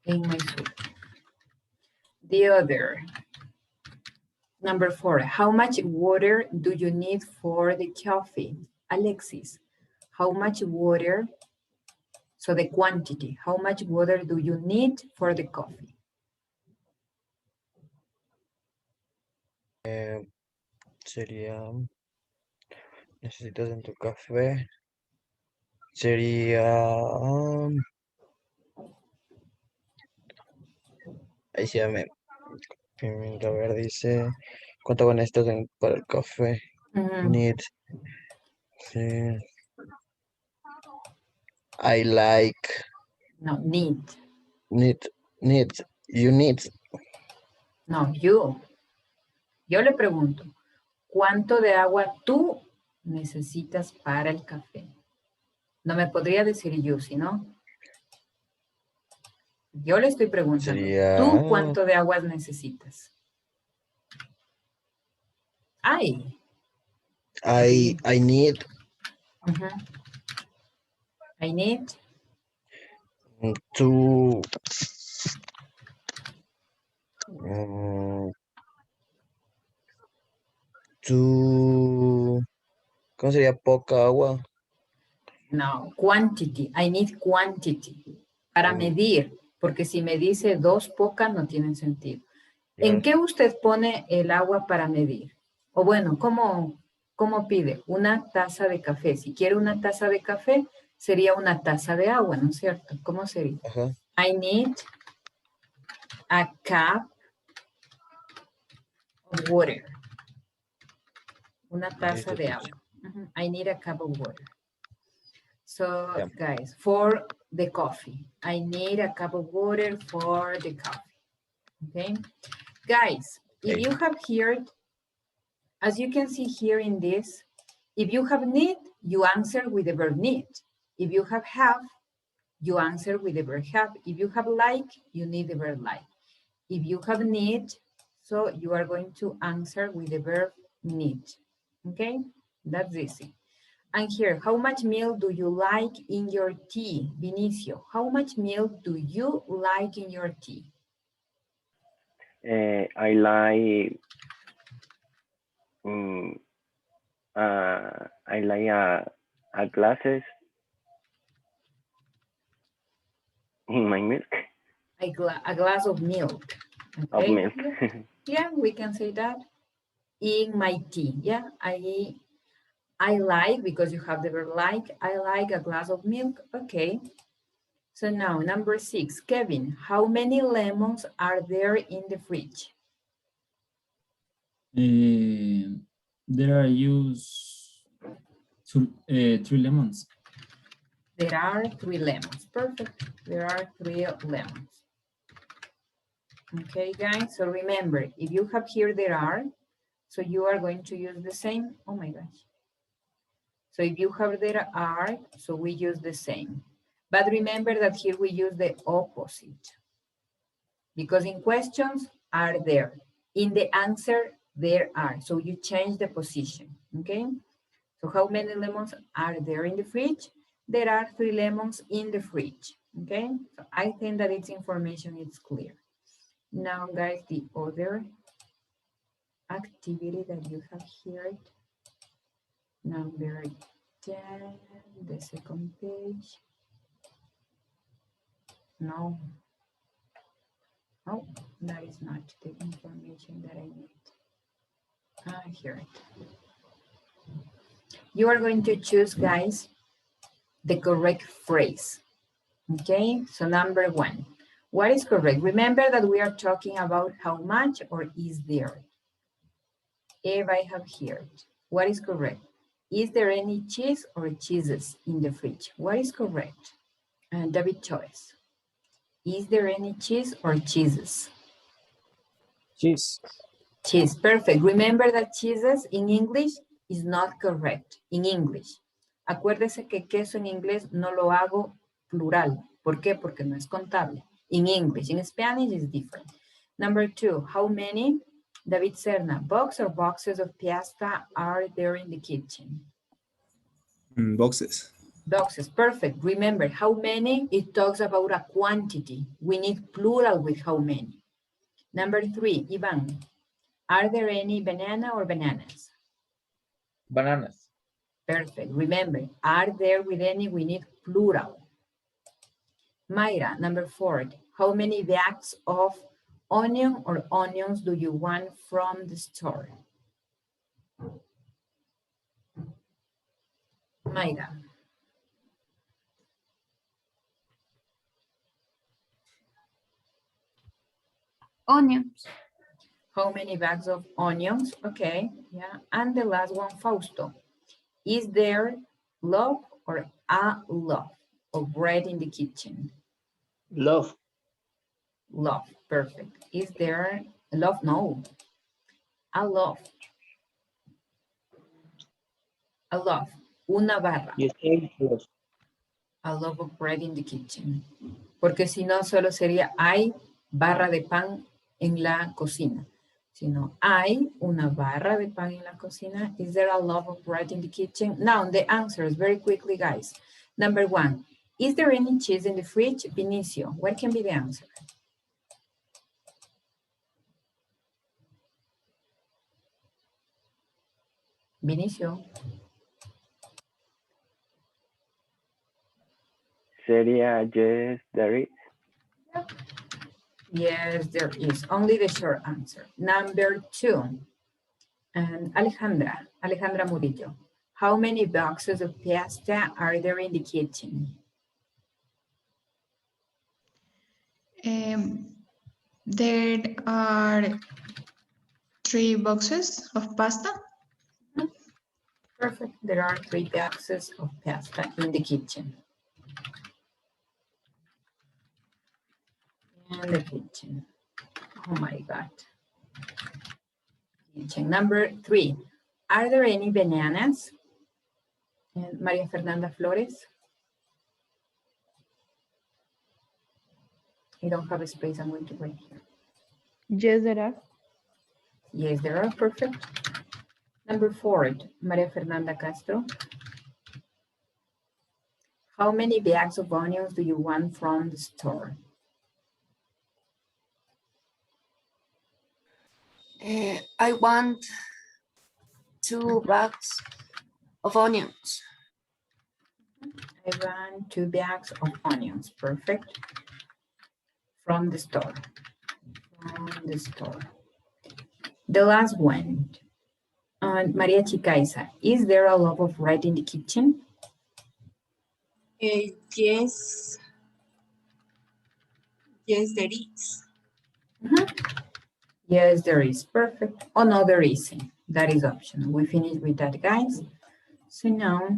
Speaker 1: In my soup. The other. Number 4, how much water do you need for the coffee? Alexis, how much water, so the quantity, how much water do you need for the coffee?
Speaker 15: Sería, necesitas en tu café sería... ahí sí ya a ver, dice... ¿Cuánto con esto para el café? Need. Sí. I like.
Speaker 1: No, need.
Speaker 15: Need. You need.
Speaker 1: No, you. Yo le pregunto, ¿cuánto de agua tú necesitas para el café? No me podría decir you, sino yo le estoy preguntando,
Speaker 15: Sería...
Speaker 1: ¿tú cuánto de agua necesitas? I.
Speaker 15: I need
Speaker 1: Ujú. I need
Speaker 15: to... mm, to... ¿Cómo sería poca agua?
Speaker 1: no, quantity. I need quantity. Para medir, porque si me dice dos pocas no tienen sentido. ¿En qué usted pone el agua para medir? O bueno, ¿cómo pide? Una taza de café. Si quiere una taza de café, sería una taza de agua, ¿no es cierto? ¿Cómo sería?
Speaker 15: Ajá.
Speaker 1: I need a cup of water. Una taza de agua. I need a cup of water. So,
Speaker 15: Yeah.
Speaker 1: guys, for the coffee, I need a cup of water for the coffee. Okay? Guys, if you have here, as you can see here in this, if you have need, you answer with the verb need. If you have, you answer with the verb have. If you have like, you need the verb like. If you have need, so you are going to answer with the verb need. Okay? That's easy. And here, how much milk do you like in your tea, Vinicio? How much milk do you like in your tea?
Speaker 8: I like I like a glasses in my milk.
Speaker 1: A glass of milk. Okay.
Speaker 8: Of milk.
Speaker 1: Yeah, we can say that. In my tea. Yeah, I like, because you have the verb like, I like a glass of milk. Okay. So now, number 6, Kevin, how many lemons are there in the fridge?
Speaker 7: There are used 3 lemons.
Speaker 1: There are 3 lemons. Perfect. There are 3 lemons. Okay, guys. So remember, if you have here there are, so you are going to use the same. Oh my gosh. So if you have there are, so we use the same. But remember that here we use the opposite. Because in questions, are there. In the answer, there are. So you change the position, okay? So how many lemons are there in the fridge? There are 3 lemons in the fridge, okay? So I think that it's information, it's clear. Now, guys, the other activity that you have here, number 10, the second page. No. Oh, that is not the information that I need. Here. You are going to choose, guys, the correct phrase. Okay, so number 1. What is correct? Remember that we are talking about how much or is there. If I have here, what is correct? Is there any cheese or cheeses in the fridge? What is correct? David Choice. Is there any cheese or cheeses?
Speaker 10: Cheese.
Speaker 1: Cheese, perfect. Remember that cheeses in English is not correct. In English. Acuérdese que queso en inglés no lo hago plural. ¿Por qué? Porque no es contable. In English. In Spanish is different. Number 2, how many? David Serna, box or boxes of pasta are there in the kitchen?
Speaker 18: Boxes.
Speaker 1: Boxes, perfect. Remember, how many? It talks about a quantity. We need plural with how many. Number 3, Ivan, are there any banana or bananas?
Speaker 23: Bananas.
Speaker 1: Perfect. Remember, are there with any? We need plural. Mayra, number 4, how many bags of onion or onions do you want from the store? Mayra.
Speaker 12: Onions.
Speaker 1: How many bags of onions? Okay, yeah. And the last one, Fausto. Is there love or a lot of bread in the kitchen?
Speaker 20: Love.
Speaker 1: Love, perfect. Is there love? No. A love. A love. Una barra.
Speaker 20: You say love.
Speaker 1: A loaf of bread in the kitchen. Porque si no, solo sería hay barra de pan en la cocina. Sino hay una barra de pan en la cocina. Is there a loaf of bread in the kitchen? Now, the answers very quickly, guys. Number 1, is there any cheese in the fridge? Vinicio, what can be the answer? Vinicio.
Speaker 8: Sería yes, there is.
Speaker 1: Yes, there is. Only the short answer. Number 2. And Alejandra Murillo. How many boxes of pasta are there in the kitchen?
Speaker 5: There are 3 boxes of pasta.
Speaker 1: Perfect. There are 3 boxes of pasta in the kitchen. In the kitchen. Oh my God. Kitchen. Number 3. Are there any bananas? And Maria Fernanda Flores. I don't have a space. I'm going to write here.
Speaker 13: Yes, there are.
Speaker 1: Yes, there are. Perfect. Number 4. Maria Fernanda Castro. How many bags of onions do you want from the store?
Speaker 19: I want 2 bags of onions.
Speaker 1: I want 2 bags of onions. Perfect. From the store. From the store. The last one. Maria Chicaiza. Is there a loaf of bread in the kitchen?
Speaker 19: Yes. Yes, there is.
Speaker 1: Yes, there is. Perfect. Oh, no, there isn't. That is optional. We finished with that, guys. So now,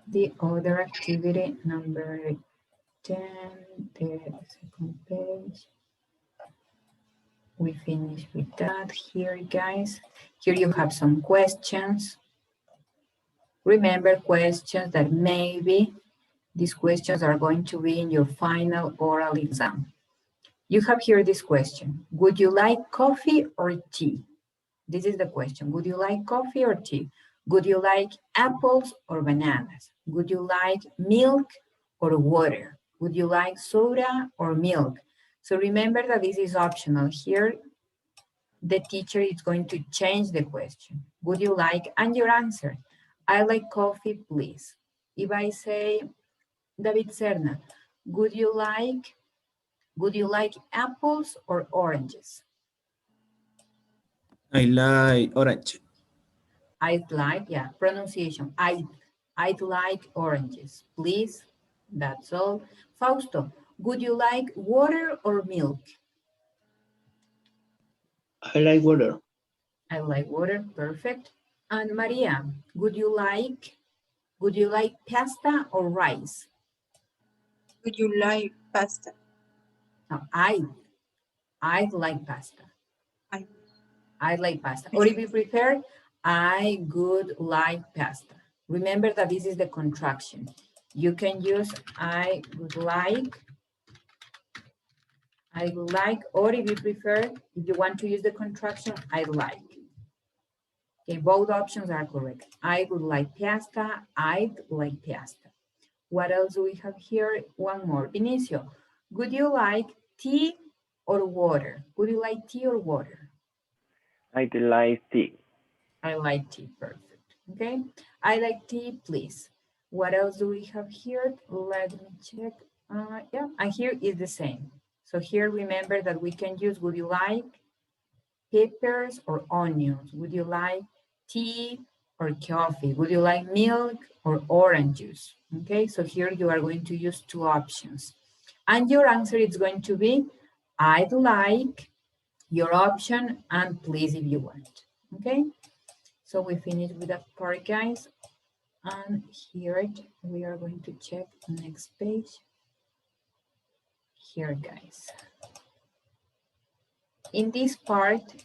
Speaker 1: the other activity, number 10, the second page. We finished with that here, guys. Here you have some questions. Remember, questions that maybe these questions are going to be in your final oral exam. You have here this question. Would you like coffee or tea? This is the question. Would you like coffee or tea? Would you like apples or bananas? Would you like milk or water? Would you like soda or milk? So remember that this is optional. Here, the teacher is going to change the question. Would you like, and your answer, I like coffee, please. If I say, David Serna, would you like apples or oranges?
Speaker 18: I like orange.
Speaker 1: I'd like, yeah, pronunciation. I'd like oranges, please. That's all. Fausto, would you like water or milk?
Speaker 20: I like water.
Speaker 1: I like water, perfect. And Maria, would you like pasta or rice?
Speaker 19: Would you like pasta?
Speaker 1: No, I'd like pasta. I'd like pasta. Or if you prefer, I would like pasta. Remember that this is the contraction. You can use I would like, or if you prefer, if you want to use the contraction, I'd like. Okay, both options are correct. I would like pasta, I'd like pasta. What else do we have here? One more. Vinicio, would you like tea or water? Would you like tea or water?
Speaker 8: I like tea.
Speaker 1: I like tea, perfect. Okay, I like tea, please. What else do we have here? Let me check. Yeah, and here is the same. So here, remember that we can use, would you like peppers or onions? Would you like tea or coffee? Would you like milk or orange juice? Okay, so here you are going to use 2 options. And your answer is going to be, I'd like, your option, and please if you want. Okay, so we finished with that part, guys. And here we are going to check the next page. Here, guys. In this part,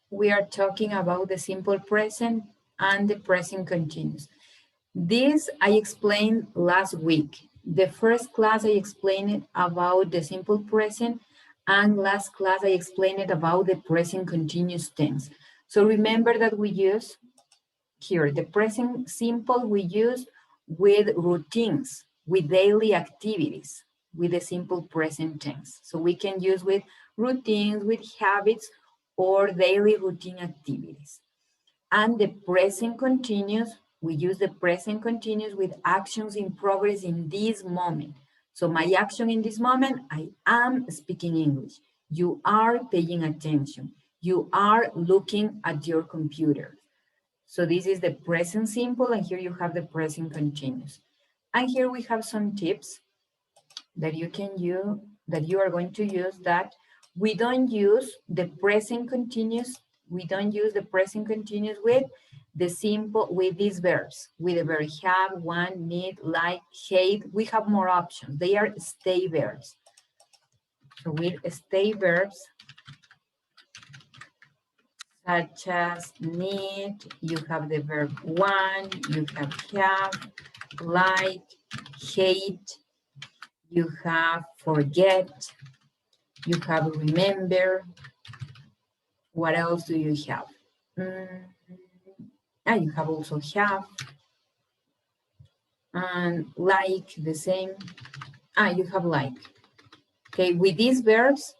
Speaker 1: we are talking about the simple present and the present continuous. This I explained last week. The first class I explained about the simple present, and last class I explained about the present continuous tense. So remember that we use here, the present simple we use with routines, with daily activities, with the simple present tense. So we can use with routines, with habits, or daily routine activities. And the present continuous, we use the present continuous with actions in progress in this moment. So my action in this moment, I am speaking English. You are paying attention. You are looking at your computer. So this is the present simple, and here you have the present continuous. And here we have some tips that you can use, that you are going to use, that we don't use the present continuous, we don't use the present continuous with the simple, with these verbs, with the verb have, want, need, like, hate. We have more options. They are stay verbs. So with stay verbs, such as need, you have the verb want, you have, like, hate, you have forget, you have remember. What else do you have? You have also have, and like the same. You have like. Okay, with these verbs,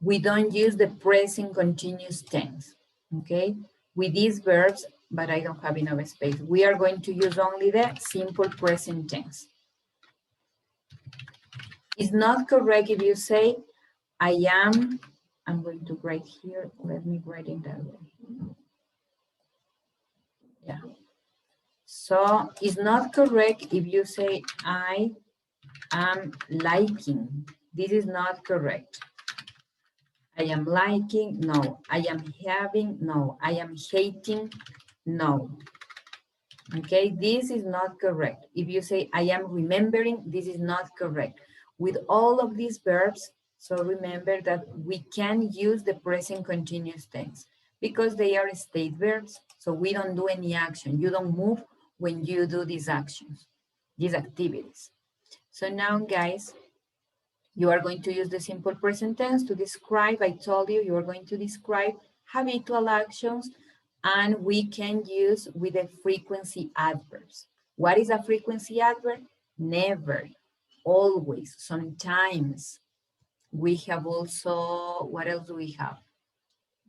Speaker 1: we don't use the present continuous tense. Okay, with these verbs, but I don't have enough space. We are going to use only the simple present tense. It's not correct if you say, I am, I'm going to write here, let me write it that way. Yeah. So it's not correct if you say, I am liking. This is not correct. I am liking, no. I am having, no. I am hating, no. Okay, this is not correct. If you say, I am remembering, this is not correct. With all of these verbs, so remember that we can use the present continuous tense because they are state verbs. So we don't do any action. You don't move when you do these actions, these activities. So now, guys, you are going to use the simple present tense to describe. I told you, you are going to describe habitual actions, and we can use with the frequency adverbs. What is a frequency adverb? Never, always, sometimes. We have also, what else do we have?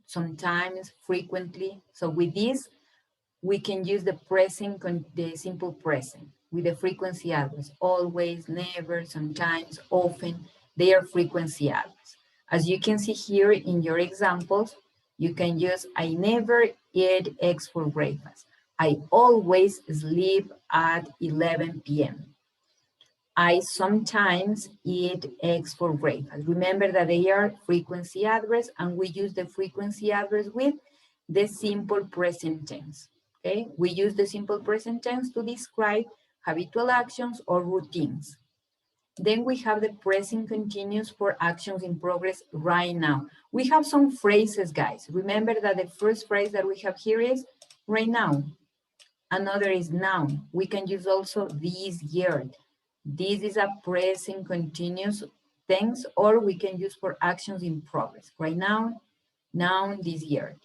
Speaker 1: Sometimes, frequently. So with this, we can use the present, the simple present with the frequency adverbs. Always, never, sometimes, often. They are frequency adverbs. As you can see here in your examples, you can use, I never eat eggs for breakfast. I always sleep at 11 p.m. I sometimes eat eggs for breakfast. Remember that they are frequency adverbs, and we use the frequency adverbs with the simple present tense. Okay, we use the simple present tense to describe habitual actions or routines. Then we have the present continuous for actions in progress right now. We have some phrases, guys. Remember that the first phrase that we have here is right now. Another is now. We can use also this year. This is a present continuous tense, or we can use for actions in progress. Right now, now, this year.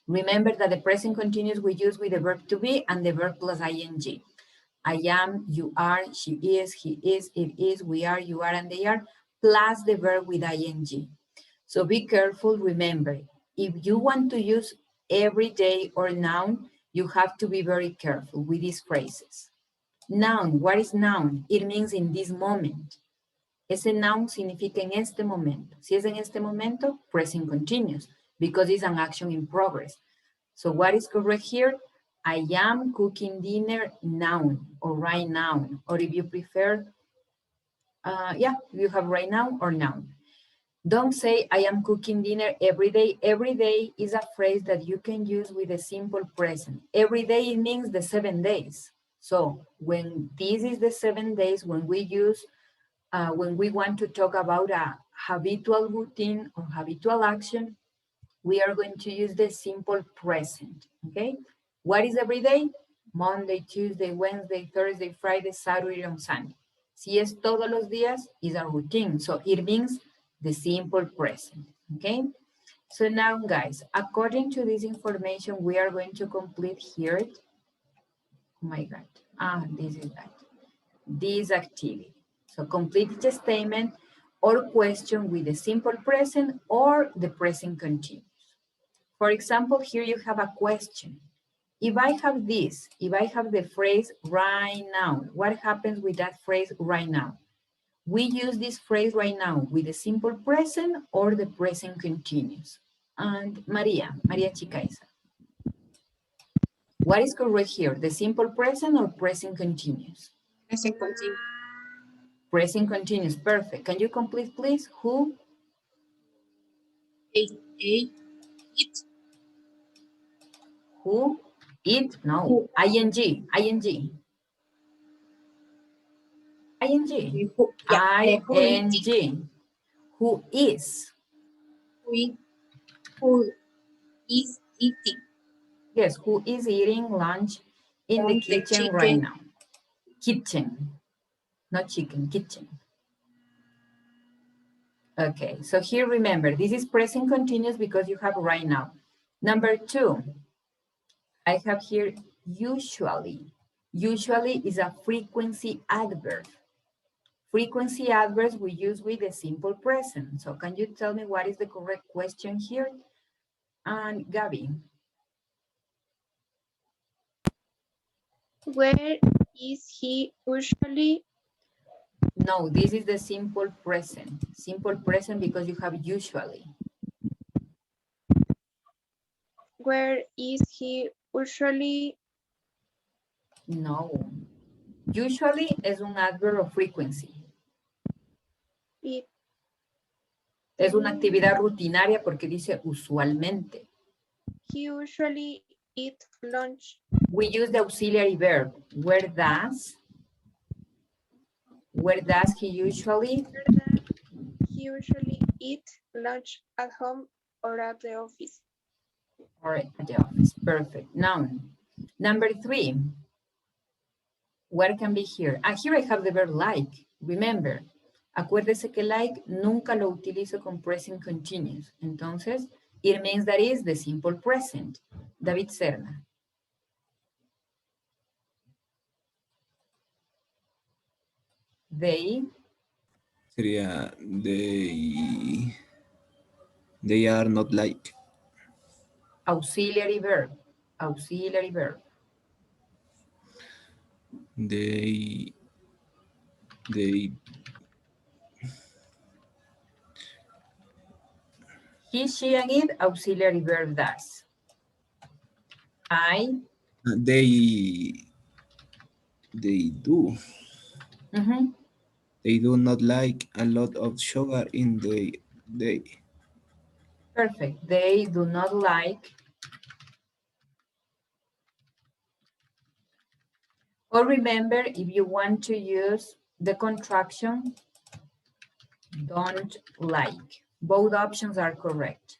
Speaker 1: Remember that the present continuous we use with the verb to be and the verb plus ing. I am, you are, she is, he is, it is, we are, you are, and they are, plus the verb with ing. So be careful, remember, if you want to use everyday or noun, you have to be very careful with these phrases. Noun, what is noun? It means in this moment. Ese noun significa en este momento. Si es en este momento, present continuous, because it's an action in progress. So what is correct here? I am cooking dinner, noun, or right now. Or if you prefer, you have right now or noun. Don't say I am cooking dinner every day. Every day is a phrase that you can use with a simple present. Every day it means the 7 days. So when this is the 7 days, when we use, when we want to talk about a habitual routine or habitual action, we are going to use the simple present, okay? What is every day? Monday, Tuesday, Wednesday, Thursday, Friday, Saturday, and Sunday. Si es todos los días, is a routine. So it means the simple present, okay? So now, guys, according to this information, we are going to complete here. Oh my God. This is that. This activity. So complete the statement or question with the simple present or the present continuous. For example, here you have a question. If I have this, if I have the phrase right now, what happens with that phrase right now? We use this phrase right now with the simple present or the present continuous. And Maria Chicaisa. What is correct here? The simple present or present continuous?
Speaker 19: Present continuous.
Speaker 1: Present continuous, perfect. Can you complete, please? Who?
Speaker 19: It.
Speaker 1: Who? It? No. ING. ING. ING.
Speaker 19: Who, yeah, who
Speaker 1: ING. Who is?
Speaker 19: Who is eating?
Speaker 1: Yes, who is eating lunch in the kitchen right now? Kitchen. Not chicken, kitchen. Okay, so here remember, this is present continuous because you have right now. Number 2, I have here usually. Usually is a frequency adverb. Frequency adverbs we use with the simple present. So can you tell me what is the correct question here? And Gabby.
Speaker 14: Where is he usually?
Speaker 1: No, this is the simple present. Simple present because you have usually.
Speaker 14: Where is he usually?
Speaker 1: No. Usually es un adverb of frequency.
Speaker 14: It.
Speaker 1: Es una actividad rutinaria porque dice usualmente.
Speaker 14: He usually eat lunch.
Speaker 1: We use the auxiliary verb. Where does he usually?
Speaker 14: He usually eat lunch at home or at the office.
Speaker 1: Or at the office. Perfect. Noun. Number 3. What can be here? Here I have the verb like. Remember, acuérdese que like nunca lo utilizo con present continuous. Entonces, it means that is the simple present. David Serna. They.
Speaker 18: Sería they are not like.
Speaker 1: Auxiliary verb. Auxiliary verb.
Speaker 18: They
Speaker 1: He, she, and it, auxiliary verb does.
Speaker 18: They do.
Speaker 1: Mm-hmm.
Speaker 18: They do not like a lot of sugar in the day.
Speaker 1: Perfect. They do not like. Or remember, if you want to use the contraction, don't like. Both options are correct.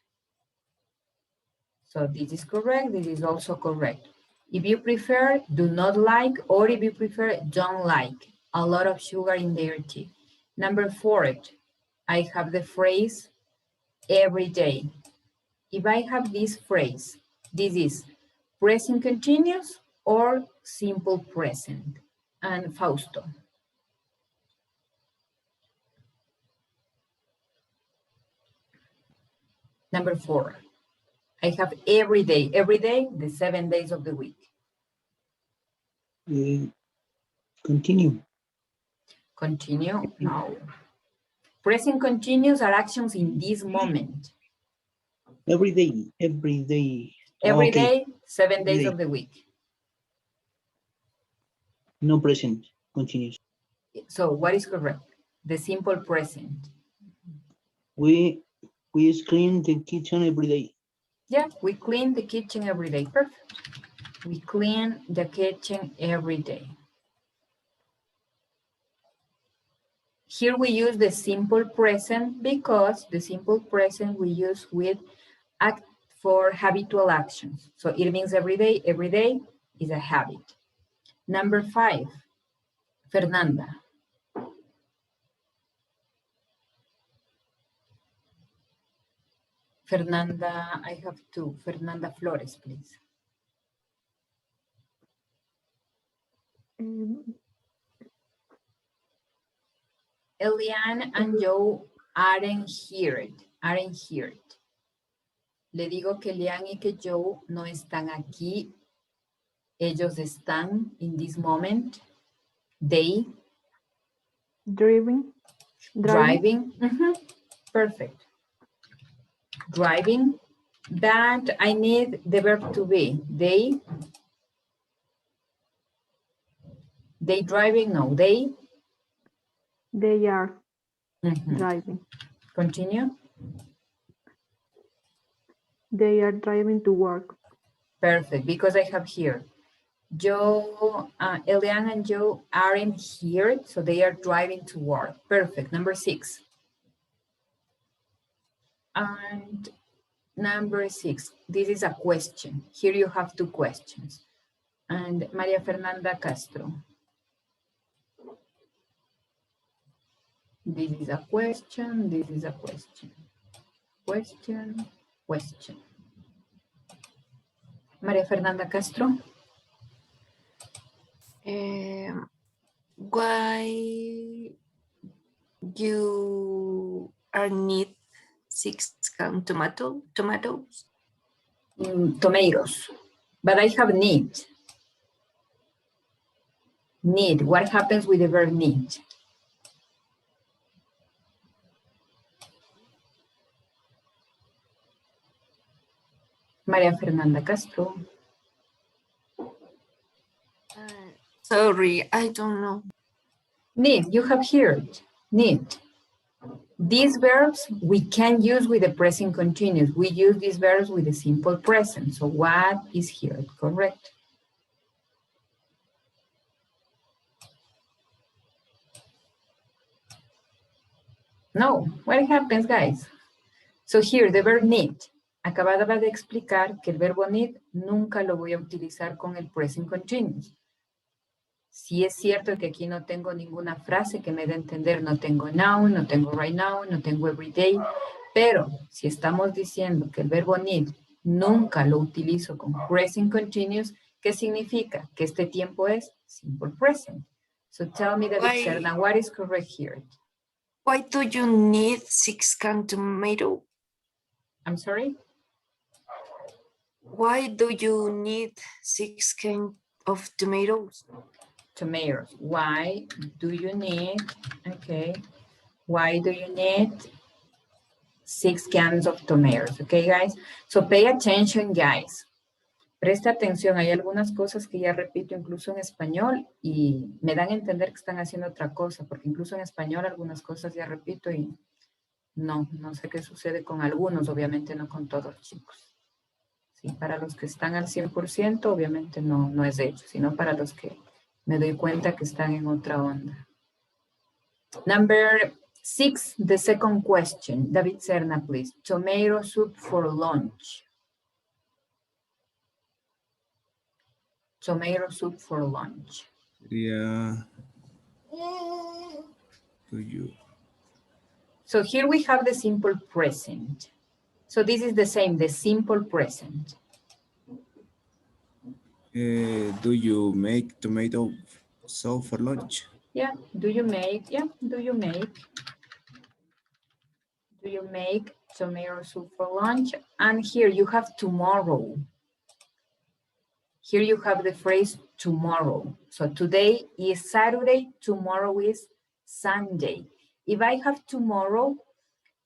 Speaker 1: So this is correct. This is also correct. If you prefer, do not like, or if you prefer, don't like a lot of sugar in their tea. Number 4, I have the phrase every day. If I have this phrase, this is present continuous or simple present. And Fausto. Number 4, I have every day, the 7 days of the week.
Speaker 20: Continue.
Speaker 1: Continue? No. Present continuous are actions in this moment.
Speaker 20: Every day. Every day.
Speaker 1: Every
Speaker 20: Okay.
Speaker 1: day, 7 days
Speaker 20: day.
Speaker 1: of the week.
Speaker 20: No present. Continuous.
Speaker 1: So what is correct? The simple present.
Speaker 20: We clean the kitchen every day.
Speaker 1: Yeah, we clean the kitchen every day. Perfect. We clean the kitchen every day. Here we use the simple present because the simple present we use with act for habitual actions. So it means every day is a habit. Number 5, Fernanda. Fernanda, I have two. Fernanda Flores, please. Eliane and Joe aren't here. Le digo que Eliane y que Joe no están aquí. Ellos están in this moment. They.
Speaker 13: Driving.
Speaker 1: Perfect. Driving. That I need the verb to be. They driving? No, they
Speaker 13: are driving.
Speaker 1: Continue.
Speaker 13: They are driving to work.
Speaker 1: Perfect, because I have here Joe, Eliane and Joe aren't here, so they are driving to work. Perfect. Number 6. And number 6, this is a question. Here you have 2 questions. And Maria Fernanda Castro. This is a question, this is a question. Question. Maria Fernanda Castro.
Speaker 19: Why you are need 6 tomatoes?
Speaker 1: Tomatoes. But I have need. Need. What happens with the verb need? Maria Fernanda Castro.
Speaker 19: Sorry, I don't know.
Speaker 1: Need, you have heard. Need. These verbs we can use with the present continuous. We use these verbs with the simple present. So what is here? Correct. No, what happens, guys? So here, the verb need. Acababa de explicar que el verbo need nunca lo voy a utilizar con el present continuous. Sí es cierto que aquí no tengo ninguna frase que me dé a entender, no tengo now, no tengo right now, no tengo everyday, pero si estamos diciendo que el verbo need nunca lo utilizo con present continuous, ¿qué significa? Que este tiempo es simple present. So tell me, David Serna, what is correct here?
Speaker 19: Why do you need 6 cans tomato?
Speaker 1: I'm sorry?
Speaker 19: Why do you need 6 cans of tomatoes?
Speaker 1: Tomatoes. Why do you need, okay, why do you need 6 cans of tomatoes? Okay, guys? So pay attention, guys. Presta atención, hay algunas cosas que ya repito incluso en español y me dan a entender que están haciendo otra cosa, porque incluso en español algunas cosas ya repito y no sé qué sucede con algunos, obviamente no con todos, chicos. Sí, para los que están al 100%, obviamente no es de ellos, sino para los que me doy cuenta que están en otra onda. Number 6, the second question. David Serna, please. Tomato soup for lunch. Tomato soup for lunch.
Speaker 18: Yeah. Do you?
Speaker 1: So here we have the simple present. So this is the same, the simple present.
Speaker 18: Do you make tomato soup for lunch?
Speaker 1: Yeah, do you make tomato soup for lunch? And here you have tomorrow. Here you have the phrase tomorrow. So today is Saturday, tomorrow is Sunday. If I have tomorrow,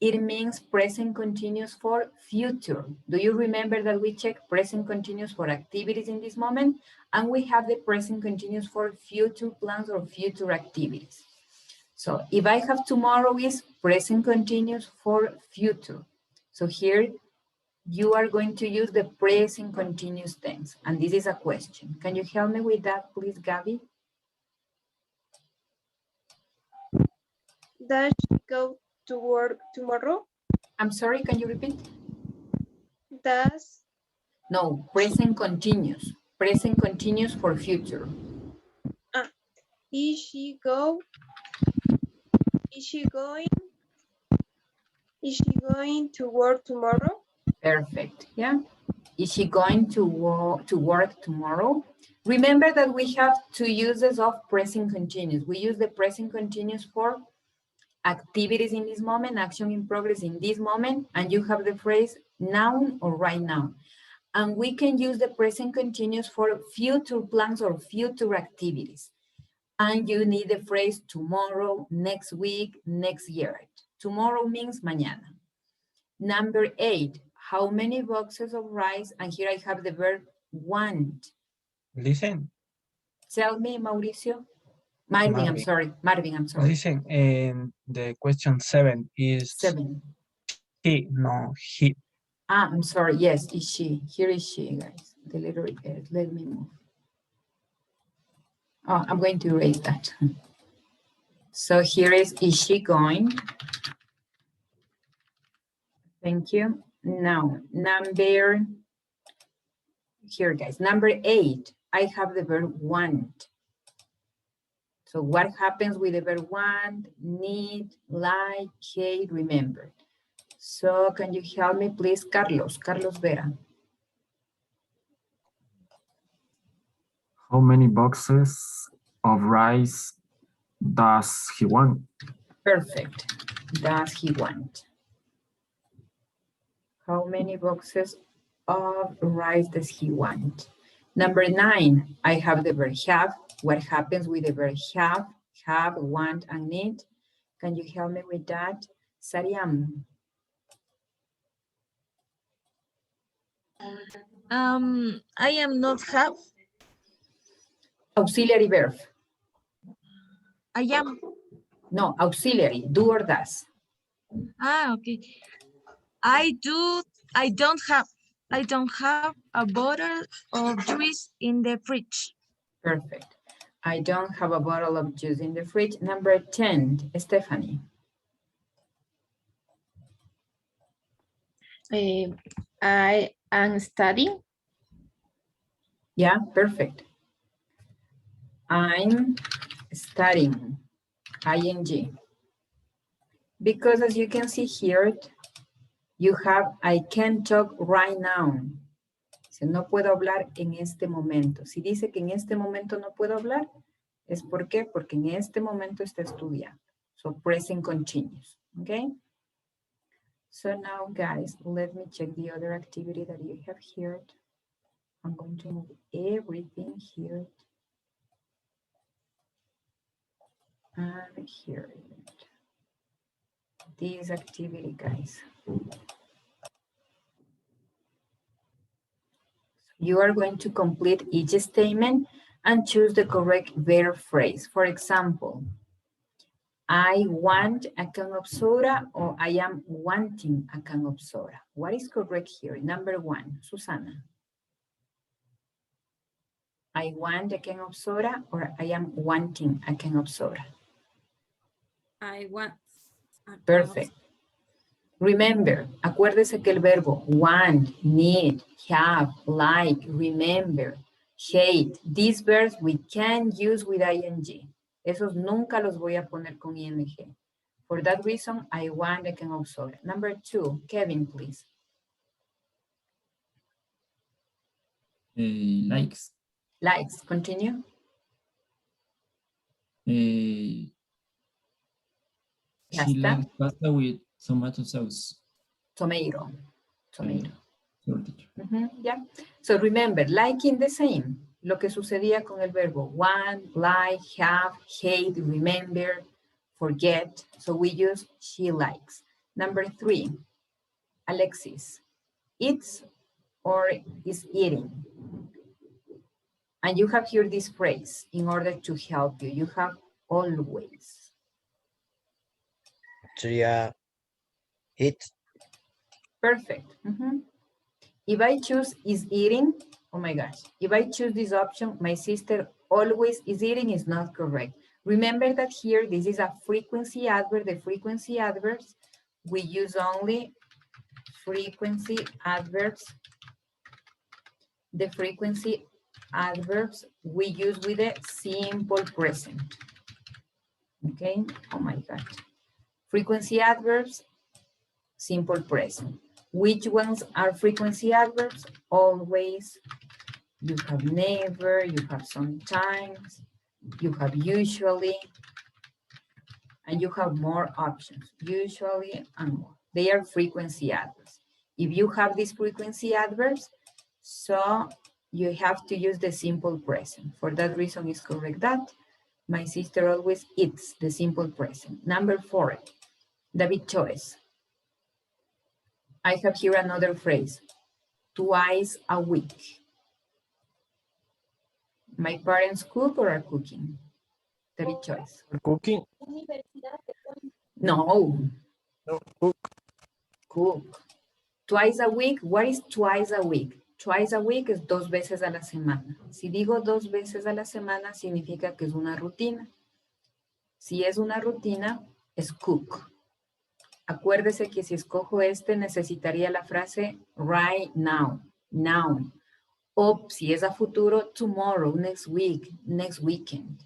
Speaker 1: it means present continuous for future. Do you remember that we check present continuous for activities in this moment? And we have the present continuous for future plans or future activities. So if I have tomorrow is present continuous for future. So here you are going to use the present continuous tense. And this is a question. Can you help me with that, please, Gabby?
Speaker 14: Does she go to work tomorrow?
Speaker 1: I'm sorry, can you repeat?
Speaker 14: Does
Speaker 1: No, present continuous. Present continuous for future.
Speaker 14: is she going to work tomorrow?
Speaker 1: Perfect. Yeah. Is she going to work tomorrow? Remember that we have two uses of present continuous. We use the present continuous for activities in this moment, action in progress in this moment, and you have the phrase now or right now. And we can use the present continuous for future plans or future activities. And you need the phrase tomorrow, next week, next year. Tomorrow means mañana. Number 8, how many boxes of rice? And here I have the verb want.
Speaker 2: Listen.
Speaker 1: Tell me, Mauricio. Marvin, I'm sorry. Marvin, I'm sorry.
Speaker 2: Listen, and the question 7 is
Speaker 1: 7.
Speaker 2: He, no, he.
Speaker 1: I'm sorry. Yes, is she. Here is she, guys. The letter S. Let me move. Oh, I'm going to erase that. So here is she going? Thank you. Now, here, guys. Number 8, I have the verb want. So what happens with the verb want, need, like, hate, remember? So can you help me, please, Carlos Vera?
Speaker 11: How many boxes of rice does he want?
Speaker 1: Perfect. Does he want? How many boxes of rice does he want? Number 9, I have the verb have. What happens with the verb have, want, and need? Can you help me with that? Sariam.
Speaker 22: I am not have.
Speaker 1: Auxiliary verb.
Speaker 22: I am.
Speaker 1: No, auxiliary, do or does.
Speaker 22: Okay. I don't have a bottle of juice in the fridge.
Speaker 1: Perfect. I don't have a bottle of juice in the fridge. Number 10, Stephanie.
Speaker 9: I am studying.
Speaker 1: Yeah, perfect. I'm studying, ing. Because as you can see here, you have I can talk right now. Si no puedo hablar en este momento. Si dice que en este momento no puedo hablar, ¿es por qué? Porque en este momento está estudiando. So present continuous, okay? So now, guys, let me check the other activity that you have here. I'm going to move everything here. And here. This activity, guys. You are going to complete each statement and choose the correct verb phrase. For example, I want a can of soda, or I am wanting a can of soda. What is correct here? Number 1, Susana. I want a can of soda, or I am wanting a can of soda.
Speaker 16: I want.
Speaker 1: Perfect. Remember, acuérdese que el verbo want, need, have, like, remember, hate, these verbs we can use with ing. Esos nunca los voy a poner con ing. For that reason, I want a can of soda. Number 2, Kevin, please.
Speaker 7: Likes.
Speaker 1: Likes, continue.
Speaker 7: She likes pasta with tomato sauce.
Speaker 1: Tomato.
Speaker 7: Sorry.
Speaker 1: Yeah. So remember, liking the same. Lo que sucedía con el verbo want, like, have, hate, remember, forget. So we use she likes. Number 3, Alexis. Eats or is eating. And you have here this phrase in order to help you. You have always.
Speaker 15: sería eat.
Speaker 1: Perfect. If I choose is eating, oh my gosh, if I choose this option, my sister always is eating is not correct. Remember that here, this is a frequency adverb. The frequency adverbs, we use only frequency adverbs. The frequency adverbs we use with the simple present. Okay, oh my God. Frequency adverbs, simple present. Which ones are frequency adverbs? Always, you have never, you have sometimes, you have usually, and you have more options, usually and more. They are frequency adverbs. If you have these frequency adverbs, so you have to use the simple present. For that reason, it's correct that. My sister always eats the simple present. Number 4, David choice. I have here another phrase, twice a week. My parents cook or are cooking? David choice.
Speaker 10: Cooking?
Speaker 1: No.
Speaker 10: No, cook.
Speaker 1: Cook. Twice a week, what is twice a week? Twice a week es 2 veces a la semana. Si digo 2 veces a la semana, significa que es una rutina. Si es una rutina, es cook. Acuérdese que si escojo este, necesitaría la frase right now, now. O si es a futuro, tomorrow, next week, next weekend.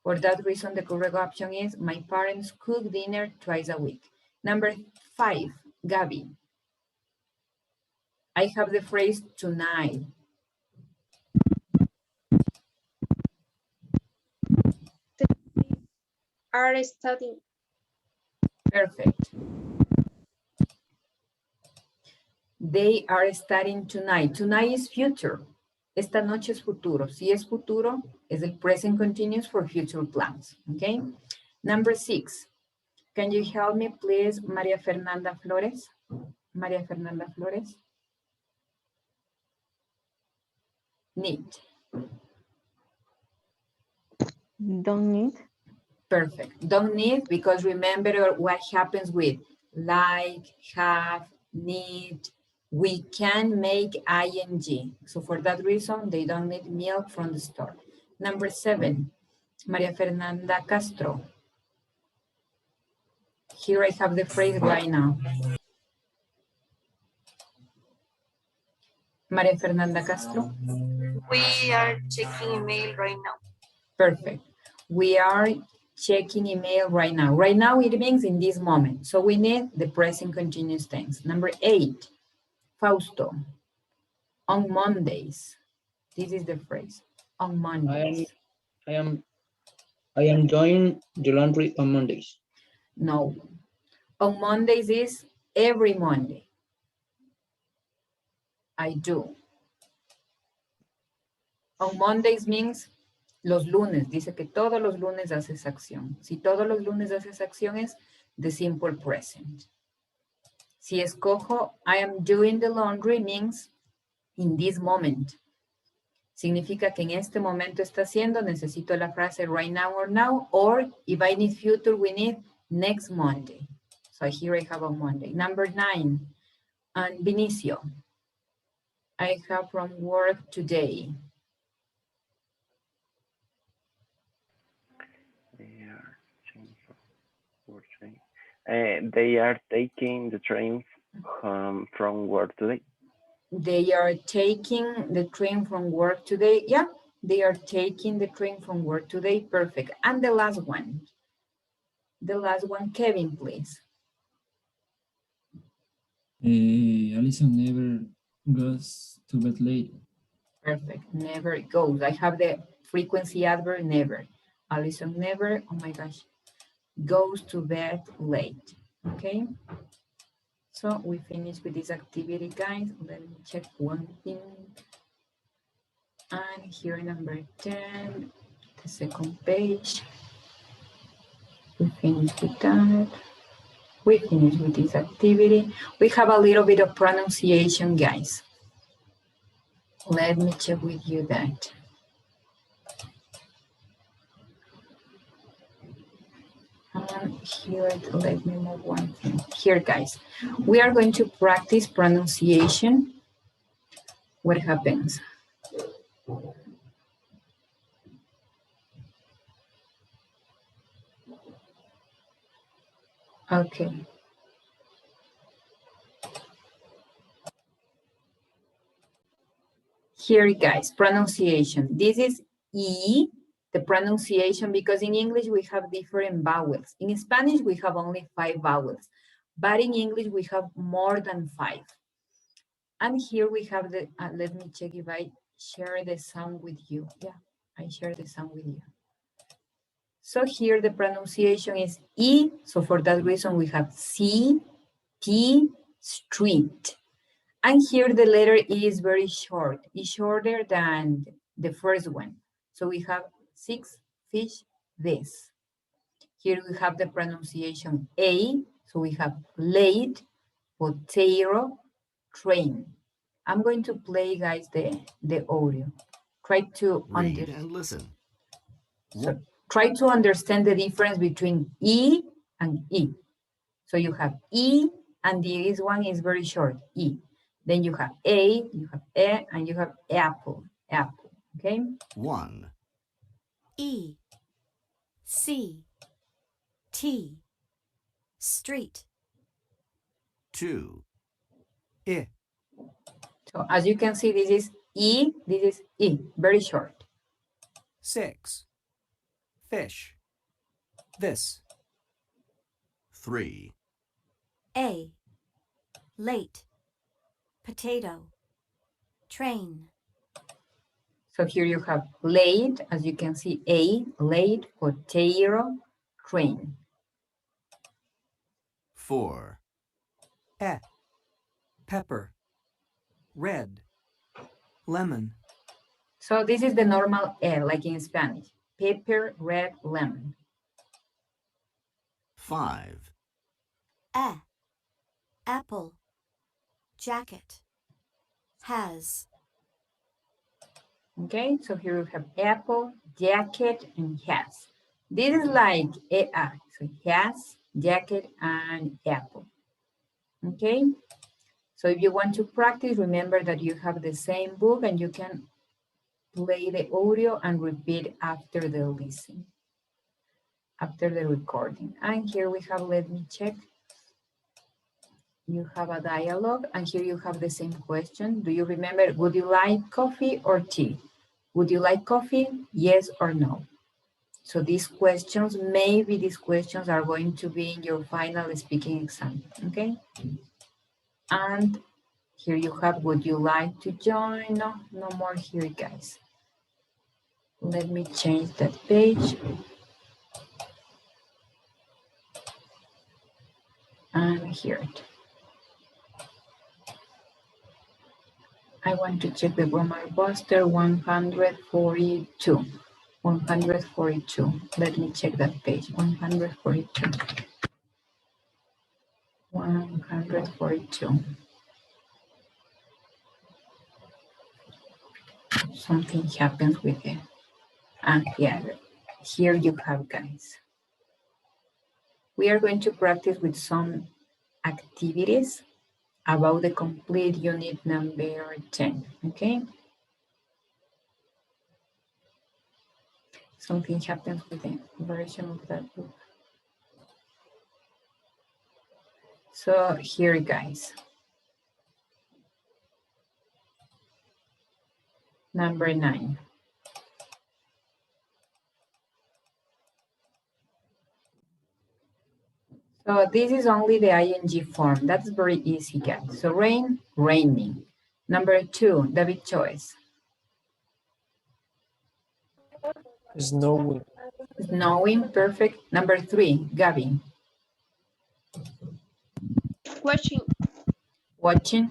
Speaker 1: For that reason, the correct option is my parents cook dinner twice a week. Number 5, Gabby. I have the phrase tonight.
Speaker 14: Are studying.
Speaker 1: Perfect. They are studying tonight. Tonight is future. Esta noche es futuro. Si es futuro, es el present continuous for future plans. Okay? Number 6. Can you help me, please, María Fernanda Flores? María Fernanda Flores. Need.
Speaker 13: Don't need.
Speaker 1: Perfect. Don't need, because remember what happens with like, have, need. We can make ing. So for that reason, they don't need milk from the store. Number 7, María Fernanda Castro. Here I have the phrase right now. María Fernanda Castro.
Speaker 19: We are checking email right now.
Speaker 1: Perfect. We are checking email right now. Right now it means in this moment. So we need the present continuous tense. Number 8, Fausto. On Mondays. This is the phrase. On Mondays.
Speaker 20: I am doing the laundry on Mondays.
Speaker 1: No. On Mondays is every Monday. I do. On Mondays means los lunes. Dice que todos los lunes haces acción. Si todos los lunes haces acción es the simple present. Si escojo I am doing the laundry means in this moment. Significa que en este momento está haciendo, necesito la frase right now or now, or if I need future, we need next Monday. So here I have on Monday. Number 9, and Vinicio. I have from work today.
Speaker 8: They are taking the train from work today.
Speaker 1: They are taking the train from work today. Yeah, they are taking the train from work today. Perfect. And the last one. The last one, Kevin, please.
Speaker 7: Alison never goes to bed late.
Speaker 1: Perfect. Never goes. I have the frequency adverb never. Alison never, oh my gosh, goes to bed late. Okay. So we finished with this activity, guys. Let me check one thing. And here number 10, the second page. We finished with that. We finished with this activity. We have a little bit of pronunciation, guys. Let me check with you that. Here, let me move one thing. Here, guys, we are going to practice pronunciation. What happens? Okay. Here, guys, pronunciation. This is E, the pronunciation, because in English we have different vowels. In Spanish, we have only 5 vowels, but in English we have more than 5. And here we have the, let me check if I share the sound with you. Yeah, I share the sound with you. So here the pronunciation is E, so for that reason we have C, T, street. And here the letter E is very short. It's shorter than the first one. So we have 6 fish, this. Here we have the pronunciation A. So we have late, potato, train. I'm going to play, guys, the audio. Try to
Speaker 4: Read and listen.
Speaker 1: So try to understand the difference between E and E. So you have E, and this one is very short, E. Then you have A, you have E, and you have apple, apple, okay?
Speaker 4: 1,
Speaker 17: E, C, T, street.
Speaker 4: 2, I,
Speaker 1: So as you can see, this is E, this is E, very short.
Speaker 4: 6, fish. This. 3,
Speaker 17: A, late, potato, train.
Speaker 1: So here you have late, as you can see, A, late, potato, train.
Speaker 4: 4, pepper, red, lemon.
Speaker 1: So this is the normal E, like in Spanish. Pepper, red, lemon.
Speaker 4: 5,
Speaker 17: Apple, jacket, has.
Speaker 1: Okay, so here we have apple, jacket, and has. This is like EA, so has, jacket, and apple. Okay, so if you want to practice, remember that you have the same book and you can play the audio and repeat after the listen, after the recording. And here we have, let me check. You have a dialogue, and here you have the same question. Do you remember, would you like coffee or tea? Would you like coffee? Yes or no? So these questions, maybe these questions are going to be in your final speaking exam, okay? And here you have, would you like to join? No, no more here, guys. Let me change that page. And here. I want to check the grammar buster 142. 142. Let me check that page. 142. 142. Something happens with it. And yeah, here you have, guys. We are going to practice with some activities about the complete unit number 10, okay? Something happens with the version of that book. So here, guys. Number 9. So this is only the ing form. That's very easy, guys. So rain, raining. Number 2, David choice.
Speaker 10: Snowing.
Speaker 1: Snowing, perfect. Number 3, Gabby.
Speaker 14: Watching.
Speaker 1: Watching.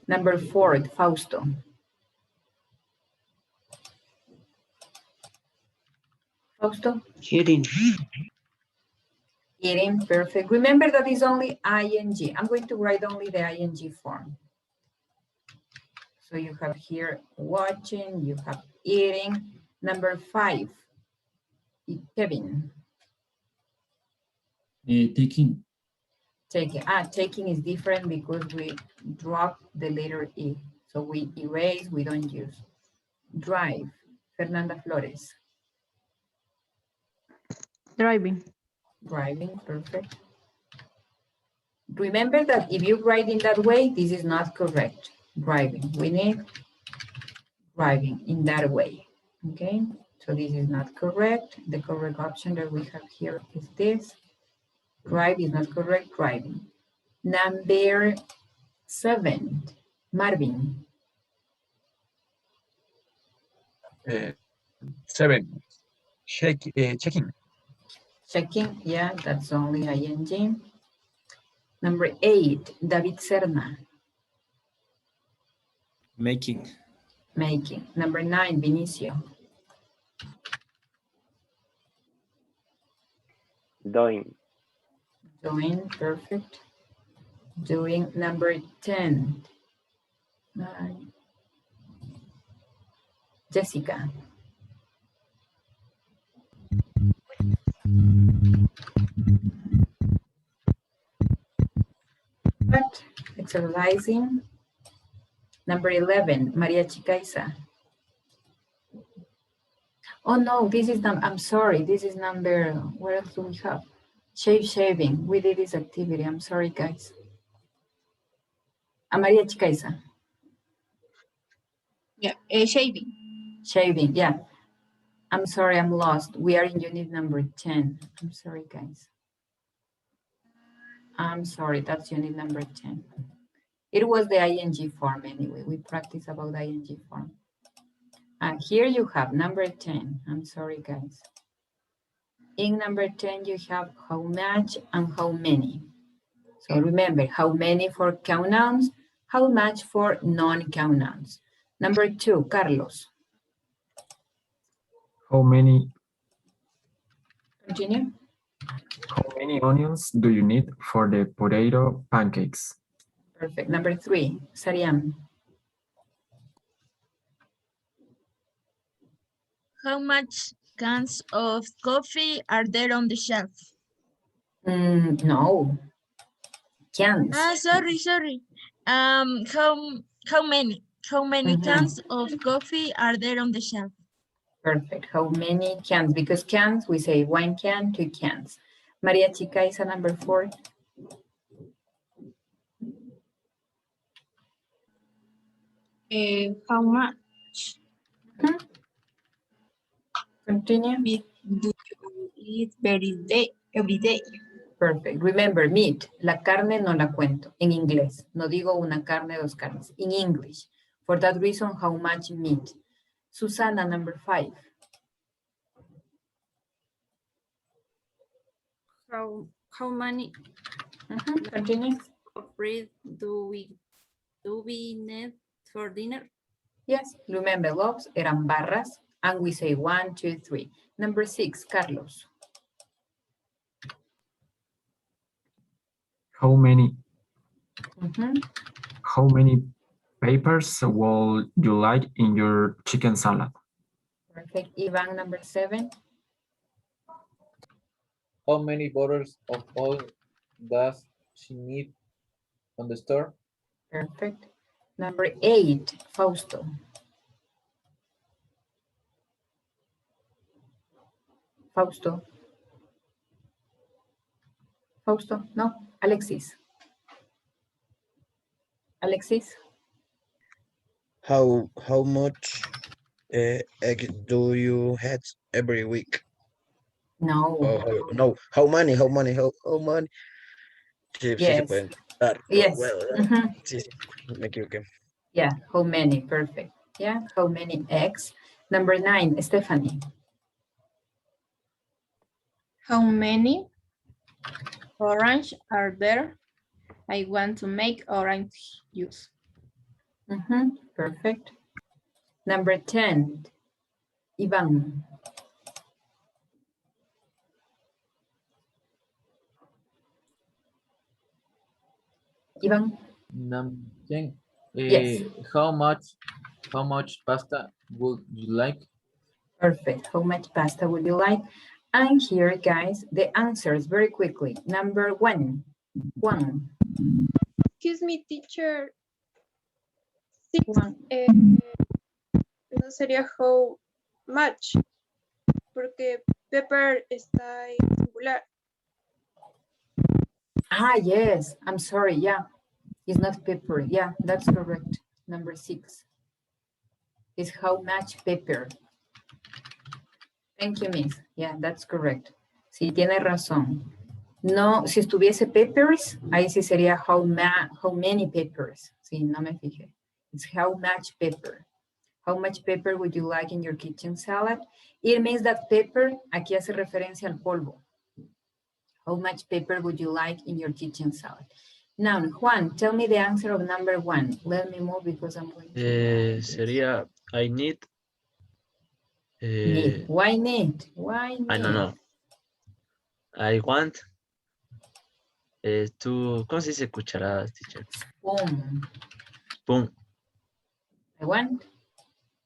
Speaker 1: Number 4, Fausto. Fausto?
Speaker 20: Hearing.
Speaker 1: Eating, perfect. Remember that is only ing. I'm going to write only the ing form. So you have here watching, you have eating. Number 5, Kevin.
Speaker 7: Taking.
Speaker 1: Taking is different because we drop the letter E. So we erase, we don't use. Drive, Fernanda Flores.
Speaker 13: Driving.
Speaker 1: Driving, perfect. Remember that if you write in that way, this is not correct. Driving, we need driving in that way, okay? So this is not correct. The correct option that we have here is this. Drive is not correct, driving. Number 7, Marvin.
Speaker 2: 7. Checking.
Speaker 1: Checking, yeah, that's only ing. Number 8, David Serna.
Speaker 18: Making.
Speaker 1: Making. Number 9, Vinicio.
Speaker 8: Doing.
Speaker 1: Doing, perfect. Doing. Number 10, Jessica. But exercising. Number 11, Maria Chicaiza. Oh no, this is I'm sorry, this is number, what else do we have? Shaving, we did this activity, I'm sorry guys. Maria Chicaiza.
Speaker 22: Yeah, shaving.
Speaker 1: Shaving, yeah. I'm sorry, I'm lost. We are in unit number 10. I'm sorry guys. I'm sorry, that's unit number 10. It was the ing form anyway. We practice about the ing form. And here you have number 10. I'm sorry, guys. In number 10, you have how much and how many. So remember, how many for count nouns, how much for non-count nouns. Number 2, Carlos.
Speaker 11: How many
Speaker 1: Continue.
Speaker 11: onions do you need for the potato pancakes?
Speaker 1: Perfect. Number 3, Sariam.
Speaker 22: How much cans of coffee are there on the shelf?
Speaker 1: No. Cans.
Speaker 22: Sorry. How many? How many cans of coffee are there on the shelf?
Speaker 1: Perfect. How many cans? Because cans, we say 1 can, 2 cans. Maria Chicaiza, number 4.
Speaker 22: How much?
Speaker 1: Continue.
Speaker 22: Meat do you eat every day?
Speaker 1: Perfect. Remember, meat. La carne no la cuento. En inglés. No digo una carne, 2 carnes. In English. For that reason, how much meat? Susana, number 5.
Speaker 16: How many
Speaker 1: Continue.
Speaker 16: of bread do we need for dinner?
Speaker 1: Yes, remember, loaves eran barras, and we say 1, 2, 3. Number 6, Carlos.
Speaker 11: How many peppers would you like in your chicken salad?
Speaker 1: Perfect. Ivan, number 7.
Speaker 23: How many bottles of oil does she need on the store?
Speaker 1: Perfect. Number 8, Fausto. Fausto, no, Alexis.
Speaker 15: How much egg do you have every week?
Speaker 1: No.
Speaker 15: No. How many? Sí, sí se
Speaker 1: Yes.
Speaker 15: pueden dar.
Speaker 1: Yes.
Speaker 15: Sí, me equivoqué.
Speaker 1: Yeah, how many? Perfect. Yeah, how many eggs? Number 9, Stephanie.
Speaker 9: How many orange are there? I want to make orange juice.
Speaker 1: Perfect. Number 10, Ivan. Ivan?
Speaker 23: Number 10.
Speaker 1: Yes.
Speaker 23: How much pasta would you like?
Speaker 1: Perfect. How much pasta would you like? And here, guys, the answers very quickly. Number one.
Speaker 14: Excuse me, teacher.
Speaker 1: One.
Speaker 14: No sería how much, porque pepper está en singular.
Speaker 1: Ah, yes. I'm sorry. Yeah. It's not pepper. Yeah, that's correct. Number 6 is how much pepper. Thank you, Miss. Yeah, that's correct. Sí, tiene razón. No, si estuviese peppers, ahí sí sería how many peppers. Sí, no me fijé. It's how much pepper. How much pepper would you like in your kitchen salad? It means that pepper, aquí hace referencia al polvo. How much pepper would you like in your kitchen salad? Now, Juan, tell me the answer of number 1. Let me move because I'm going to...
Speaker 3: Sería, I need.
Speaker 1: Need. Why need? Why need?
Speaker 3: I don't know. I want to, ¿cómo se dice cucharadas, teacher?
Speaker 1: Spoon.
Speaker 3: Spoon.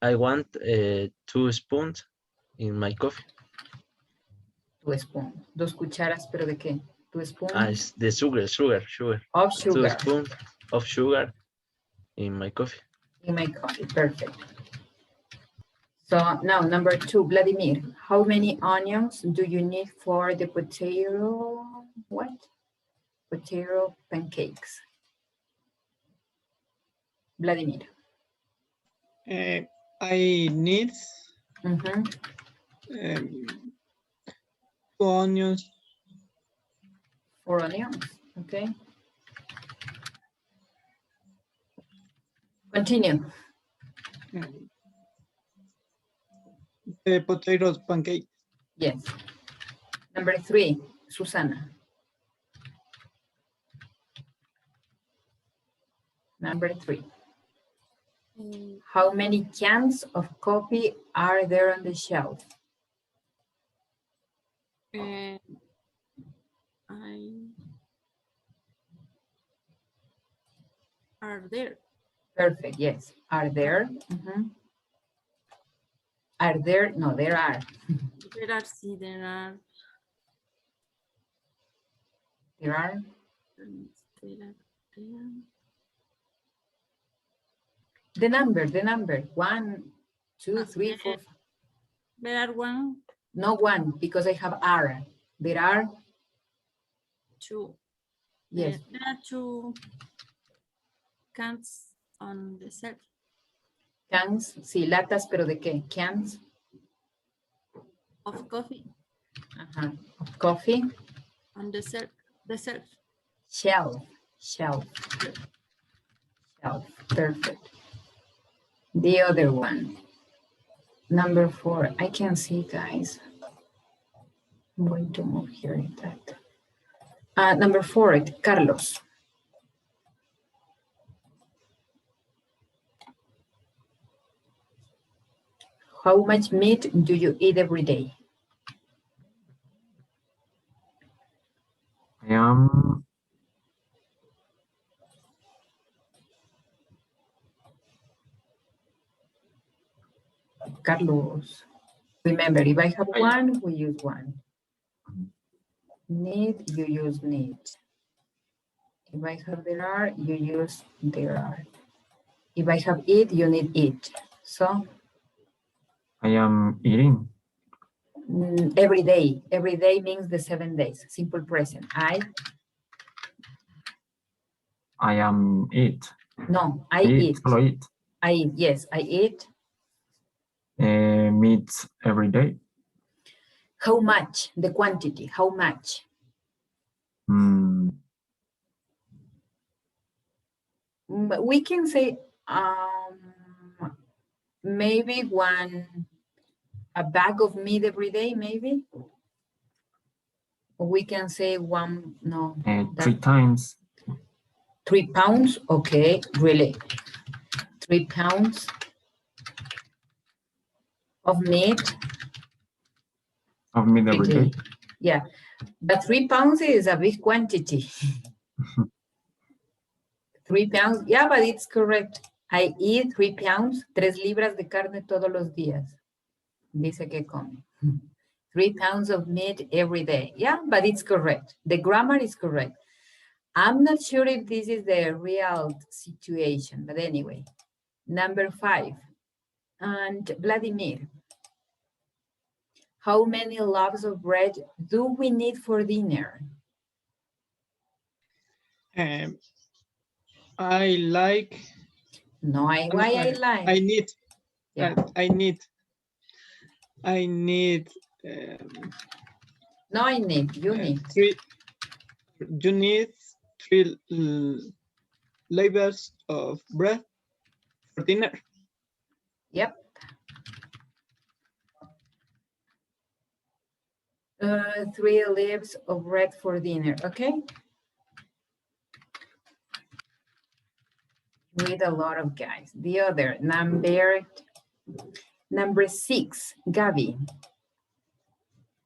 Speaker 1: I
Speaker 3: want 2 spoons in my coffee.
Speaker 1: 2 spoons. 2 cucharas, ¿pero de qué? 2 spoons?
Speaker 3: It's the sugar.
Speaker 1: Of sugar.
Speaker 3: 2 spoons of sugar in my coffee.
Speaker 1: In my coffee, perfect. So now number 2, Vladimir, how many onions do you need for the potato, what? Potato pancakes. Vladimir.
Speaker 6: I need 2 onions.
Speaker 1: 4 onions, okay. Continue.
Speaker 6: The potatoes pancake.
Speaker 1: Yes. Number 3, Susana. Number 3. How many cans of coffee are there on the shelf?
Speaker 16: Are there?
Speaker 1: Perfect, yes. Are there? Are there? No, there are.
Speaker 16: There are, sí, there are.
Speaker 1: There are? The number. 1, 2, 3, 4.
Speaker 16: There are 1.
Speaker 1: No 1, because I have are. There are
Speaker 16: 2.
Speaker 1: Yes.
Speaker 16: There are 2 cans on the shelf.
Speaker 1: Cans, sí, latas, pero ¿de qué? Cans.
Speaker 16: Of coffee.
Speaker 1: Of coffee.
Speaker 16: On the shelf.
Speaker 1: Shelf. Perfect. The other one. Number 4. I can see, guys. I'm going to move here in that. Number 4, Carlos. How much meat do you eat every day?
Speaker 11: I am
Speaker 1: Carlos. Remember, if I have 1, we use 1. Need, you use need. If I have there are, you use there are. If I have eat, you need eat. So?
Speaker 11: I am eating.
Speaker 1: Every day. Every day means the 7 days. Simple present. I
Speaker 11: am eat.
Speaker 1: No, I eat.
Speaker 11: Solo eat.
Speaker 1: I eat, yes, I eat.
Speaker 11: Meat every day.
Speaker 1: How much? The quantity, how much? We can say maybe a bag of meat every day, maybe. Or we can say 1, no.
Speaker 11: 3 times.
Speaker 1: 3 pounds, okay, really. 3 pounds of meat.
Speaker 11: Of meat every day.
Speaker 1: Yeah, but 3 pounds is a big quantity. 3 pounds, yeah, but it's correct. I eat 3 pounds, 3 libras de carne todos los días. Dice que come. 3 pounds of meat every day. Yeah, but it's correct. The grammar is correct. I'm not sure if this is the real situation, but anyway. Number 5. And Vladimir, how many loaves of bread do we need for dinner?
Speaker 6: I like.
Speaker 1: No, why I like?
Speaker 6: I need.
Speaker 1: Yeah.
Speaker 6: I need.
Speaker 1: No, I need. You need.
Speaker 6: You need 3 loaves of bread for dinner.
Speaker 1: Yep. 3 loaves of bread for dinner. Okay. With a lot of guys. The other number 6, Gabby.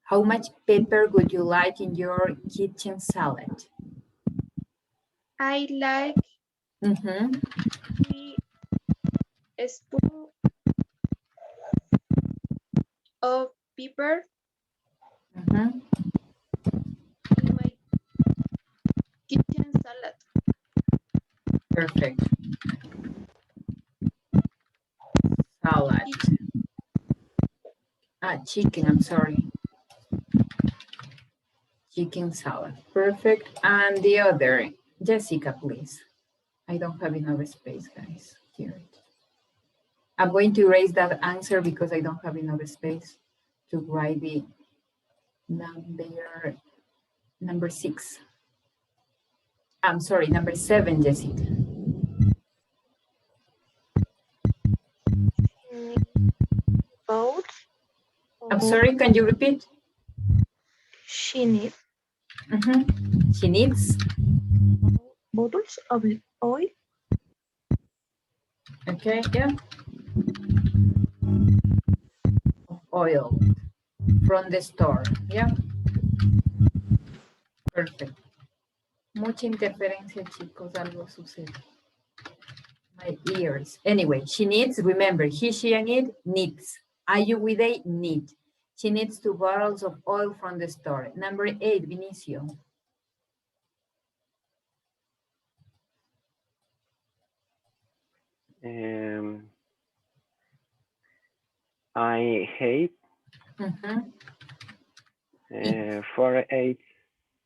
Speaker 1: How much pepper would you like in your kitchen salad?
Speaker 14: I like 3 spoons of pepper in my kitchen salad.
Speaker 1: Perfect. Salad. Chicken, I'm sorry. Chicken salad. Perfect. And the other, Jessica, please. I don't have enough space, guys. Here. I'm going to erase that answer because I don't have enough space to write the number 6. I'm sorry, number 7, Jessica.
Speaker 14: Both.
Speaker 1: I'm sorry, can you repeat?
Speaker 14: She needs.
Speaker 1: She needs
Speaker 14: bottles of oil.
Speaker 1: Okay, yeah. Oil from the store, yeah. Perfect. Mucha interferencia, chicos, algo sucede. My ears. Anyway, she needs, remember, he, she, and it needs. Are you with a need? She needs 2 bottles of oil from the store. Number 8, Vinicio.
Speaker 8: I hate 4 eggs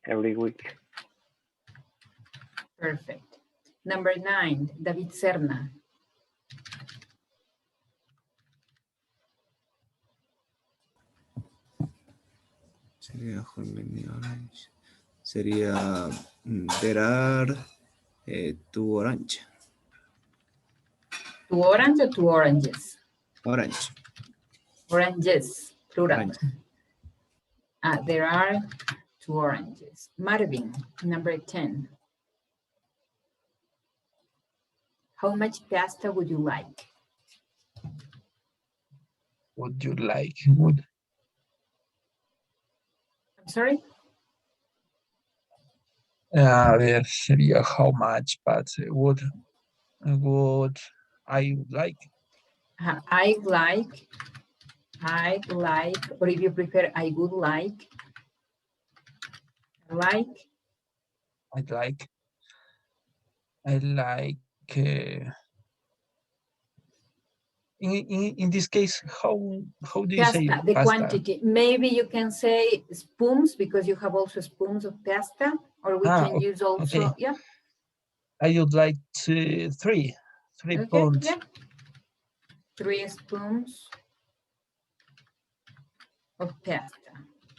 Speaker 8: every week.
Speaker 1: Perfect. Number 9, David Serna.
Speaker 18: Sería sería there are 2 orange.
Speaker 1: 2 orange or 2 oranges?
Speaker 18: Orange.
Speaker 1: Oranges, plural.
Speaker 18: Orange.
Speaker 1: There are 2 oranges. Marvin, number 10. How much pasta would you like?
Speaker 2: Would you like? Would.
Speaker 1: I'm sorry?
Speaker 2: There sería how much, but would I like?
Speaker 1: I like, or if you prefer, I would like.
Speaker 2: I'd like. I like. In this case, how do you say
Speaker 1: Pasta, the
Speaker 2: pasta?
Speaker 1: quantity. Maybe you can say spoons because you have also spoons of pasta, or we can use also,
Speaker 2: okay.
Speaker 1: yeah.
Speaker 2: I would like 3 spoons.
Speaker 1: Yeah. 3 spoons of pasta.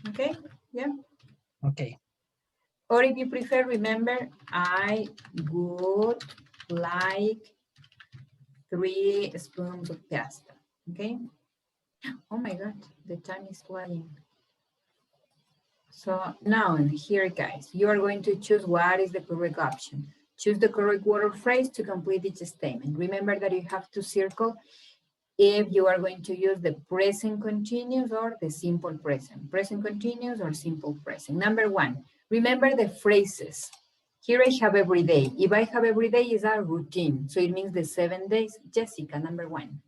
Speaker 1: Okay, yeah.
Speaker 2: Okay.
Speaker 1: Or if you prefer, remember, I would like 3 spoons of pasta. Okay. Oh my God, the time is flying. So now here, guys, you are going to choose what is the correct option. Choose the correct word or phrase to complete each statement. Remember that you have to circle if you are going to use the present continuous or the simple present. Present continuous or simple present. Number 1, remember the phrases. Here I have every day. If I have every day, is a routine. So it means the 7 days. Jessica, number 1.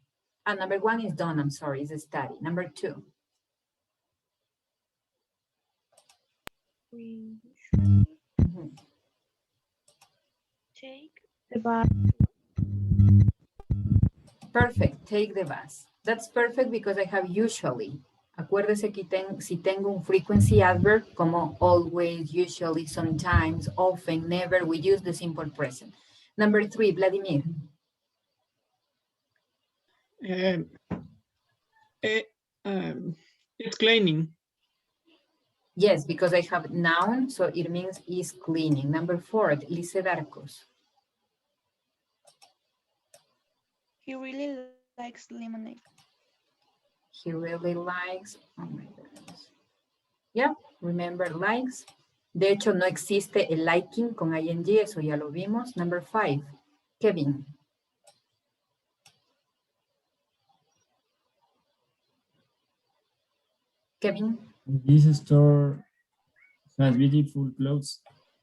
Speaker 1: Number 1 is done, I'm sorry, is a study. Number 2.
Speaker 14: We usually take the bus.
Speaker 1: Perfect, take the bus. That's perfect because I have usually. Acuérdese que si tengo un frequency adverb como always, usually, sometimes, often, never, we use the simple present. Number 3, Vladimir.
Speaker 6: It's cleaning.
Speaker 1: Yes, because I have noun, so it means is cleaning. Number 4, Lice Darcos.
Speaker 14: He really likes lemonade.
Speaker 1: He really likes, oh my goodness. Yeah, remember likes. De hecho, no existe el liking con ing, eso ya lo vimos. Number 5, Kevin. Kevin.
Speaker 7: This store has beautiful clothes.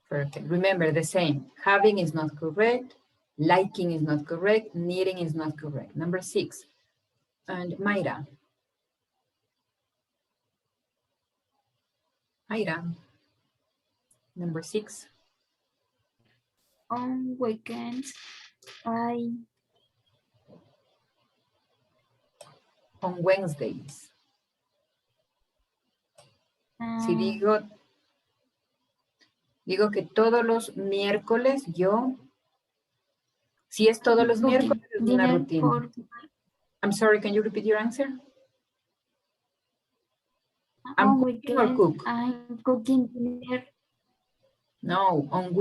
Speaker 1: Perfect. Remember the same. Having is not correct. Liking is not correct. Needing is not correct. Number 6. And Mayra. Mayra. Number 6.
Speaker 16: On weekends, I
Speaker 1: On Wednesdays. Si digo que todos los miércoles yo, si es todos los miércoles es una rutina. I'm sorry, can you repeat your answer? I'm cooking or cook?
Speaker 16: I'm cooking dinner.
Speaker 1: No, on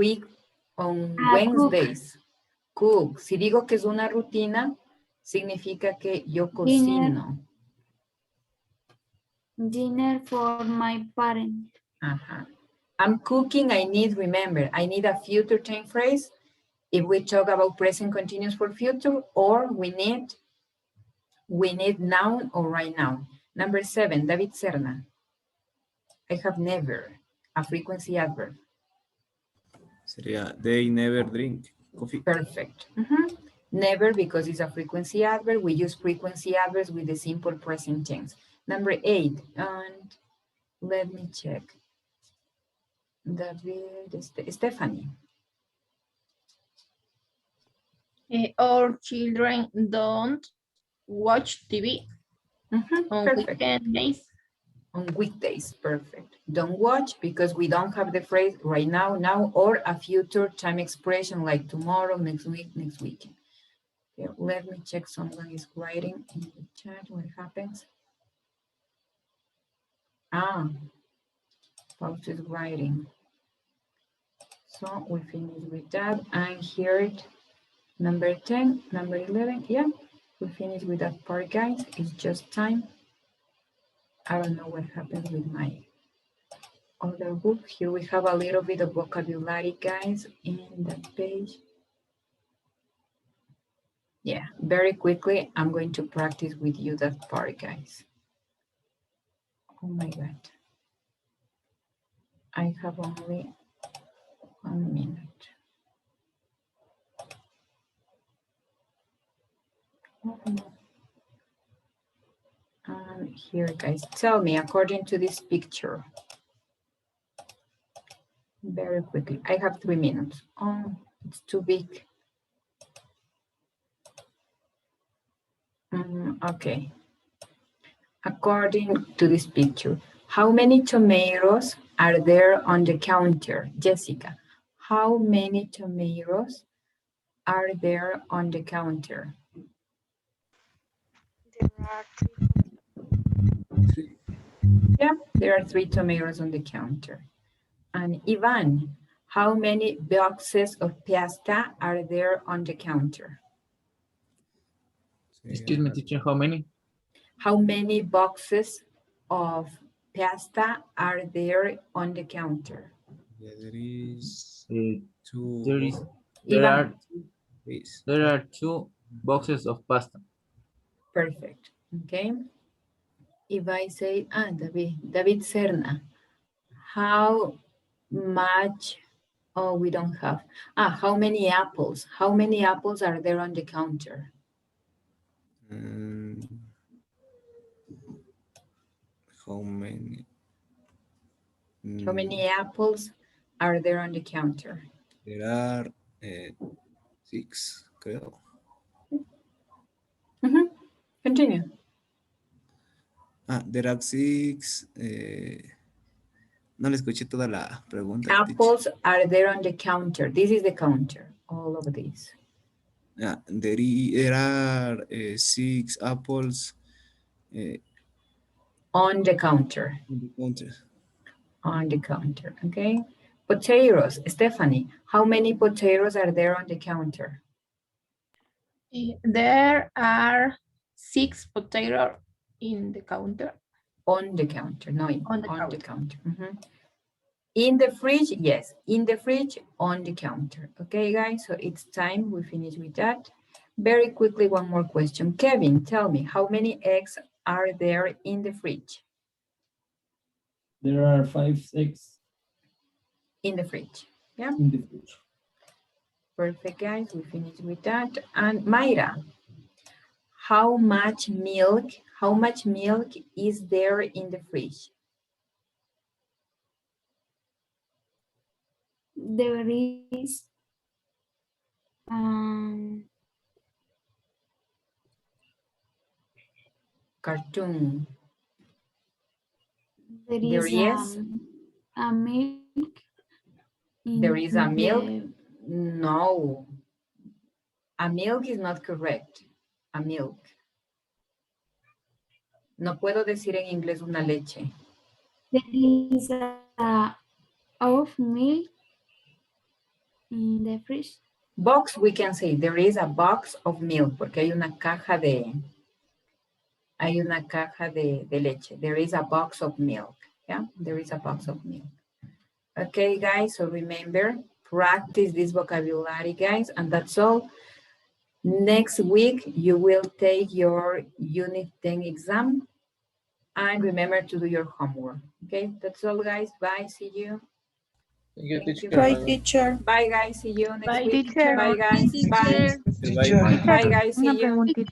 Speaker 1: Wednesdays. Cook. Si digo que es una rutina, significa que yo cocino.
Speaker 16: Dinner for my parents.
Speaker 1: I'm cooking, I need, remember, I need a future tense phrase if we talk about present continuous for future, or we need noun or right now. Number 7, David Serna. I have never, a frequency adverb.
Speaker 18: Sería they never drink coffee.
Speaker 1: Perfect. Never, because it's a frequency adverb. We use frequency adverbs with the simple present tense. Number 8, and let me check. David, Stephanie.
Speaker 9: Our children don't watch TV on weekdays.
Speaker 1: On weekdays, perfect. Don't watch because we don't have the phrase right now, or a future time expression like tomorrow, next week, next weekend. Okay, let me check, someone is writing in the chat what happens. Post is writing. So we finish with that. And here, number 10, number 11, yeah, we finish with that part, guys. It's just time. I don't know what happened with my other book. Here we have a little bit of vocabulary, guys, in that page. Yeah, very quickly, I'm going to practice with you that part, guys. Oh my God. I have only 1 minute. And here, guys, tell me, according to this picture, very quickly, I have 3 minutes. Oh, it's too big. Okay. According to this picture, how many tomatoes are there on the counter? Jessica, how many tomatoes are there on the counter?
Speaker 14: There are 3.
Speaker 1: Yeah, there are 3 tomatoes on the counter. And Ivan, how many boxes of pasta are there on the counter?
Speaker 20: Excuse me, teacher, how many?
Speaker 1: How many boxes of pasta are there on the counter?
Speaker 18: Yeah, there is two.
Speaker 20: There are 2 boxes of pasta.
Speaker 1: Perfect. Okay. If I say, David Serna, how much, oh, we don't have. How many apples? How many apples are there on the counter?
Speaker 18: How many?
Speaker 1: How many apples are there on the counter?
Speaker 18: There are 6, creo.
Speaker 1: Continue.
Speaker 18: There are 6. No le escuché toda la pregunta.
Speaker 1: Apples are there on the counter. This is the counter. All of these.
Speaker 18: There are 6 apples
Speaker 1: on the counter.
Speaker 18: on the counter.
Speaker 1: On the counter, okay? Potatoes, Stephanie, how many potatoes are there on the counter?
Speaker 9: There are 6 potatoes in the counter.
Speaker 1: On the counter, no, on the
Speaker 9: counter.
Speaker 1: counter. In the fridge, yes, in the fridge, on the counter. Okay, guys, so it's time we finish with that. Very quickly, one more question. Kevin, tell me, how many eggs are there in the fridge?
Speaker 7: There are 5 eggs
Speaker 1: in the fridge. Yeah.
Speaker 7: in the fridge.
Speaker 1: Perfect, guys. We finished with that. And Mayra, how much milk is there in the fridge?
Speaker 16: There is
Speaker 1: Cartoon.
Speaker 16: there is a milk.
Speaker 1: There is a milk?
Speaker 16: the-
Speaker 1: No. A milk is not correct. A milk. No puedo decir en inglés una leche.
Speaker 16: There is a of milk in the fridge.
Speaker 1: Box, we can say there is a box of milk, porque hay una caja de leche. There is a box of milk. Yeah, there is a box of milk. Okay, guys, so remember, practice this vocabulary, guys, and that's all. Next week, you will take your Unit 10 exam, and remember to do your homework. Okay, that's all, guys. Bye, see you.
Speaker 23: Thank you,
Speaker 1: Thank
Speaker 23: teacher.
Speaker 1: you.
Speaker 23: Bye,
Speaker 1: teacher. Bye, guys. See you next
Speaker 9: Bye,
Speaker 1: week.
Speaker 9: teacher.
Speaker 1: Bye, guys. Bye.
Speaker 23: Bye.
Speaker 1: Bye, guys. See
Speaker 22: Una
Speaker 1: you.
Speaker 22: preguntita.